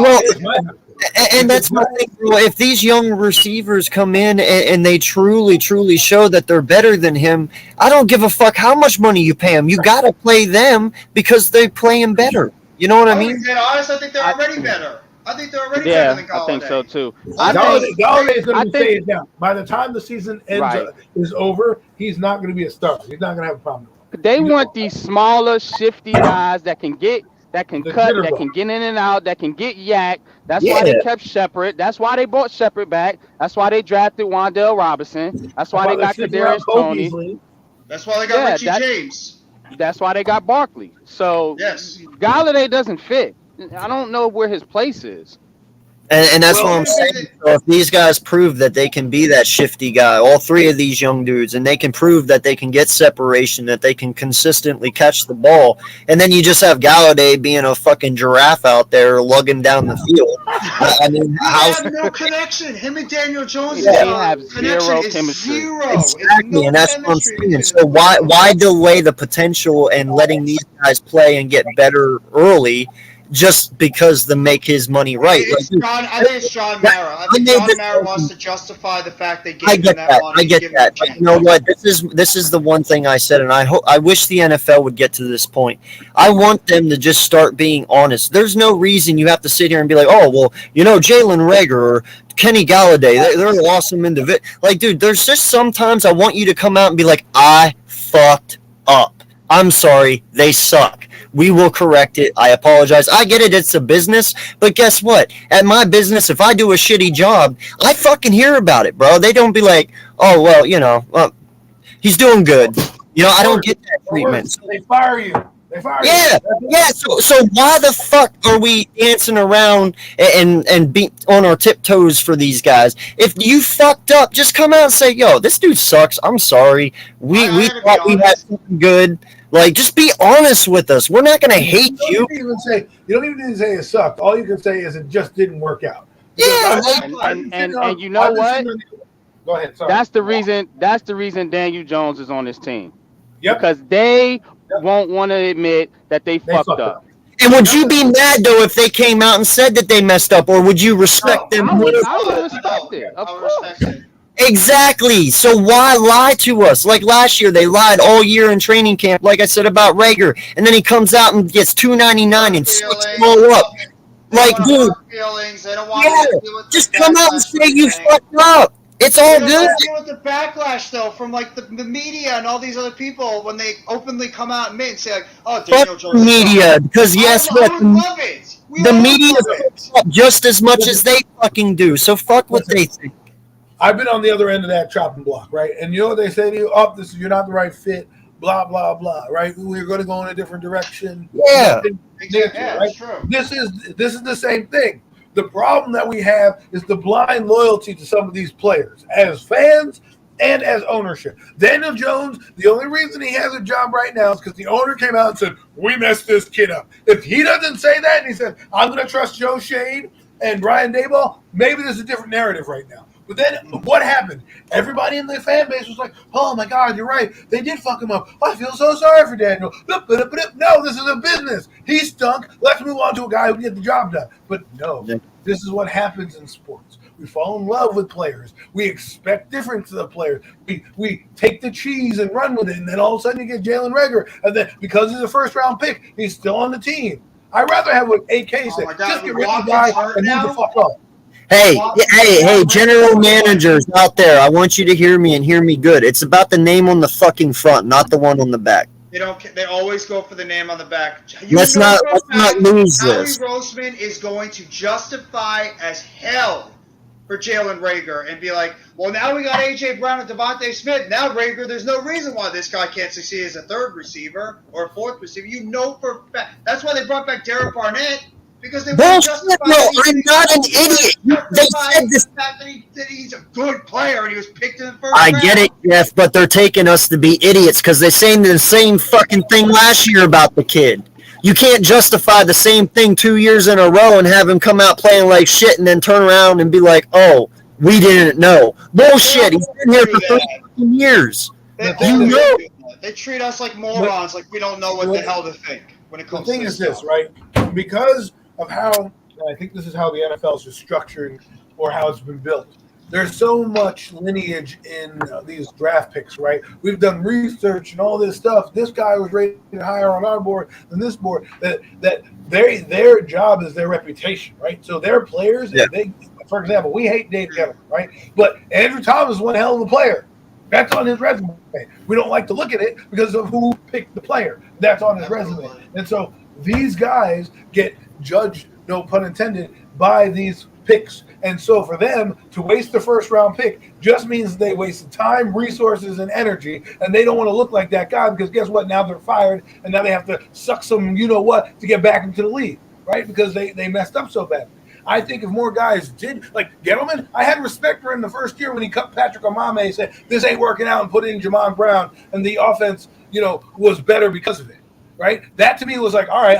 S3: that's my thing, bro. If these young receivers come in and they truly, truly show that they're better than him, I don't give a fuck how much money you pay them. You got to play them because they're playing better. You know what I mean?
S2: Honestly, I think they're already better. I think they're already better than Galladay.
S4: I think so too.
S1: Galladay is going to stay it down. By the time the season is over, he's not going to be a starter. He's not going to have a problem.
S4: They want these smaller, shifty guys that can cut, that can get in and out, that can get yak. That's why they kept Shepard. That's why they brought Shepard back. That's why they drafted Wan'Dale Robinson. That's why they got Kadarius Toney.
S2: That's why they got Richie James.
S4: That's why they got Barkley. So Galladay doesn't fit. I don't know where his place is.
S3: And that's what I'm saying. So if these guys prove that they can be that shifty guy, all three of these young dudes, and they can prove that they can get separation, that they can consistently catch the ball, and then you just have Galladay being a fucking giraffe out there lugging down the field. I mean,
S2: have no connection. Him and Daniel Jones
S4: have zero chemistry.
S3: Exactly, and that's what I'm saying. So why delay the potential and letting these guys play and get better early? Just because to make his money right.
S2: I think it's John Mara. I think John Mara wants to justify the fact they gave him that money.
S3: I get that. But you know what? This is the one thing I said, and I wish the NFL would get to this point. I want them to just start being honest. There's no reason you have to sit here and be like, oh, well, Jalen Reagor or Kenny Galladay, they're awesome individuals. Like, dude, there's just sometimes I want you to come out and be like, I fucked up. I'm sorry, they suck. We will correct it. I apologize. I get it. It's a business. But guess what? At my business, if I do a shitty job, I fucking hear about it, bro. They don't be like, oh, well, he's doing good. I don't get that treatment.
S1: So they fire you.
S3: Yeah. So why the fuck are we dancing around and be on our tiptoes for these guys? If you fucked up, just come out and say, yo, this dude sucks. I'm sorry. We thought we had something good. Like, just be honest with us. We're not going to hate you.
S1: You don't even need to say it sucked. All you can say is it just didn't work out.
S4: Yeah. And you know what?
S1: Go ahead. Sorry.
S4: That's the reason Daniel Jones is on this team.
S1: Yep.
S4: Because they won't want to admit that they fucked up.
S3: And would you be mad, though, if they came out and said that they messed up, or would you respect them?
S4: I would respect it. Of course.
S3: Exactly. So why lie to us? Like last year, they lied all year in training camp, like I said about Reagor, and then he comes out and gets $2.99 and sucks them all up. Like, dude, just come out and say you fucked up. It's all good.
S2: With the backlash, though, from like the media and all these other people when they openly come out and admit and say, like, "Oh, Daniel Jones."
S3: Media, because yes, what the media fucks up just as much as they fucking do. So fuck what they think.
S1: I've been on the other end of that chopping block, right? And you know what they say to you? Oh, you're not the right fit, blah, blah, blah, right? We're going to go in a different direction.
S3: Yeah.
S2: That's true.
S1: This is the same thing. The problem that we have is the blind loyalty to some of these players as fans and as ownership. Daniel Jones, the only reason he has a job right now is because the owner came out and said, we messed this kid up. If he doesn't say that and he said, I'm going to trust Joe Shade and Brian Daboll, maybe there's a different narrative right now. But then what happened? Everybody in the fan base was like, oh, my God, you're right. They did fuck him up. I feel so sorry for Daniel. No, this is a business. He stunk. Let's move on to a guy who can get the job done. But no, this is what happens in sports. We fall in love with players. We expect difference of the players. We take the cheese and run with it, and then all of a sudden you get Jalen Reagor. And then because he's a first-round pick, he's still on the team. I'd rather have what AK said. Just get rid of the guy and move the fuck up.
S3: Hey, general managers out there, I want you to hear me and hear me good. It's about the name on the fucking front, not the one on the back.
S2: They don't. They always go for the name on the back.
S3: Let's not lose
S2: Howie
S3: this.
S2: Roseman is going to justify as hell for Jalen Reagor and be like, well, now we got A.J. Brown and Devontae Smith. Now Reagor, there's no reason why this guy can't succeed as a third receiver or a fourth receiver. You know for a fact. That's why they brought back Derek Barnett, because they want to justify
S3: I'm not an idiot. They said this.
S2: The fact that he's a good player and he was picked in the first
S3: I
S2: round.
S3: get it, Jeff, but they're taking us to be idiots because they're saying the same fucking thing last year about the kid. You can't justify the same thing 2 years in a row and have him come out playing like shit and then turn around and be like, oh, we didn't know. Bullshit. He's been here for 30 years.
S2: They treat us like morons, like we don't know what the hell to think when it comes to this.
S1: The thing is this, right? Because of how, and I think this is how the NFL is structured or how it's been built. There's so much lineage in these draft picks, right? We've done research and all this stuff. This guy was rated higher on our board than this board. That their job is their reputation, right? So their players, they, for example, we hate Dave Gettleman, right? But Andrew Thomas is one hell of a player. That's on his resume. We don't like to look at it because of who picked the player. That's on his resume. And so these guys get judged, no pun intended, by these picks. And so for them to waste the first round pick just means they wasted time, resources, and energy, and they don't want to look like that guy because guess what? Now they're fired, and now they have to suck some you-know-what to get back into the league, right? Because they messed up so bad. I think if more guys did, like Gettleman, I had respect for him the first year when he cut Patrick Omame and said, this ain't working out, and put in Jamon Brown, and the offense, was better because of it. Right, that to me was like, all right,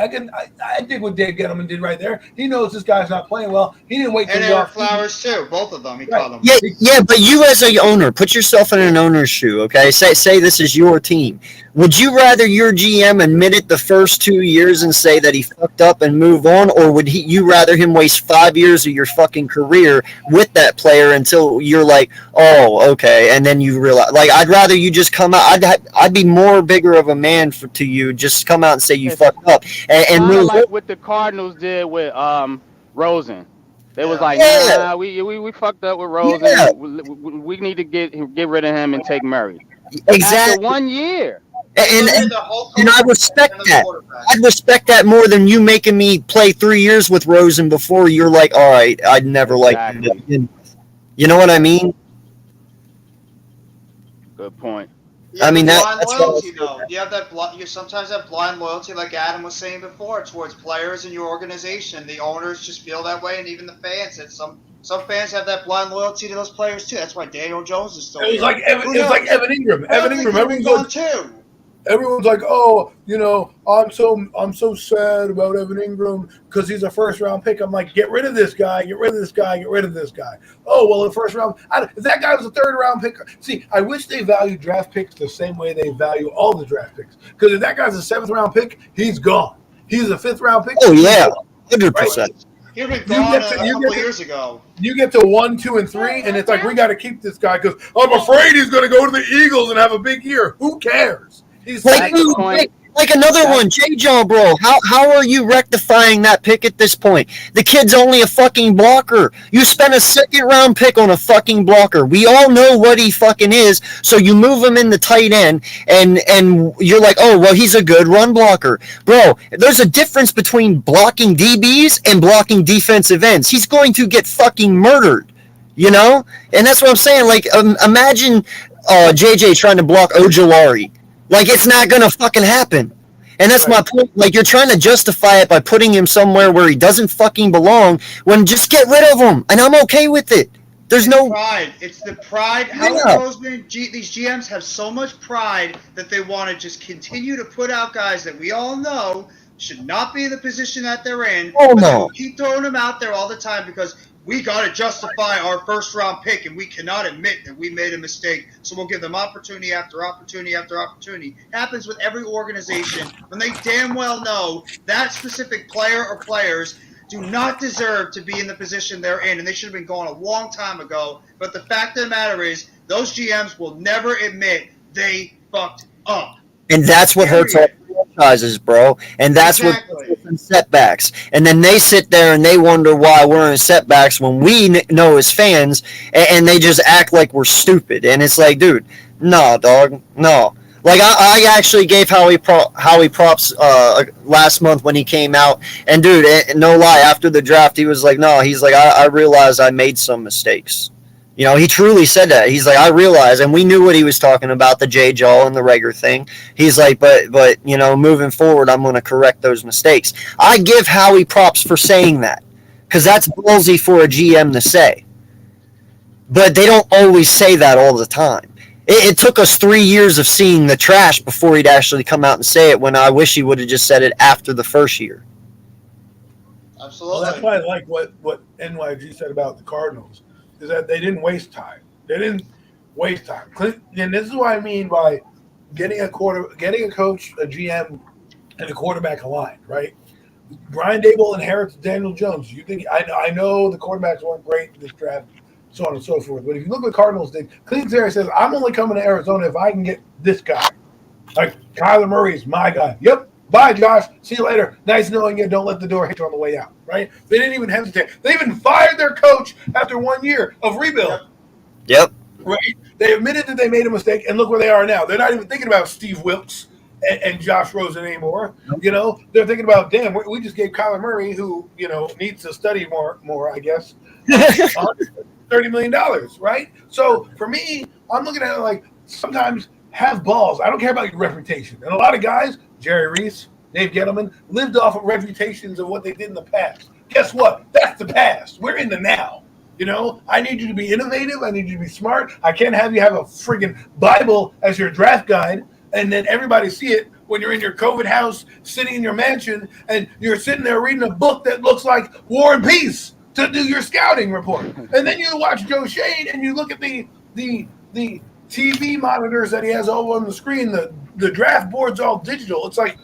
S1: I dig what Dave Gettleman did right there. He knows this guy's not playing well. He didn't wait.
S2: And Eric Flowers too, both of them. He called them.
S3: Yeah, but you as a owner, put yourself in an owner's shoe. Okay, say this is your team. Would you rather your GM admit it the first 2 years and say that he fucked up and move on, or would you rather him waste 5 years of your fucking career with that player until you're like, oh, okay, and then you realize, like, I'd rather you just come out. I'd be more bigger of a man to you. Just come out and say you fucked up and move
S4: like what the Cardinals did with Rosen. They was like, nah, we fucked up with Rosen.
S3: Yeah.
S4: We need to get rid of him and take Murray.
S3: Exactly.
S4: After 1 year.
S3: And I respect that. I respect that more than you making me play 3 years with Rosen before you're like, all right, I'd never like him. You know what I mean?
S4: Good point.
S3: I mean,
S2: that's
S3: loyalty,
S2: though. You have that. You sometimes have blind loyalty, like Adam was saying before, towards players in your organization. The owners just feel that way, and even the fans. And some fans have that blind loyalty to those players too. That's why Daniel Jones is still.
S1: It was like Evan Ingram. Evan Ingram. Everyone's like, oh, I'm so sad about Evan Ingram because he's a first round pick. I'm like, get rid of this guy, get rid of this guy, get rid of this guy. Oh, well, the first round, if that guy was a third round pick. See, I wish they value draft picks the same way they value all the draft picks. Because if that guy's a seventh round pick, he's gone. He's a fifth round pick.
S3: Oh, yeah, 100%.
S2: He was gone a couple years ago.
S1: You get to 1, 2, and 3, and it's like, we got to keep this guy because I'm afraid he's going to go to the Eagles and have a big year. Who cares? He's
S3: like another one, J. John, bro. How are you rectifying that pick at this point? The kid's only a fucking blocker. You spent a second round pick on a fucking blocker. We all know what he fucking is. So you move him in the tight end, and you're like, oh well, he's a good run blocker, bro. There's a difference between blocking DBs and blocking defensive ends. He's going to get fucking murdered, and that's what I'm saying. Like, imagine JJ trying to block Ojulari. Like, it's not going to fucking happen. And that's my point. Like, you're trying to justify it by putting him somewhere where he doesn't fucking belong when just get rid of him. And I'm okay with it. There's no
S2: pride. It's the pride. These GMs have so much pride that they want to just continue to put out guys that we all know should not be in the position that they're in.
S3: Oh, no.
S2: Keep throwing them out there all the time because we got to justify our first round pick, and we cannot admit that we made a mistake. So we'll give them opportunity after opportunity after opportunity. It happens with every organization when they damn well know that specific player or players do not deserve to be in the position they're in, and they should have been gone a long time ago. But the fact of the matter is, those GMs will never admit they fucked up.
S3: And that's what hurts our franchises, bro. And that's what puts us in setbacks. And then they sit there and they wonder why we're in setbacks when we know as fans, and they just act like we're stupid. And it's like, dude, no, dog, no. Like I actually gave Howie props last month when he came out, and dude, no lie, after the draft, he was like, no, he's like, I realized I made some mistakes. You know, he truly said that. He's like, I realized, and we knew what he was talking about, the J Jaw and the Rager thing. He's like, but you know, moving forward, I'm going to correct those mistakes. I give Howie props for saying that, because that's ballsy for a GM to say. But they don't always say that all the time. It took us 3 years of seeing the trash before he'd actually come out and say it, when I wish he would have just said it after the first year.
S2: Absolutely.
S1: Well, that's why I like what NYG said about the Cardinals, is that they didn't waste time. They didn't waste time. And this is what I mean by getting a coach, a GM, and a quarterback aligned, right? Brian Daboll inherits Daniel Jones. You think I know the quarterbacks weren't great in this draft, so on and so forth. But if you look at the Cardinals, Cleveland says, I'm only coming to Arizona if I can get this guy. Like, Kyler Murray is my guy. Yep. Bye, Josh. See you later. Nice knowing you. Don't let the door hit you on the way out, right? They didn't even hesitate. They even fired their coach after 1 year of rebuild.
S3: Yep.
S1: Right? They admitted that they made a mistake, and look where they are now. They're not even thinking about Steve Wilkes and Josh Rosen anymore. You know, they're thinking about, damn, we just gave Kyler Murray, who, you know, needs to study more, I guess, $30 million, right? So for me, I'm looking at it like, sometimes have balls. I don't care about your reputation. And a lot of guys, Jerry Reese, Dave Gettleman, lived off of reputations of what they did in the past. Guess what? That's the past. We're in the now. You know, I need you to be innovative. I need you to be smart. I can't have you have a friggin' Bible as your draft guide and then everybody see it when you're in your COVID house, sitting in your mansion, and you're sitting there reading a book that looks like War and Peace to do your scouting report. And then you watch Joe Shane and you look at the TV monitors that he has all on the screen, the draft board's all digital. It's like,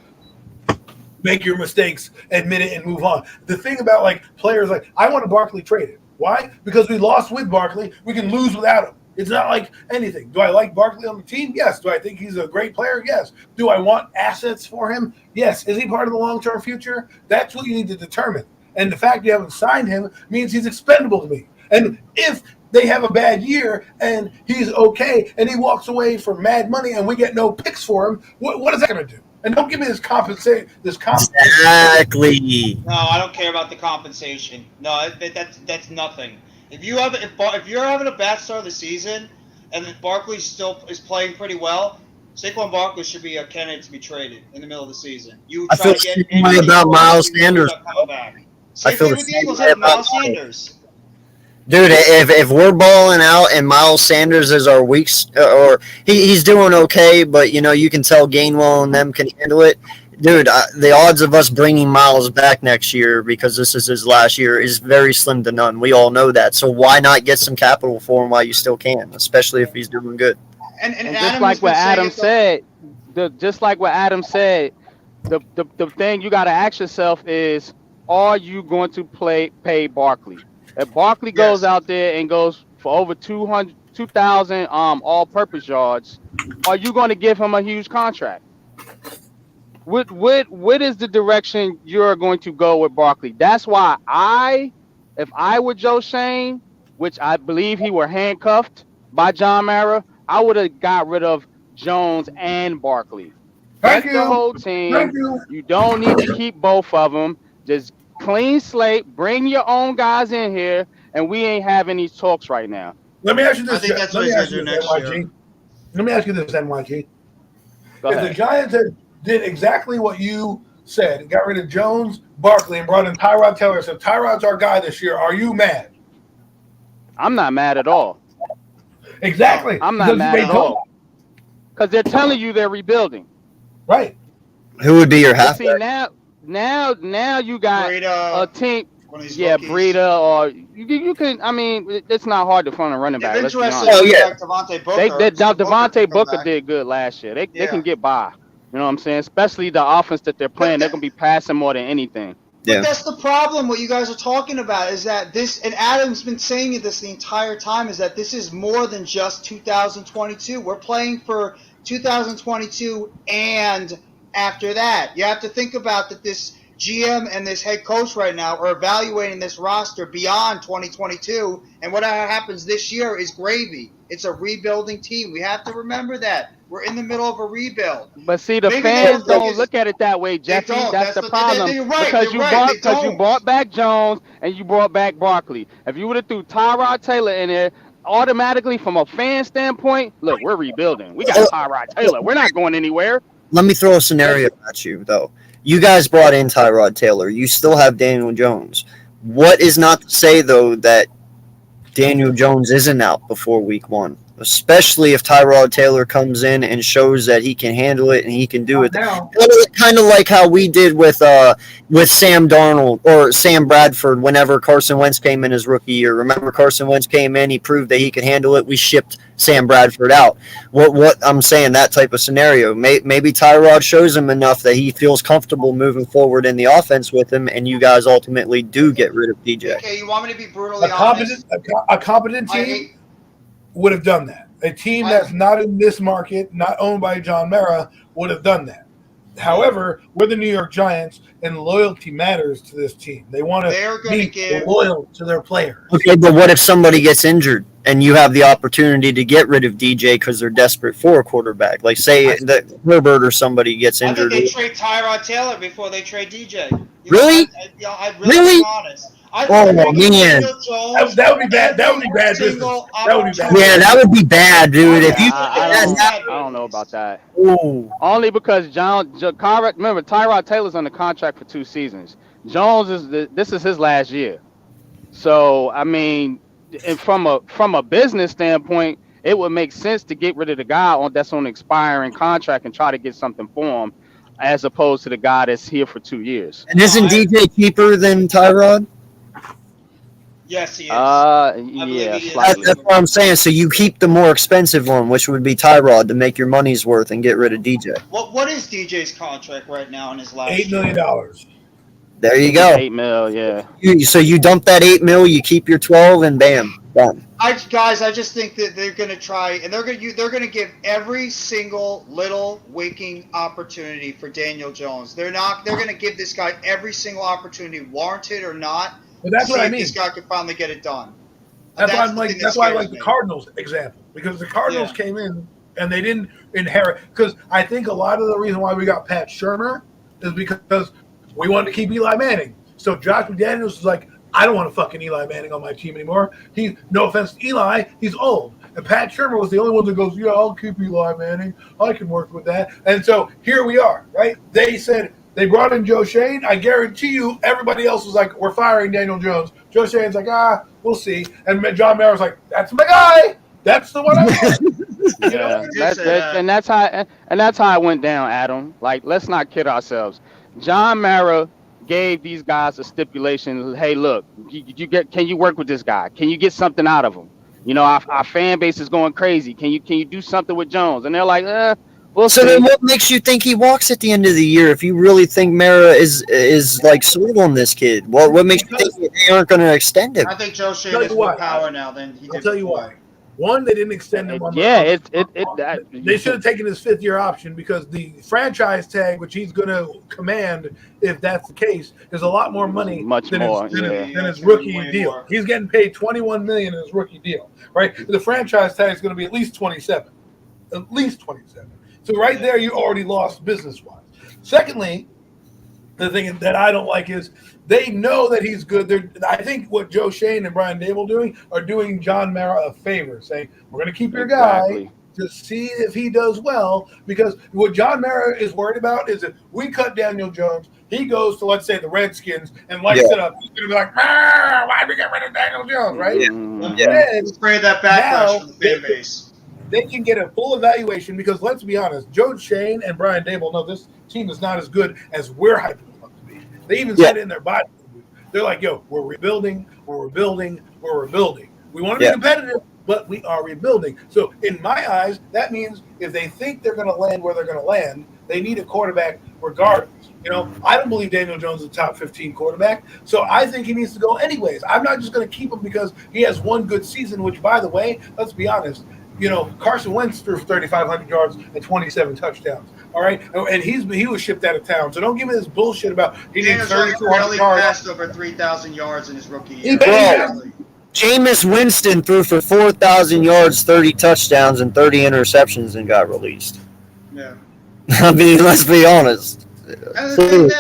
S1: make your mistakes, admit it, and move on. The thing about like players, like I want Barkley traded. Why? Because we lost with Barkley. We can lose without him. It's not like anything. Do I like Barkley on the team? Yes. Do I think he's a great player? Yes. Do I want assets for him? Yes. Is he part of the long-term future? That's what you need to determine. And the fact you haven't signed him means he's expendable to me. And if they have a bad year and he's okay and he walks away for mad money and we get no picks for him, what is that going to do? And don't give me this compensation.
S3: Exactly.
S2: No, I don't care about the compensation. No, that's nothing. If you're having a bad start of the season and Barkley still is playing pretty well, Saquon Barkley should be a candidate to be traded in the middle of the season.
S3: I feel the same way about Miles Sanders.
S2: I feel the same way about Miles Sanders.
S3: Dude, if we're balling out and Miles Sanders is our weak, or he's doing okay, but you know you can tell Gainwell and them can handle it. Dude, the odds of us bringing Miles back next year, because this is his last year, is very slim to none. We all know that. So why not get some capital for him while you still can, especially if he's doing good?
S2: And
S4: just like what Adam said, the thing you got to ask yourself is, are you going to pay Barkley? If Barkley goes out there and goes for over 2,000 all-purpose yards, are you going to give him a huge contract? What is the direction you're going to go with Barkley? That's why if I were Joe Shane, which I believe he were handcuffed by John Mara, I would have got rid of Jones and Barkley. That's the whole team. You don't need to keep both of them. Just clean slate, bring your own guys in here, and we ain't having these talks right now.
S1: Let me ask you this.
S2: I think that's what he's going to do next year.
S1: Let me ask you this, NYG.
S4: Go ahead.
S1: If the Giants did exactly what you said and got rid of Jones, Barkley, and brought in Tyrod Taylor, said Tyrod's our guy this year, are you mad?
S4: I'm not mad at all.
S1: Exactly.
S4: I'm not mad at all. Because they're telling you they're rebuilding.
S1: Right.
S3: Who would be your halfback?
S4: See, now you got
S2: Breida,
S4: a team.
S2: Yeah,
S4: Breida, or you can. I mean, it's not hard to find a running back. Let's be honest.
S3: Oh yeah,
S4: Devontae Booker did good last year. They can get by. You know what I'm saying? Especially the offense that they're playing, they're gonna be passing more than anything.
S2: But that's the problem. What you guys are talking about is that this, and Adam's been saying this the entire time, is that this is more than just 2022. We're playing for 2022 and after that. You have to think about that GM and this head coach right now are evaluating this roster beyond 2022, and what happens this year is gravy. It's a rebuilding team. We have to remember that. We're in the middle of a rebuild.
S4: But see, the
S2: Maybe
S4: fans
S2: they'll
S4: don't look at it that way, Jeffy.
S2: don't.
S4: That's the
S2: You're
S4: problem.
S2: right.
S4: Because
S2: You're right.
S4: you brought back Jones and you brought back Barkley. If you would have threw Tyrod Taylor in there, automatically from a fan standpoint, look, we're rebuilding. We got Tyrod Taylor. We're not going anywhere.
S3: Let me throw a scenario at you, though. You guys brought in Tyrod Taylor. You still have Daniel Jones. What is not to say, though, that Daniel Jones isn't out before week 1? Especially if Tyrod Taylor comes in and shows that he can handle it and he can do it. Kind of like how we did with Sam Darnold or Sam Bradford whenever Carson Wentz came in his rookie year. Remember, Carson Wentz came in, he proved that he could handle it. We shipped Sam Bradford out. What I'm saying, that type of scenario. Maybe Tyrod shows him enough that he feels comfortable moving forward in the offense with him, and you guys ultimately do get rid of DJ.
S2: Okay, you want me to be brutally honest?
S1: A competent team would have done that. A team that's not in this market, not owned by John Mara, would have done that. However, we're the New York Giants, and loyalty matters to this team. They want to be loyal to their players. Okay,
S3: but what if somebody gets injured and you have the opportunity to get rid of DJ because they're desperate for a quarterback? Like, say that Herbert or somebody gets injured.
S2: I think they trade Tyrod Taylor before they trade DJ.
S3: Really?
S2: I'm really honest.
S3: Oh man,
S1: that would be bad. That would be bad business. That would be bad.
S3: Yeah, that would be bad, dude. If you,
S4: I don't know about that.
S3: Ooh.
S4: Only because remember Tyrod Taylor's under contract for 2 seasons. Jones this is his last year. So I mean, and from a business standpoint, it would make sense to get rid of the guy that's on an expiring contract and try to get something for him, as opposed to the guy that's here for 2 years.
S3: And isn't DJ cheaper than Tyrod?
S2: Yes, he is.
S4: Yeah,
S3: that's what I'm saying. So you keep the more expensive one, which would be Tyrod, to make your money's worth and get rid of DJ.
S2: What is DJ's contract right now in his last
S1: $8 million.
S3: There you go.
S4: 8 mil, yeah.
S3: So you dump that 8 mil, you keep your 12, and bam, done.
S2: I just think that they're going to try, and they're going to give every single little waking opportunity for Daniel Jones. They're going to give this guy every single opportunity, warranted or not.
S1: But that's what I mean.
S2: This guy could finally get it done.
S1: That's why I like the Cardinals example, because the Cardinals came in and they didn't inherit. Because I think a lot of the reason why we got Pat Shurmur is because we wanted to keep Eli Manning. So Josh McDaniels was like, I don't want a fucking Eli Manning on my team anymore. No offense to Eli, he's old. And Pat Shurmur was the only one that goes, yeah, I'll keep Eli Manning. I can work with that. And so here we are, right? They brought in Joe Shane. I guarantee you everybody else was like, we're firing Daniel Jones. Joe Shane's like, we'll see. And John Mara's like, that's my guy. That's the one I want.
S4: And that's how it went down, Adam. Like, let's not kid ourselves. John Mara gave these guys a stipulation. Hey, look, can you work with this guy? Can you get something out of him? You know, our fan base is going crazy. Can you do something with Jones? And they're like, we'll see.
S3: Then what makes you think he walks at the end of the year if you really think Mara is like sold on this kid? What makes you think they aren't going to extend him?
S2: I think Joe Shane has more power now than he did.
S1: I'll tell you why. One, they didn't extend him. They should have taken his 5th-year option, because the franchise tag, which he's going to command if that's the case, is a lot more money than his rookie deal. More. He's getting paid $21 million in his rookie deal, right? The franchise tag is going to be at least 27. At least 27. So right there, you already lost business-wise. Secondly, the thing that I don't like is they know that he's good. I think what Joe Shane and Brian Dable are doing John Mara a favor, saying, we're going to keep your guy to see if he does well, because what John Mara is worried about is if we cut Daniel Jones, he goes to, let's say, the Redskins and lights it up. He's going to be like, why'd we get rid of Daniel Jones, right?
S2: Spread that backlash from the fan base.
S1: They can get a full evaluation, because let's be honest, Joe Shane and Brian Dable know this team is not as good as we're hyping them up to be. They even said it in their body. They're like, yo, we're rebuilding. We want to be competitive, but we are rebuilding. So in my eyes, that means if they think they're going to land where they're going to land, they need a quarterback regardless. You know, I don't believe Daniel Jones is a top 15 quarterback, so I think he needs to go anyways. I'm not just going to keep him because he has one good season, which, by the way, let's be honest, you know, Carson Wentz threw 3,500 yards and 27 touchdowns. All right, and he was shipped out of town. So don't give me this bullshit about he needs
S2: Daniel Jones
S1: 3,200
S2: barely
S1: yards.
S2: passed over 3,000 yards in his rookie year.
S3: Jameis Winston threw for 4,000 yards, 30 touchdowns, and 30 interceptions and got released.
S2: Yeah.
S3: I mean, let's be honest.
S2: And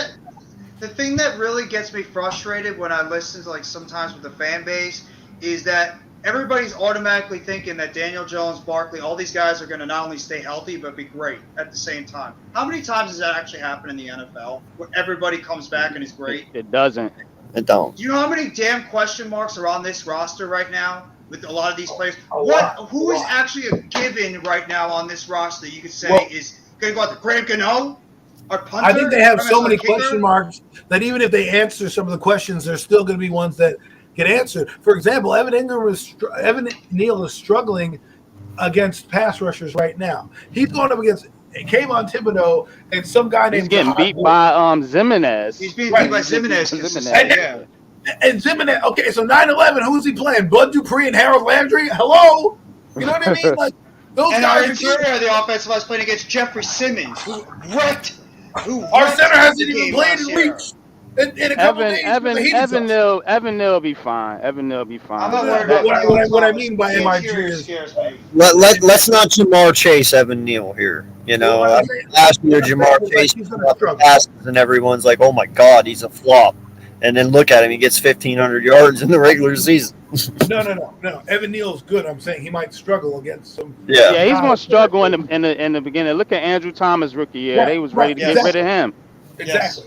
S2: the thing that really gets me frustrated when I listen to, like, sometimes with the fan base is that everybody's automatically thinking that Daniel Jones, Barkley, all these guys are going to not only stay healthy but be great at the same time. How many times does that actually happen in the NFL where everybody comes back and is great?
S4: It doesn't.
S3: It don't.
S2: Do you know how many damn question marks are on this roster right now with a lot of these players? Who is actually a given right now on this roster you could say is going to go out to Graham Gano? Our punter?
S1: I think they have so many question marks that even if they answer some of the questions, there's still going to be ones that get answered. For example, Evan Neal is struggling against pass rushers right now. He's going up against Kayvon Thibodeau and some guy named.
S4: He's getting beat by Zimenez.
S2: He's being beat by Zimenez.
S1: And Zimenez. Okay, so 9/11. Who's he playing? Bud Dupree and Harold Landry. Hello. You know what I mean? Like those
S2: and
S1: guys.
S2: Our interior of the offensive line is playing against Jeffrey Simmons, who wrecked.
S1: Our center hasn't even played in weeks. In a couple days.
S4: Evan Neal will be fine. Evan Neal will be fine.
S2: I'm not worried about
S1: what I mean by MIG is
S3: let's not Jamar Chase Evan Neal here. You know, last year Jamar Chase passes and everyone's like, "Oh my God, he's a flop." And then look at him; he gets 1,500 yards in the regular season.
S1: No. Evan Neal's good. I'm saying he might struggle against some.
S4: Yeah, he's going to struggle in the beginning. Look at Andrew Thomas rookie year; they was ready to get rid of him.
S1: Exactly.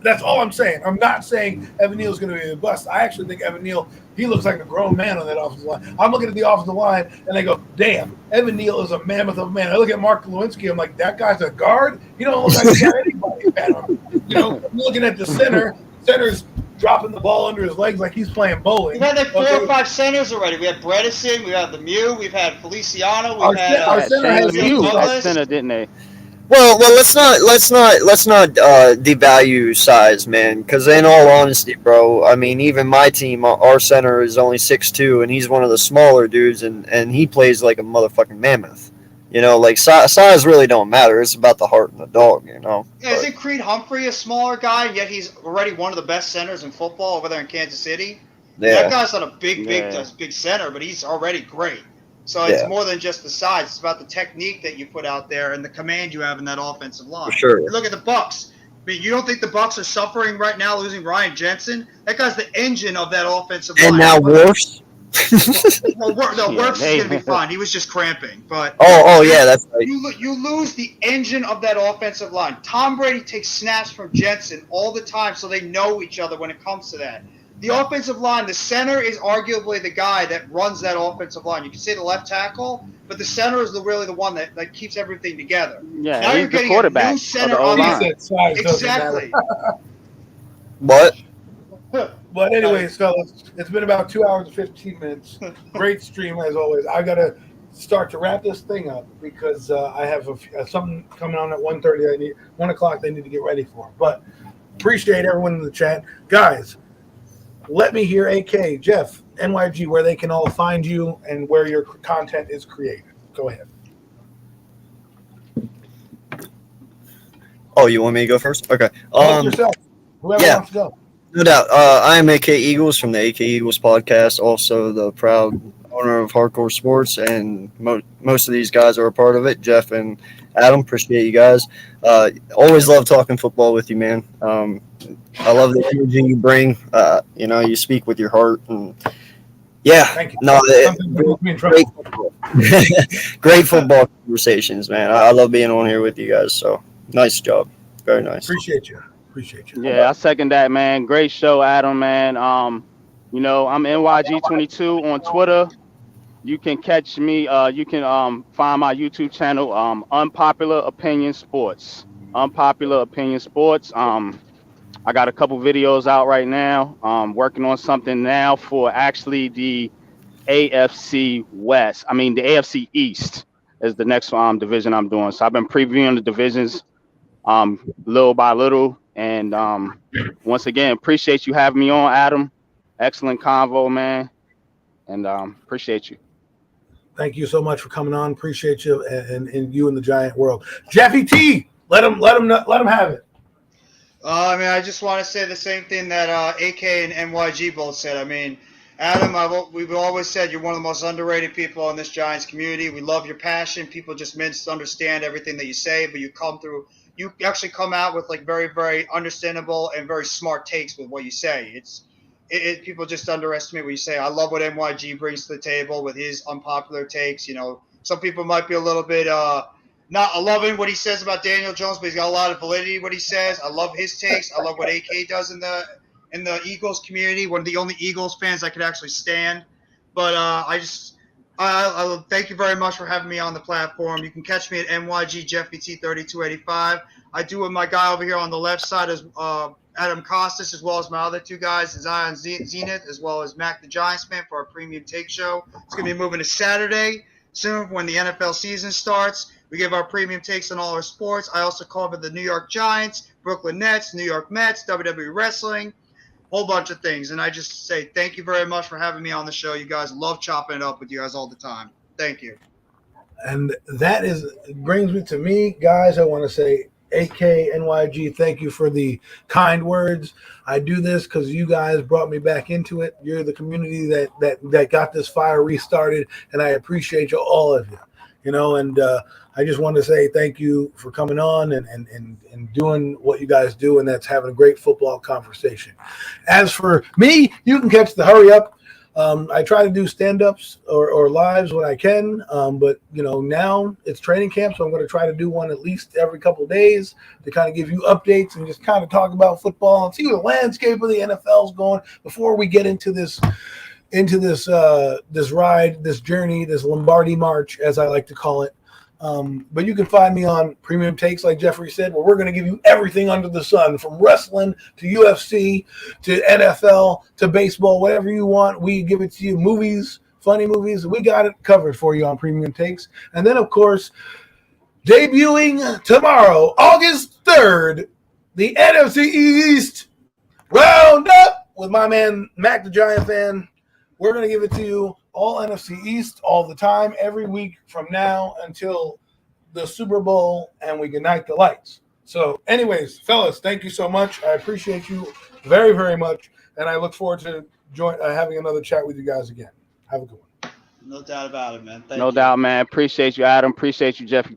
S1: That's all I'm saying. I'm not saying Evan Neal's going to be a bust. I actually think Evan Neal, he looks like a grown man on that offensive line. I'm looking at the offensive line, and I go, damn, Evan Neal is a mammoth of a man. I look at Mark Lewinsky, I'm like, that guy's a guard? You don't look like he got anybody. You know, I'm looking at the center's dropping the ball under his legs like he's playing bowling.
S2: We've had like 4 or 5 centers already. We had Bredesen, we had Lemieux, we've had Feliciano, we've had
S1: our center has
S4: Lemieux center, didn't they?
S3: Well, let's not devalue size, man. Because in all honesty, bro, I mean, even my team, our center is only 6'2", and he's one of the smaller dudes, and he plays like a motherfucking mammoth. You know, like size really don't matter. It's about the heart and the dog. You know.
S2: Yeah, isn't Creed Humphrey a smaller guy? Yet he's already one of the best centers in football over there in Kansas City. Yeah. That guy's not a big center, but he's already great. So it's more than just the size. It's about the technique that you put out there and the command you have in that offensive line.
S3: For sure.
S2: You look at the Bucs. I mean, you don't think the Bucs are suffering right now losing Ryan Jensen? That guy's the engine of that offensive line.
S3: And now Wirfs?
S2: Wirfs is going to be fine. He was just cramping. But
S3: yeah, that's right.
S2: You lose the engine of that offensive line. Tom Brady takes snaps from Jensen all the time so they know each other when it comes to that. The offensive line, the center is arguably the guy that runs that offensive line. You can say the left tackle, but the center is really the one that keeps everything together.
S4: Yeah,
S2: now you're getting
S4: a
S2: new center on line. Exactly.
S3: What?
S1: But anyways, fellas, it's been about 2 hours and 15 minutes. Great stream as always. I got to start to wrap this thing up because I have something coming on at 1:30. 1 o'clock. They need to get ready for. But appreciate everyone in the chat, guys. Let me hear, AK, Jeff, NYG, where they can all find you and where your content is created. Go ahead.
S3: Oh, you want me to go first? Okay.
S1: Yourself. Whoever wants to go.
S3: No doubt. I am AK Eagles from the AK Eagles podcast, also the proud owner of Hardcore Sports, and most of these guys are a part of it. Jeff and Adam, appreciate you guys. Always love talking football with you, man. I love the energy you bring. You speak with your heart, and
S1: thank you.
S3: No, great football conversations, man. I love being on here with you guys. So nice job, very nice.
S1: Appreciate you.
S4: Yeah, I second that, man. Great show, Adam, man. I'm NYG22 on Twitter. You can catch me. You can find my YouTube channel, Unpopular Opinion Sports. Unpopular Opinion Sports. I got a couple videos out right now. Working on something now for actually the AFC West. I mean, the AFC East is the next division I'm doing. So I've been previewing the divisions little by little. And once again, appreciate you having me on, Adam. Excellent convo, man. And appreciate you.
S1: Thank you so much for coming on. Appreciate you and you in the giant world. Jeffy T, Let him have it.
S2: I mean, I just want to say the same thing that AK and NYG both said. I mean, Adam, we've always said you're one of the most underrated people in this Giants community. We love your passion. People just misunderstand everything that you say, but you actually come out with like very, very understandable and very smart takes with what you say. People just underestimate what you say. I love what NYG brings to the table with his unpopular takes. You know, some people might be a little bit not loving what he says about Daniel Jones, but he's got a lot of validity in what he says. I love his takes. I love what AK does in the Eagles community. One of the only Eagles fans I could actually stand. But I thank you very much for having me on the platform. You can catch me at NYG JeffyT85. I do with my guy over here on the left side as Adam Costas, as well as my other two guys, Zion Zenith, as well as Mac the Giants fan for our premium take show. It's going to be moving to Saturday soon when the NFL season starts. We give our premium takes on all our sports. I also cover the New York Giants, Brooklyn Nets, New York Mets, WWE Wrestling, whole bunch of things. And I just say thank you very much for having me on the show. You guys love chopping it up with you guys all the time. Thank you.
S1: And that brings me to me, guys. I want to say, AK, NYG, thank you for the kind words. I do this because you guys brought me back into it. You're the community that got this fire restarted, and I appreciate you, all of you. You know, and I just want to say thank you for coming on and doing what you guys do, and that's having a great football conversation. As for me, you can catch the Hurry Up. I try to do stand-ups or lives when I can, but, you know, now it's training camp, so I'm going to try to do one at least every couple of days to kind of give you updates and just kind of talk about football and see where the landscape of the NFL is going before we get into this ride, this journey, this Lombardi March, as I like to call it. But you can find me on Premium Takes, like Jeffrey said, where we're going to give you everything under the sun, from wrestling to UFC to NFL to baseball, whatever you want. We give it to you. Movies, funny movies. We got it covered for you on Premium Takes. And then, of course, debuting tomorrow, August 3rd, the NFC East Roundup with my man, Mac the Giant fan. We're going to give it to you all NFC East all the time, every week from now until the Super Bowl, and we ignite the lights. So anyways, fellas, thank you so much. I appreciate you very, very much, and I look forward to having another chat with you guys again. Have a good one.
S2: No doubt about it, man. Thank you.
S4: No doubt, man. Appreciate you, Adam. Appreciate you, Jeffy.